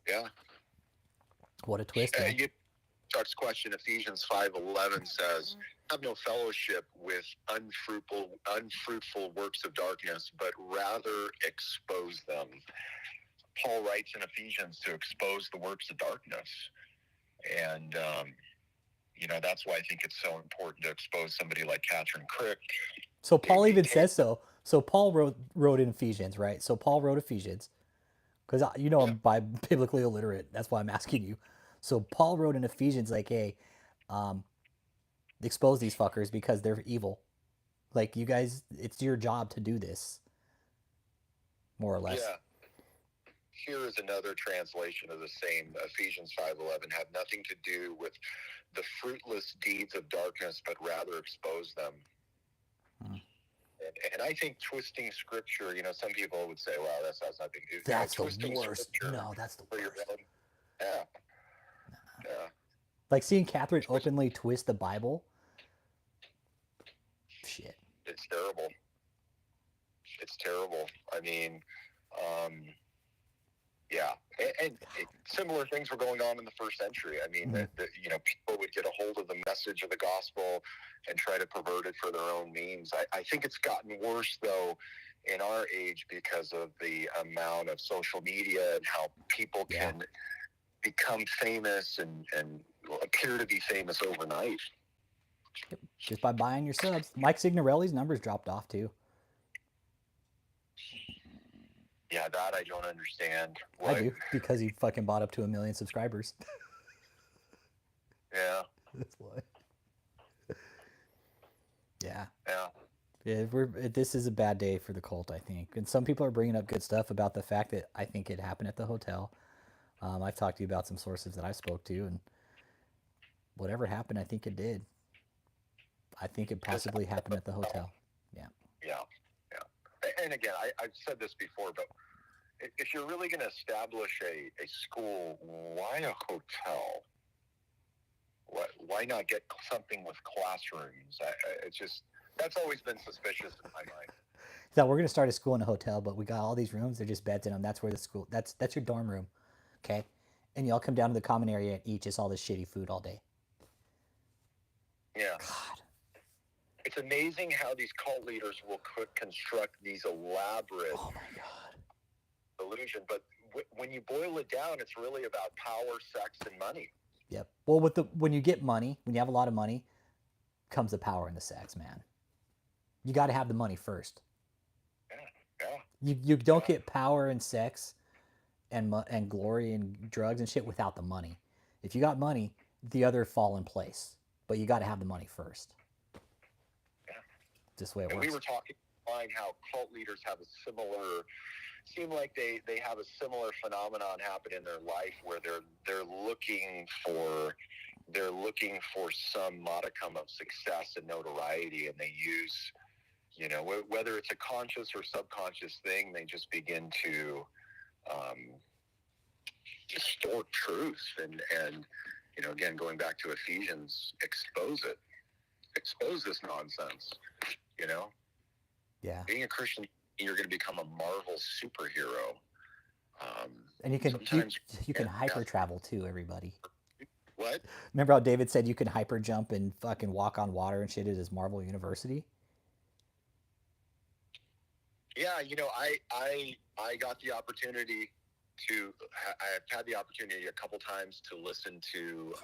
yeah. What a twist, man. Chuck's question, Ephesians 5:11 says, have no fellowship with unfruitful works of darkness, but rather expose them. Paul writes in Ephesians to expose the works of darkness. And, that's why I think it's so important to expose somebody like Catherine Crick. So Paul even says so. So Paul wrote in Ephesians, right? So Paul wrote Ephesians, because I'm biblically illiterate. That's why I'm asking you. So Paul wrote in Ephesians, like, hey, expose these fuckers because they're evil. Like, you guys, it's your job to do this, more or less. Yeah. Here is another translation of the same. Ephesians 5:11 have nothing to do with the fruitless deeds of darkness, but rather expose them. And I think twisting scripture, some people would say, well, that's nothing to do. That's the worst. No, that's the worst. Yeah. Yeah. Like seeing Catherine openly twist the Bible. Shit. It's terrible. It's terrible. I mean, yeah. And similar things were going on in the first century. I mean, people would get a hold of the message of the gospel and try to pervert it for their own means. I think it's gotten worse, though, in our age because of the amount of social media and how people can become famous and appear to be famous overnight. Just by buying your subs. Mike Signorelli's numbers dropped off, too. Yeah, that I don't understand. I do, because he fucking bought up to 1 million subscribers. Yeah. That's why. Yeah. Yeah. Yeah, this is a bad day for the cult, I think. And some people are bringing up good stuff about the fact that I think it happened at the hotel. I've talked to you about some sources that I spoke to, and whatever happened, I think it did. I think it Because possibly happened at the hotel. Yeah. yeah, yeah. And again, I've said this before, but if you're really going to establish a school, why a hotel? Why not get something with classrooms? It's just, that's always been suspicious in my mind. So we're gonna start a school in a hotel, but we got all these rooms. They're just beds in them. That's where the school. That's your dorm room, okay? And y'all come down to the common area and eat just all this shitty food all day. Yeah. God. It's amazing how these cult leaders will construct these elaborate Oh my God. illusion, but when you boil it down, it's really about power, sex, and money. Yep. Well, when you get money, when you have a lot of money, comes the power and the sex, man. You got to have the money first. Yeah. You don't get power and sex and glory and drugs and shit without the money. If you got money, the other fall in place. But you got to have the money first. Yeah. Just the way it and works. We were talking how cult leaders have a similar, seem like they have a similar phenomenon happen in their life where they're looking for some modicum of success and notoriety, and they use, whether it's a conscious or subconscious thing, they just begin to distort truth and again, going back to Ephesians, expose this nonsense. Yeah. Being a Christian, you're going to become a Marvel superhero. And you can hyper travel too, everybody. What? Remember how David said you can hyper jump and fucking walk on water and shit at his Marvel University? Yeah, I got the opportunity I've had the opportunity a couple times to listen to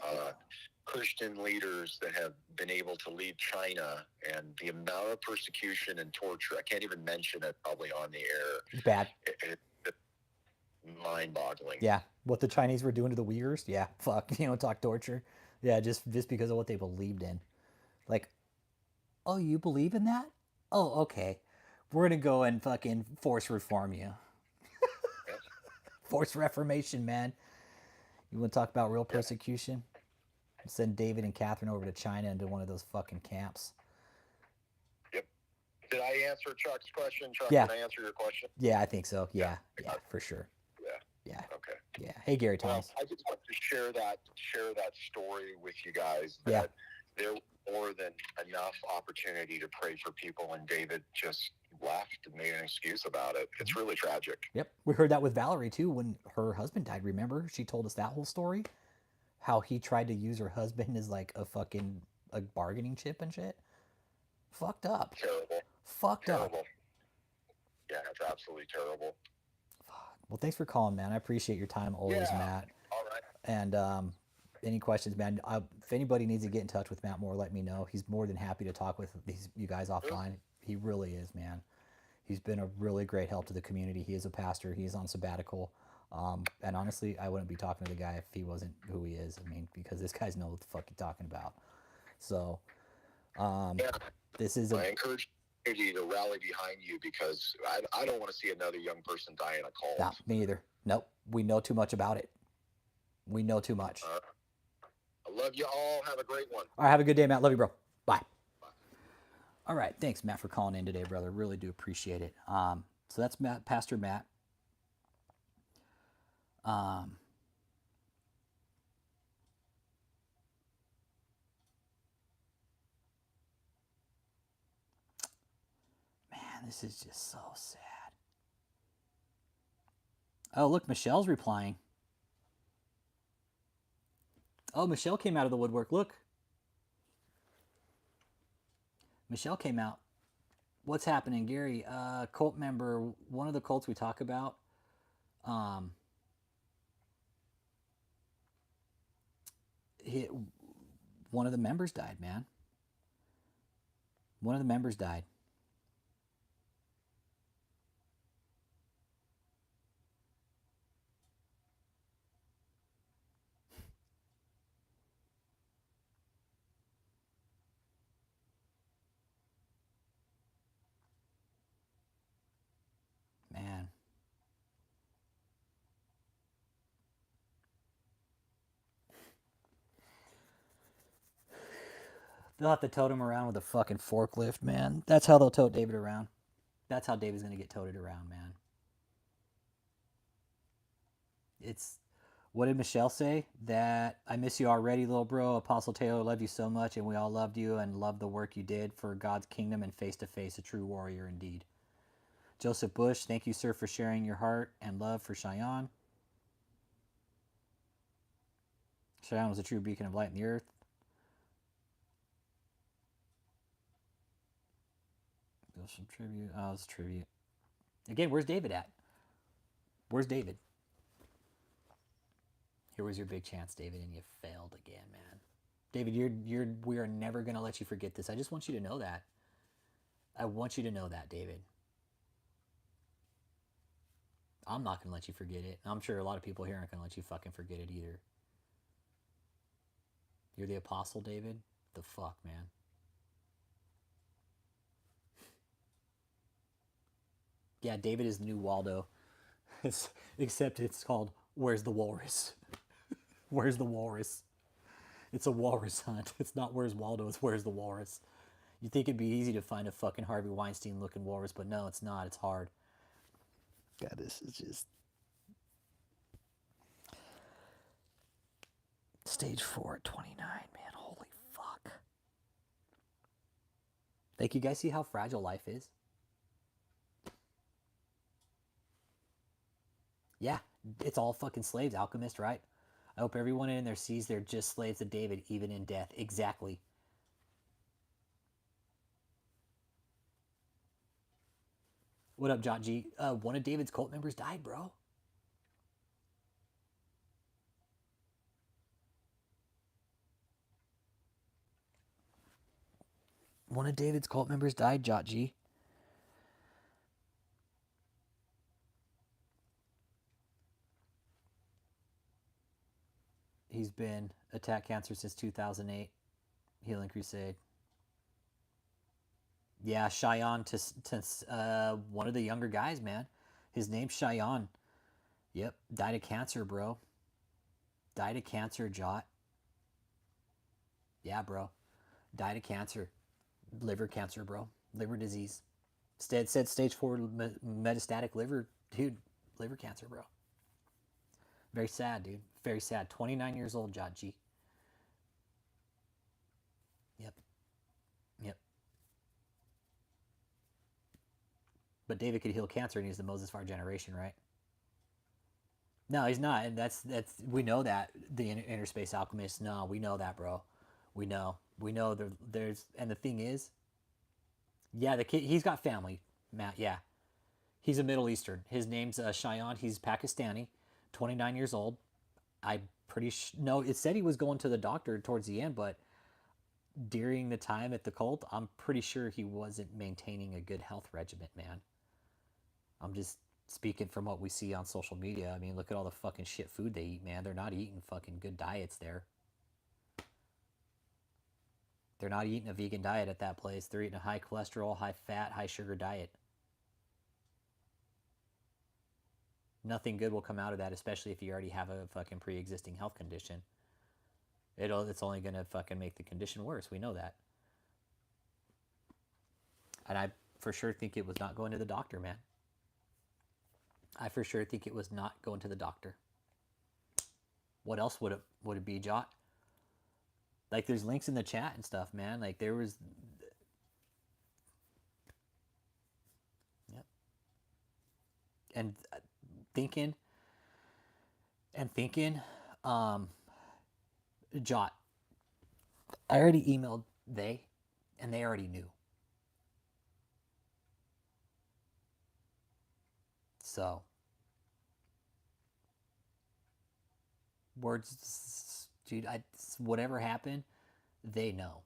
Christian leaders that have been able to lead China, and the amount of persecution and torture, I can't even mention it probably on the air. It's bad. It's mind-boggling. Yeah, what the Chinese were doing to the Uyghurs? Yeah, fuck, talk torture. Yeah, just because of what they believed in. Like, oh, you believe in that? Oh, okay. We're going to go and fucking force reform you. Force reformation, man. You want to talk about real persecution? Send David and Catherine over to China into one of those fucking camps. Yep. Did I answer Chuck's question? Chuck, Yeah. Did I answer your question? Yeah, I think so. Yeah, for sure. Yeah. Okay. Yeah. Hey, Gary Thomas. Well, I just want to share that story with you guys. That there was more than enough opportunity to pray for people, and David just left and made an excuse about it. It's really tragic. Yep. We heard that with Valerie too when her husband died. Remember? She told us that whole story. How he tried to use her husband as like a fucking bargaining chip and shit. Fucked up. Terrible. Fucked up. Yeah, it's absolutely terrible. Well, thanks for calling, man. I appreciate your time always, Matt. All right. And any questions, man? If anybody needs to get in touch with Matt Moore, let me know. He's more than happy to talk with you guys offline. He really is, man. He's been a really great help to the community. He is a pastor. He is on sabbatical. And honestly, I wouldn't be talking to the guy if he wasn't who he is. I mean, because this guy's know what the fuck he's talking about. So, this is I encourage you to rally behind you, because I don't want to see another young person die in a cult. No, me either. Nope. We know too much about it. We know too much. I love you all. Have a great one. All right, have a good day, Matt. Love you, bro. Bye. All right, thanks, Matt, for calling in today, brother. Really do appreciate it. So that's Matt, Pastor Matt. Man, this is just so sad. Oh, look, Michelle's replying. Oh, Michelle came out of the woodwork. Look. Michelle came out. What's happening, Gary? Cult member, one of the cults we talk about. One of the members died, man. One of the members died. They'll have to tote him around with a fucking forklift, man. That's how they'll tote David around. That's how David's gonna get toted around, man. It's what did Michelle say? That I miss you already, little bro. Apostle Taylor loved you so much, and we all loved you and loved the work you did for God's kingdom and face to face, a true warrior indeed. Joseph Bush, thank you, sir, for sharing your heart and love for Cheyenne. Cheyenne was a true beacon of light in the earth. Some tribute. Oh, it's tribute. Again, where's David at? Where's David? Here was your big chance, David, and you failed again, man. David, we are never gonna let you forget this. I just want you to know that. I want you to know that, David. I'm not gonna let you forget it. I'm sure a lot of people here aren't gonna let you fucking forget it either. You're the apostle, David? The fuck, man. Yeah, David is the new Waldo. Except it's called Where's the Walrus? Where's the Walrus? It's a walrus hunt. It's not Where's Waldo, it's Where's the Walrus. You think it'd be easy to find a fucking Harvey Weinstein looking walrus, but no, it's not. It's hard. God, this is just... Stage 4 at 29, man. Holy fuck. Like, you guys see how fragile life is? Yeah, it's all fucking slaves, alchemist, right? I hope everyone in there sees they're just slaves of David, even in death. Exactly. What up, Jot G? One of David's cult members died, bro. One of David's cult members died, Jot G. He's been attacked cancer since 2008. Healing Crusade. Yeah, Cheyenne to one of the younger guys, man. His name's Cheyenne. Yep, died of cancer, bro. Died of cancer, Jot. Yeah, bro. Died of cancer. Liver cancer, bro. Liver disease. Said stage 4 metastatic liver. Dude, liver cancer, bro. Very sad, dude. Very sad. 29 years old, Jot G. Yep. Yep. But David could heal cancer, and he's the Moses of our generation, right? No, he's not, and that's we know that the inner space alchemist. No, we know that, bro. We know there's, and the thing is, yeah, the kid, he's got family, Matt. Yeah, he's a Middle Eastern. His name's Cheyenne. He's Pakistani, 29 years old. I pretty no, it said he was going to the doctor towards the end, but during the time at the cult, I'm pretty sure he wasn't maintaining a good health regimen, man. I'm just speaking from what we see on social media. I mean, look at all the fucking shit food they eat, man. They're not eating fucking good diets there. They're not eating a vegan diet at that place. They're eating a high cholesterol, high fat, high sugar diet. Nothing good will come out of that, especially if you already have a fucking pre-existing health condition. It's only gonna fucking make the condition worse. We know that. And I for sure think it was not going to the doctor, man. I for sure think it was not going to the doctor. What else would it be, Jot? Like, there's links in the chat and stuff, man. Like, there was... Yep. And thinking, Jot, I already emailed and they already knew. So, words, dude, whatever happened, they know.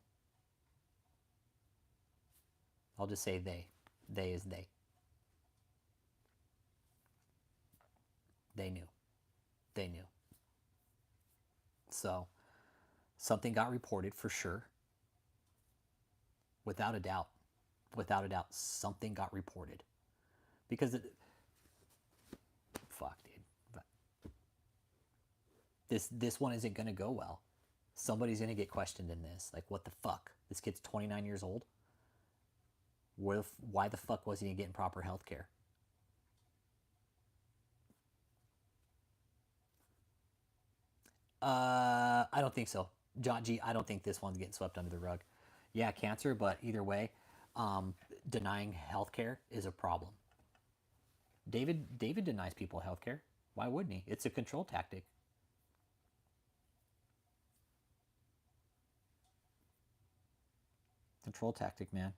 I'll just say they. They is they. They knew. They knew. So, something got reported for sure. Without a doubt. Without a doubt, something got reported. Because fuck, dude. But this one isn't gonna go well. Somebody's gonna get questioned in this. Like, what the fuck? This kid's 29 years old. Why the fuck wasn't he getting proper health care? I don't think so. G, I don't think this one's getting swept under the rug. Yeah, cancer, but either way, denying healthcare is a problem. David denies people healthcare. Why wouldn't he? It's a control tactic. Control tactic, man.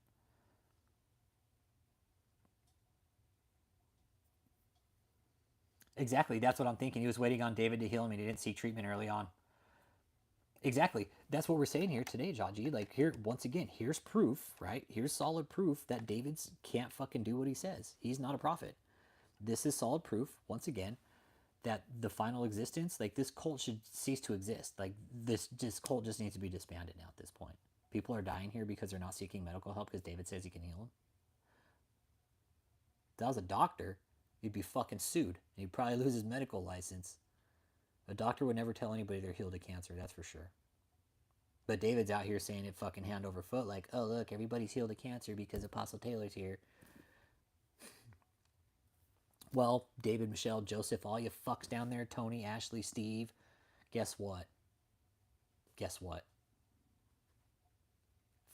Exactly. That's what I'm thinking. He was waiting on David to heal him and he didn't seek treatment early on. Exactly. That's what we're saying here today, Jaji. Like, here, once again, here's proof, right? Here's solid proof that David's can't fucking do what he says. He's not a prophet. This is solid proof, once again, that the final existence, like, this cult should cease to exist. Like, this cult just needs to be disbanded now at this point. People are dying here because they're not seeking medical help because David says he can heal them. If that was a doctor, he'd be fucking sued. He'd probably lose his medical license. A doctor would never tell anybody they're healed of cancer, that's for sure. But David's out here saying it fucking hand over foot, like, oh, look, everybody's healed of cancer because Apostle Taylor's here. Well, David, Michelle, Joseph, all you fucks down there, Tony, Ashley, Steve, guess what? Guess what?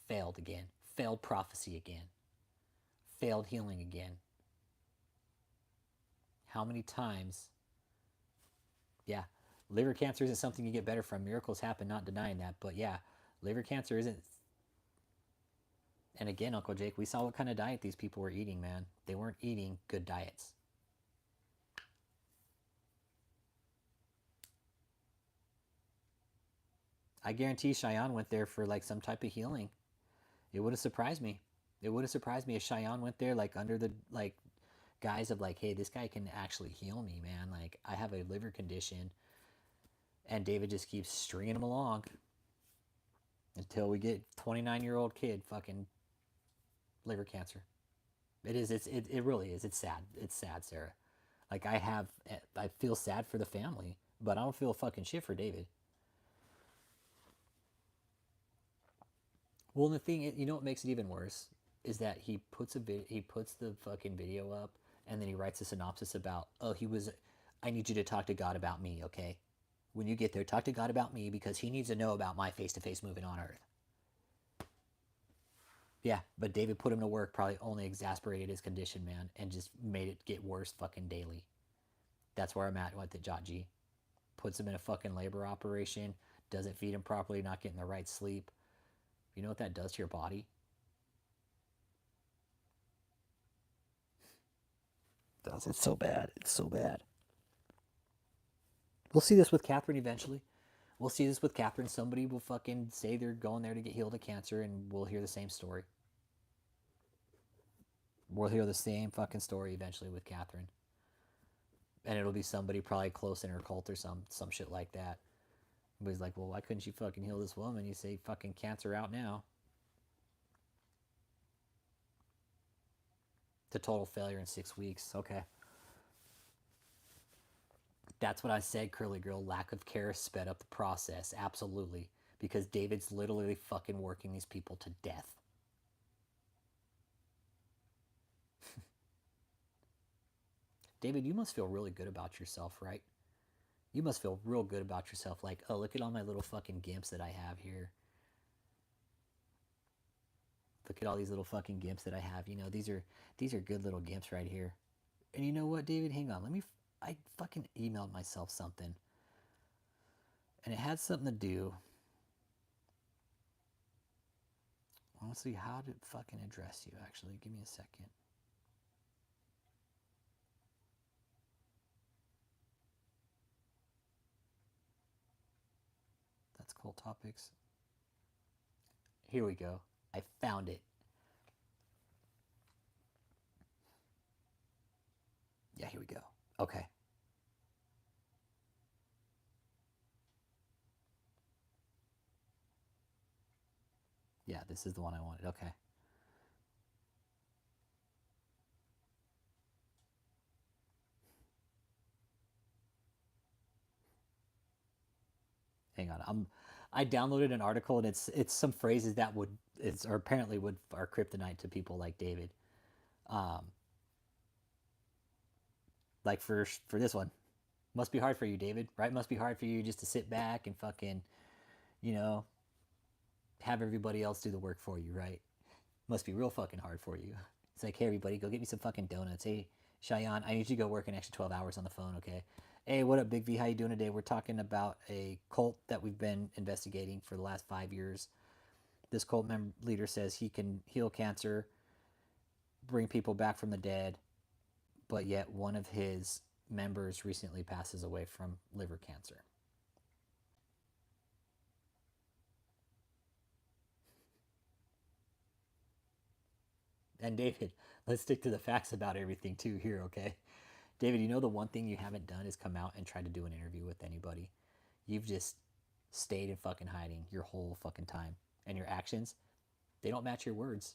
Failed again. Failed prophecy again. Failed healing again. How many times? Yeah, liver cancer isn't something you get better from. Miracles happen, not denying that. But yeah, liver cancer isn't. And again, Uncle Jake, we saw what kind of diet these people were eating, man. They weren't eating good diets. I guarantee Cheyenne went there for like some type of healing. It would have surprised me. It would have surprised me if Cheyenne went there like under the like guise of like, hey, this guy can actually heal me, man. Like, I have a liver condition. And David just keeps stringing him along until we get 29-year-old kid fucking liver cancer. It really is. It's sad. It's sad, Sarah. Like, I feel sad for the family, but I don't feel fucking shit for David. Well, the thing, you know what makes it even worse is that he puts the fucking video up, and then he writes a synopsis about, oh, I need you to talk to God about me, okay? When you get there, talk to God about me because he needs to know about my face-to-face movement on earth. Yeah, but David put him to work, probably only exasperated his condition, man, and just made it get worse fucking daily. That's where I'm at with the Jot G. Puts him in a fucking labor operation, doesn't feed him properly, not getting the right sleep. You know what that does to your body? It's so bad. It's so bad. We'll see this with Catherine eventually. We'll see this with Catherine. Somebody will fucking say they're going there to get healed of cancer, and we'll hear the same story. We'll hear the same fucking story eventually with Catherine. And it'll be somebody probably close in her cult or some shit like that. Everybody's like, well, why couldn't you fucking heal this woman? You say fucking cancer out now. To total failure in 6 weeks. Okay. That's what I said, Curly Girl. Lack of care sped up the process. Absolutely. Because David's literally fucking working these people to death. David, you must feel really good about yourself, right? You must feel real good about yourself. Like, oh, look at all my little fucking gimps that I have here. Look at all these little fucking gimps that I have. You know, these are good little gimps right here. And you know what, David? Hang on. I fucking emailed myself something. And it had something to do. I want to see how to fucking address you, actually. Give me a second. That's cool topics. Here we go. I found it. Yeah, here we go. Okay. Yeah, this is the one I wanted. Okay. Hang on. I downloaded an article and it's some phrases that would it's or apparently would are kryptonite to people like David. Um, like for this one, must be hard for you, David, right? Must be hard for you just to sit back and fucking, you know, have everybody else do the work for you, right? Must be real fucking hard for you. It's like, hey, everybody, go get me some fucking donuts. Hey, Cheyenne, I need you to go work an extra 12 hours on the phone, okay? Hey, what up, Big V? How you doing today? We're talking about a cult that we've been investigating for the last 5 years. This cult leader says he can heal cancer, bring people back from the dead, but yet one of his members recently passes away from liver cancer. And David, let's stick to the facts about everything too here, okay? David, you know the one thing you haven't done is come out and try to do an interview with anybody. You've just stayed in fucking hiding your whole fucking time. And your actions, they don't match your words.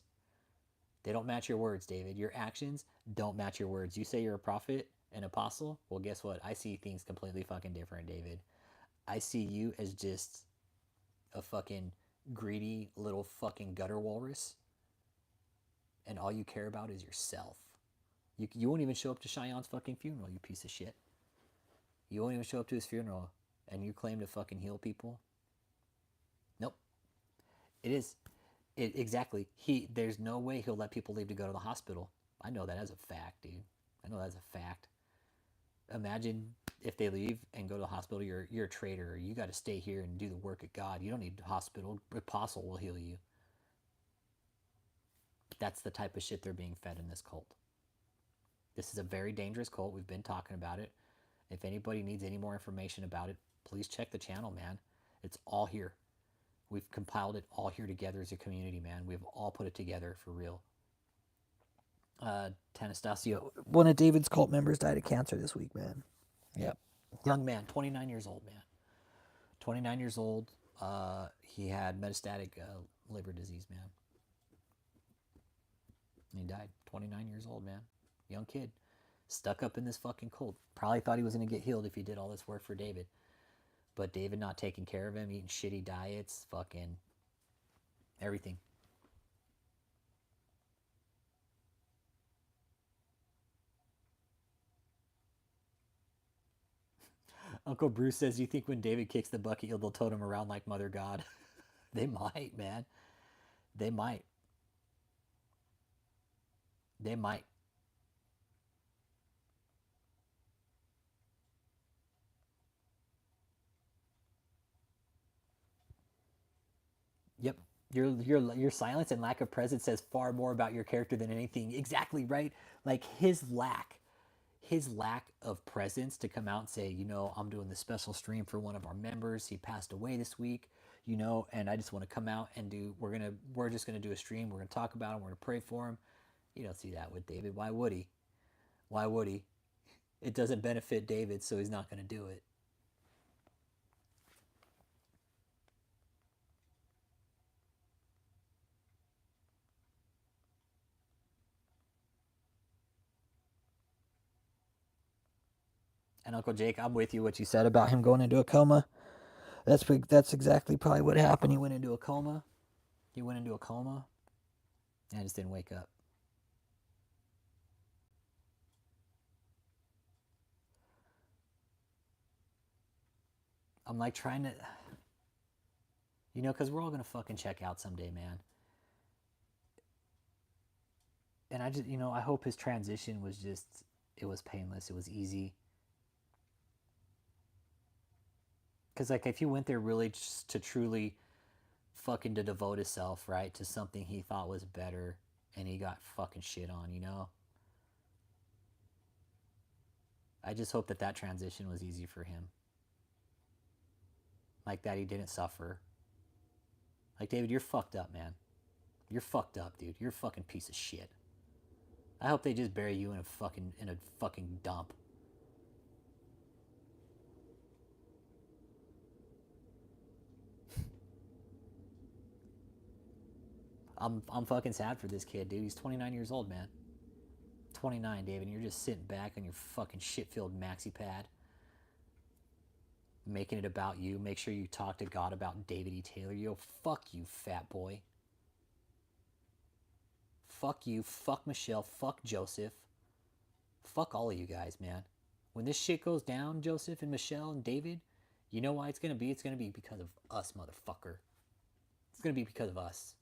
They don't match your words, David. Your actions don't match your words. You say you're a prophet, an apostle? Well, guess what? I see things completely fucking different, David. I see you as just a fucking greedy little fucking gutter walrus, and all you care about is yourself. You won't even show up to Cheyenne's fucking funeral, you piece of shit. You won't even show up to his funeral, and you claim to fucking heal people? Nope. It is. Exactly. There's no way he'll let people leave to go to the hospital. I know that as a fact, dude. I know that's a fact. Imagine if they leave and go to the hospital, you're a traitor. You got to stay here and do the work of God. You don't need a hospital. Apostle will heal you. That's the type of shit they're being fed in this cult. This is a very dangerous cult. We've been talking about it. If anybody needs any more information about it, please check the channel, man. It's all here. We've compiled it all here together as a community, man. We've all put it together for real. Tanastasio, one of David's cult members died of cancer this week, man. Yep. Young man, 29 years old, man. 29 years old. He had metastatic liver disease, man. And he died. 29 years old, man. Young kid. Stuck up in this fucking cult. Probably thought he was going to get healed if he did all this work for David. But David not taking care of him, eating shitty diets, fucking everything. Uncle Bruce says, you think when David kicks the bucket, they'll tote him around like Mother God? They might, man. They might. They might. Yep. Your silence and lack of presence says far more about your character than anything. Exactly, right? Like his lack of presence to come out and say, you know, I'm doing this special stream for one of our members. He passed away this week, you know, and I just want to come out and we're just gonna do a stream. We're gonna talk about him. We're gonna pray for him. You don't see that with David. Why would he? Why would he? It doesn't benefit David, so he's not gonna do it. And Uncle Jake, I'm with you. What you said about him going into a coma. That's exactly probably what happened. He went into a coma. And I just didn't wake up. I'm like trying to, you know, because we're all gonna fucking check out someday, man. And I just, you know, I hope his transition was just, it was painless. It was easy. Because like if he went there really just to truly fucking to devote himself, right, to something he thought was better, and he got fucking shit on, you know. I just hope that transition was easy for him. Like that he didn't suffer. Like, David, you're fucked up, man. You're fucked up, dude. You're a fucking piece of shit. I hope they just bury you in a fucking dump. I'm fucking sad for this kid, dude. He's 29 years old, man. 29, David, and you're just sitting back on your fucking shit-filled maxi pad, making it about you. Make sure you talk to God about David E. Taylor. Yo, fuck you, fat boy. fuck you, fuck Michelle, fuck Joseph. Fuck all of you guys, man. When this shit goes down, Joseph and Michelle and David, you know why it's going to be? It's going to be because of us, motherfucker. It's going to be because of us.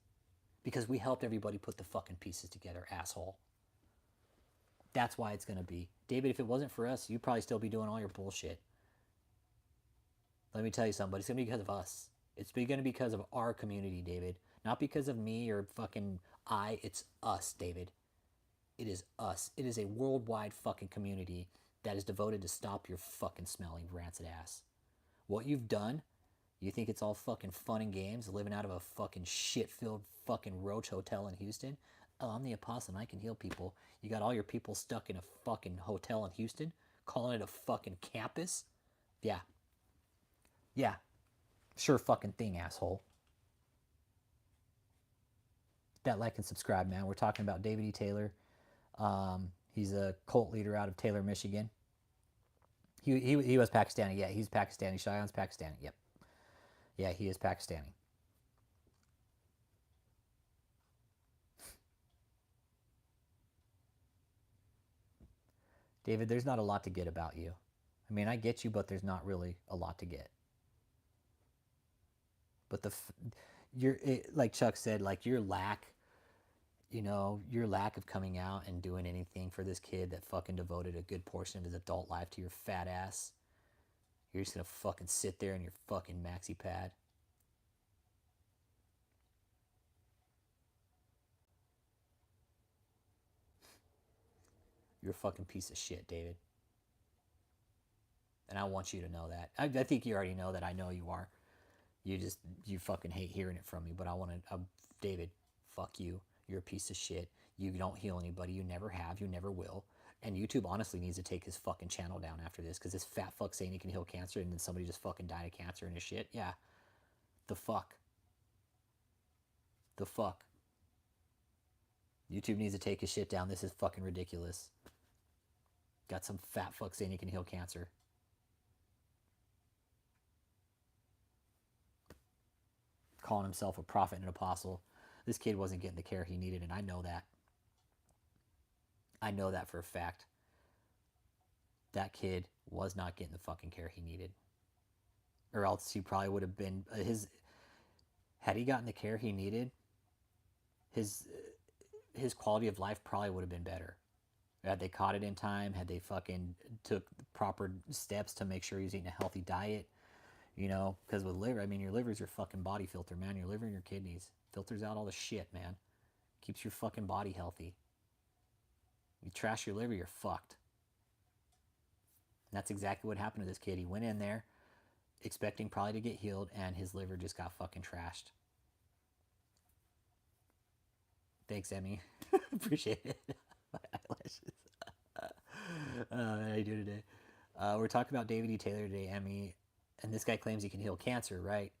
Because we helped everybody put the fucking pieces together, asshole. That's why it's going to be. David, if it wasn't for us, you'd probably still be doing all your bullshit. Let me tell you something, but it's going to be because of us. It's going to be because of our community, David. Not because of me or fucking I. It's us, David. It is us. It is a worldwide fucking community that is devoted to stop your fucking smelling rancid ass. What you've done, you think it's all fucking fun and games, living out of a fucking shit-filled fucking roach hotel in Houston? Oh, I'm the apostle and I can heal people. You got all your people stuck in a fucking hotel in Houston, calling it a fucking campus? Yeah. Yeah. Sure fucking thing, asshole. That like and subscribe, man. We're talking about David E. Taylor. He's a cult leader out of Taylor, Michigan. He was Pakistani. Yeah, he's Pakistani. Cheyenne's Pakistani. Yep. Yeah, he is Pakistani. David, there's not a lot to get about you. I mean, I get you, but there's not really a lot to get. But like Chuck said, like your lack of coming out and doing anything for this kid that fucking devoted a good portion of his adult life to your fat ass. You're just gonna fucking sit there in your fucking maxi pad. You're a fucking piece of shit, David. And I want you to know that. I think you already know that I know you are. You fucking hate hearing it from me, but I want to, David, fuck you. You're a piece of shit. You don't heal anybody. You never have. You never will. And YouTube honestly needs to take his fucking channel down after this, because this fat fuck saying he can heal cancer and then somebody just fucking died of cancer and his shit. Yeah. The fuck. The fuck. YouTube needs to take his shit down. This is fucking ridiculous. Got some fat fuck saying he can heal cancer. Calling himself a prophet and an apostle. This kid wasn't getting the care he needed, and I know that. I know that for a fact. That kid was not getting the fucking care he needed. Or else he probably would have been had he gotten the care he needed, his quality of life probably would have been better. Had they caught it in time, had they fucking took the proper steps to make sure he was eating a healthy diet, because with liver, I mean, your liver's your fucking body filter, man. Your liver and your kidneys filters out all the shit, man. Keeps your fucking body healthy. You trash your liver, you're fucked. And that's exactly what happened to this kid. He went in there expecting probably to get healed, and his liver just got fucking trashed. Thanks, Emmy. Appreciate it. My eyelashes. How you doing today? We're talking about David E. Taylor today, Emmy. And this guy claims he can heal cancer, right?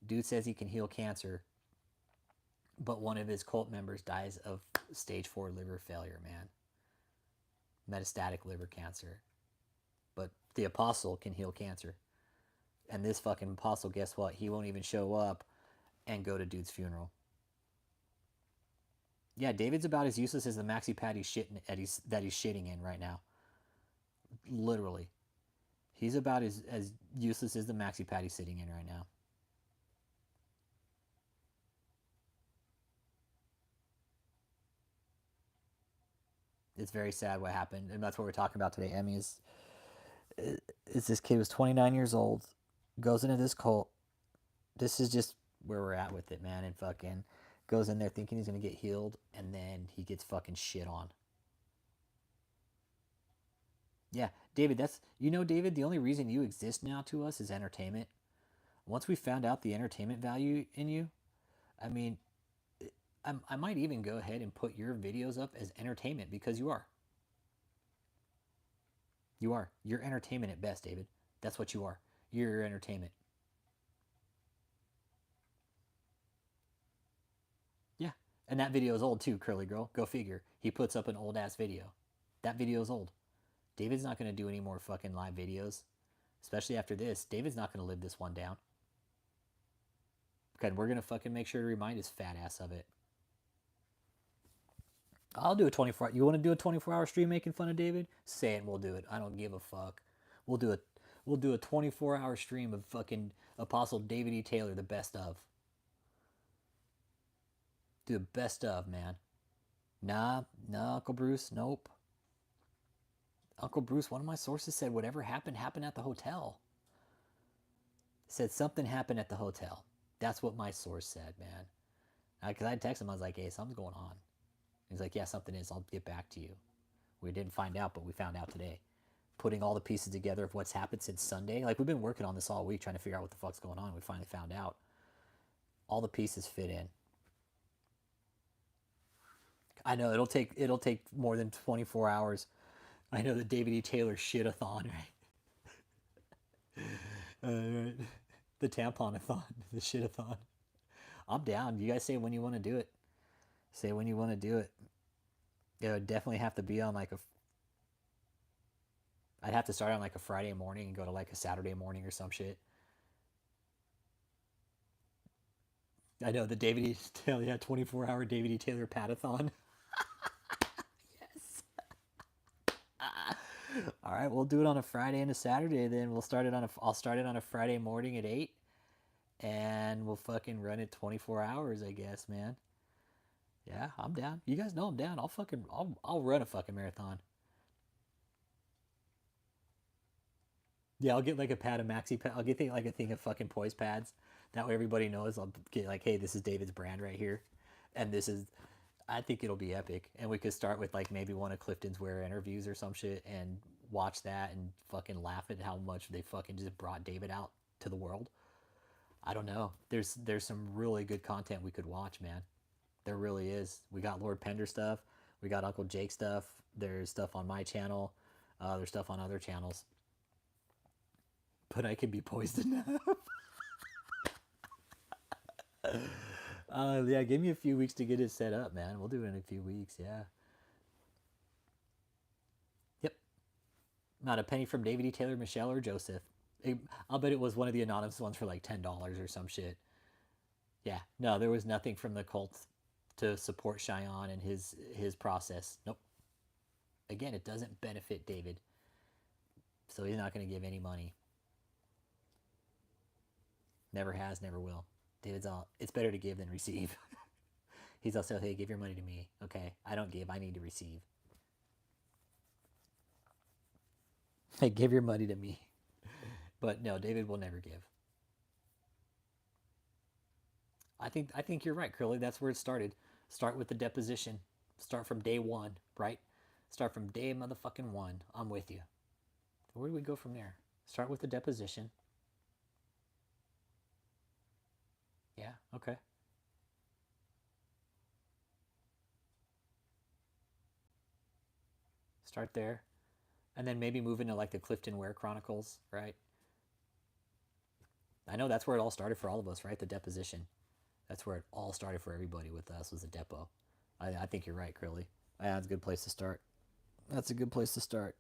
Dude says he can heal cancer, but one of his cult members dies of stage 4 liver failure, man. Metastatic liver cancer. But the apostle can heal cancer. And this fucking apostle, guess what? He won't even show up and go to dude's funeral. Yeah, David's about as useless as the maxi pad that he's shitting in right now. Literally. He's about as useless as the maxi pad he's sitting in right now. It's very sad what happened, and that's what we're talking about today. Emmy is this kid was 29 years old, goes into this cult. This is just where we're at with it, man, and fucking goes in there thinking he's gonna get healed, and then he gets fucking shit on. Yeah, David, David, the only reason you exist now to us is entertainment. Once we found out the entertainment value in you, I mean, I might even go ahead and put your videos up as entertainment, because you are. You are. You're entertainment at best, David. That's what you are. You're entertainment. Yeah. And that video is old too, curly girl. Go figure. He puts up an old ass video. That video is old. David's not going to do any more fucking live videos. Especially after this. David's not going to live this one down. Okay, we're going to fucking make sure to remind his fat ass of it. I'll do a 24. You want to do a 24-hour stream making fun of David? Say it and we'll do it. I don't give a fuck. We'll do a 24-hour stream of fucking Apostle David E. Taylor, the best of. Do the best of, man. Nah, Uncle Bruce, nope. Uncle Bruce, one of my sources said whatever happened at the hotel. Said something happened at the hotel. That's what my source said, man. Because I texted him, I was like, hey, something's going on. He's like, yeah, something is. I'll get back to you. We didn't find out, but we found out today. Putting all the pieces together of what's happened since Sunday. Like, we've been working on this all week trying to figure out what the fuck's going on. We finally found out. All the pieces fit in. I know it'll take more than 24 hours. I know the David E. Taylor shit-a-thon, right? Right. The tampon-a-thon, the shit-a-thon. I'm down. You guys say when you want to do it. Say when you want to do it. It would definitely have to be on like a... I'd have to start on like a Friday morning and go to like a Saturday morning or some shit. I know the David E. Taylor, yeah, 24-hour David E. Taylor patathon. Yes. All right, we'll do it on a Friday and a Saturday. Then I'll start it on a Friday morning at 8, and we'll fucking run it 24 hours, I guess, man. Yeah, I'm down. You guys know I'm down. I'll run a fucking marathon. Yeah, I'll get like a pad of maxi pad. I'll get like a thing of fucking poise pads. That way everybody knows. I'll get like, hey, this is David's brand right here, and this is. I think it'll be epic, and we could start with like maybe one of Clifton's Ware interviews or some shit, and watch that and fucking laugh at how much they fucking just brought David out to the world. I don't know. There's some really good content we could watch, man. There really is. We got Lord Pender stuff. We got Uncle Jake stuff. There's stuff on my channel. There's stuff on other channels. But I can be poised enough. Yeah, give me a few weeks to get it set up, man. We'll do it in a few weeks, yeah. Yep. Not a penny from David E. Taylor, Michelle, or Joseph. I'll bet it was one of the anonymous ones for like $10 or some shit. Yeah, no, there was nothing from the cult to support Cheyenne and his process. Nope. Again, it doesn't benefit David, so he's not going to give any money. Never has, never will. David's all, it's better to give than receive. He's also, hey, give your money to me. Okay, I don't give, I need to receive. Hey, give your money to me. But no, David will never give. I think you're right, Curly. That's where it started. Start with the deposition. Start from day one, right? Start from day motherfucking one. I'm with you. Where do we go from there? Start with the deposition. Yeah, okay. Start there. And then maybe move into like the Clifton Ware Chronicles, right? I know that's where it all started for all of us, right? The deposition. That's where it all started for everybody with us, was the depot. I think you're right, Curly. Yeah, that's a good place to start. That's a good place to start.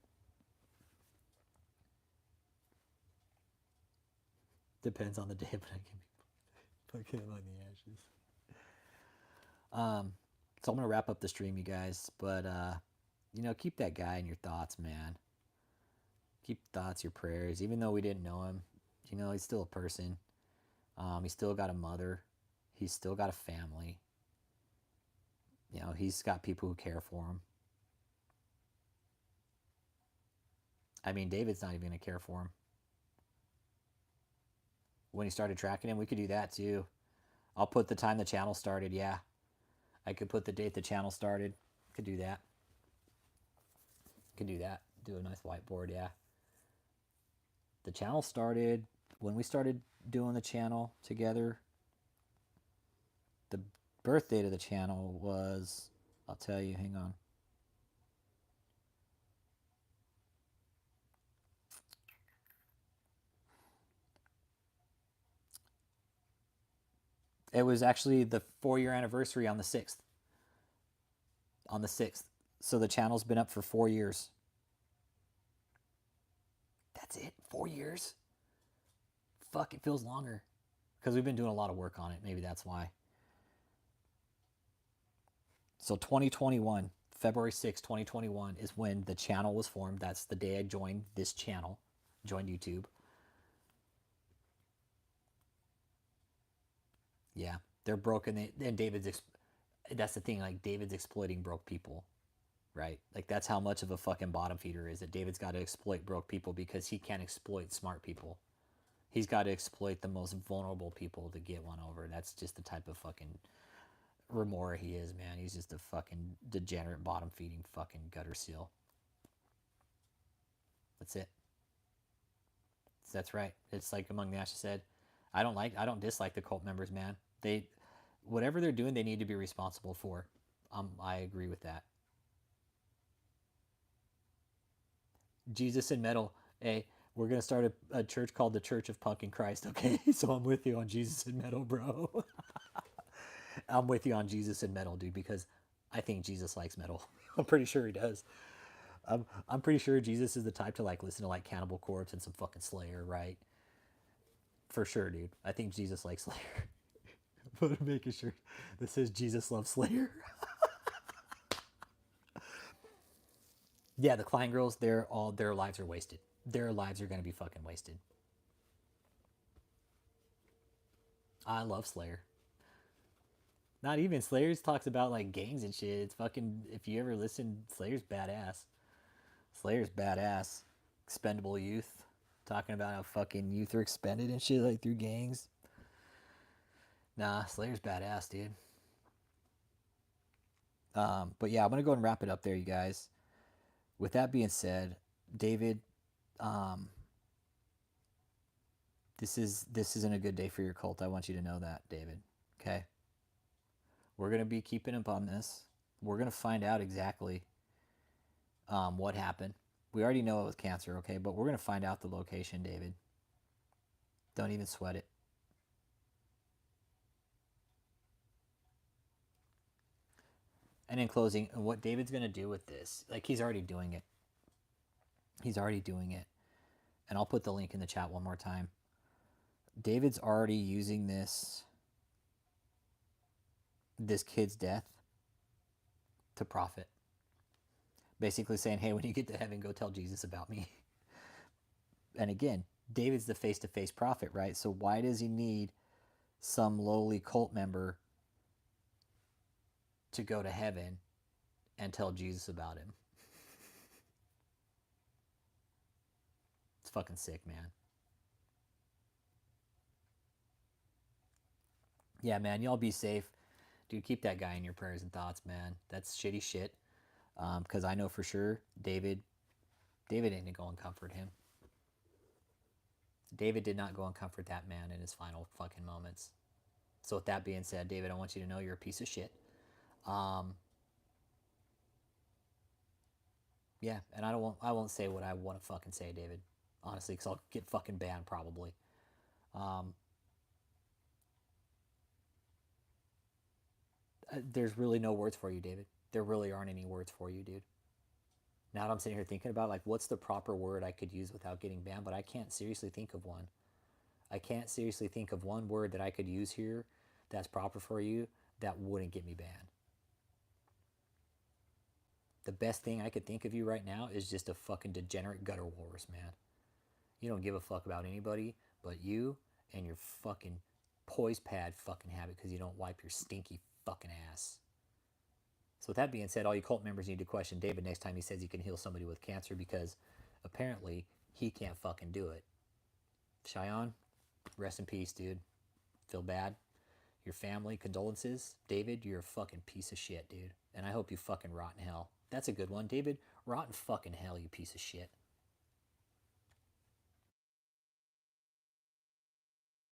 Depends on the day, but I can be fucking on the ashes. So I'm gonna wrap up the stream, you guys. But keep that guy in your thoughts, man. Keep thoughts, your prayers. Even though we didn't know him, he's still a person. He's still got a mother. He's still got a family. He's got people who care for him. I mean, David's not even gonna care for him. When he started tracking him, we could do that too. I'll put the time the channel started, yeah. I could put the date the channel started. Could do that. Could do that. Do a nice whiteboard, yeah. The channel started when we started doing the channel together. The birth date of the channel was, I'll tell you, hang on. It was actually the 4-year anniversary on the 6th. On the 6th. So the channel's been up for 4 years. That's it? 4 years? Fuck, it feels longer. Because we've been doing a lot of work on it. Maybe that's why. So 2021. February 6, 2021 is when the channel was formed. That's the day I joined this channel, joined YouTube. Yeah, they're broken. And that's the thing, like David's exploiting broke people, right? Like that's how much of a fucking bottom feeder is that David's got to exploit broke people because he can't exploit smart people. He's got to exploit the most vulnerable people to get one over. That's just the type of fucking remora he is, man. He's just a fucking degenerate bottom feeding fucking gutter seal. That's it. That's right. It's like Among the Ashes said, I don't dislike the cult members, man. Whatever they're doing, they need to be responsible for. I agree with that. Jesus and metal. Hey, we're gonna start a church called the Church of Pumpkin Christ. Okay, so I'm with you on Jesus and metal, bro. I'm with you on Jesus and metal, dude, because I think Jesus likes metal. I'm pretty sure he does. I'm pretty sure Jesus is the type to like listen to like Cannibal Corpse and some fucking Slayer, right? For sure, dude. I think Jesus likes Slayer. But I'm making sure this says Jesus loves Slayer. Yeah, the Klein girls, their lives are wasted. Their lives are gonna be fucking wasted. I love Slayer. Not even Slayer's talks about like gangs and shit. It's fucking, if you ever listen, Slayer's badass. Slayer's badass. Expendable youth. Talking about how fucking youth are expended and shit like through gangs. Nah, Slayer's badass, dude. But yeah, I'm gonna go and wrap it up there, you guys. With that being said, David, this isn't a good day for your cult. I want you to know that, David. Okay? We're gonna be keeping up on this. We're gonna find out exactly what happened. We already know it was cancer, okay? But we're gonna find out the location, David. Don't even sweat it. And in closing, what David's gonna do with this, like he's already doing it. He's already doing it. And I'll put the link in the chat one more time. David's already using this kid's death to profit. Basically saying, hey, when you get to heaven, go tell Jesus about me. And again, David's the face-to-face prophet, right? So why does he need some lowly cult member to go to heaven and tell Jesus about him? It's fucking sick, man. Yeah, man, y'all be safe. Dude, keep that guy in your prayers and thoughts, man. That's shitty shit. Because I know for sure David didn't go and comfort him. David did not go and comfort that man in his final fucking moments. So with that being said, David, I want you to know you're a piece of shit. Yeah, and I won't say what I want to fucking say, David. Honestly, because I'll get fucking banned probably. There's really no words for you, David. There really aren't any words for you, dude. Now that I'm sitting here thinking about like what's the proper word I could use without getting banned, but I can't seriously think of one. I can't seriously think of one word that I could use here that's proper for you that wouldn't get me banned. The best thing I could think of you right now is just a fucking degenerate gutter walrus, man. You don't give a fuck about anybody but you and your fucking poise pad fucking habit because you don't wipe your stinky fucking ass. So with that being said, all you cult members need to question David next time he says he can heal somebody with cancer because apparently he can't fucking do it. Cheyenne, rest in peace, dude. Feel bad. Your family, condolences. David, you're a fucking piece of shit, dude. And I hope you fucking rot in hell. That's a good one. David, rot in fucking hell, you piece of shit.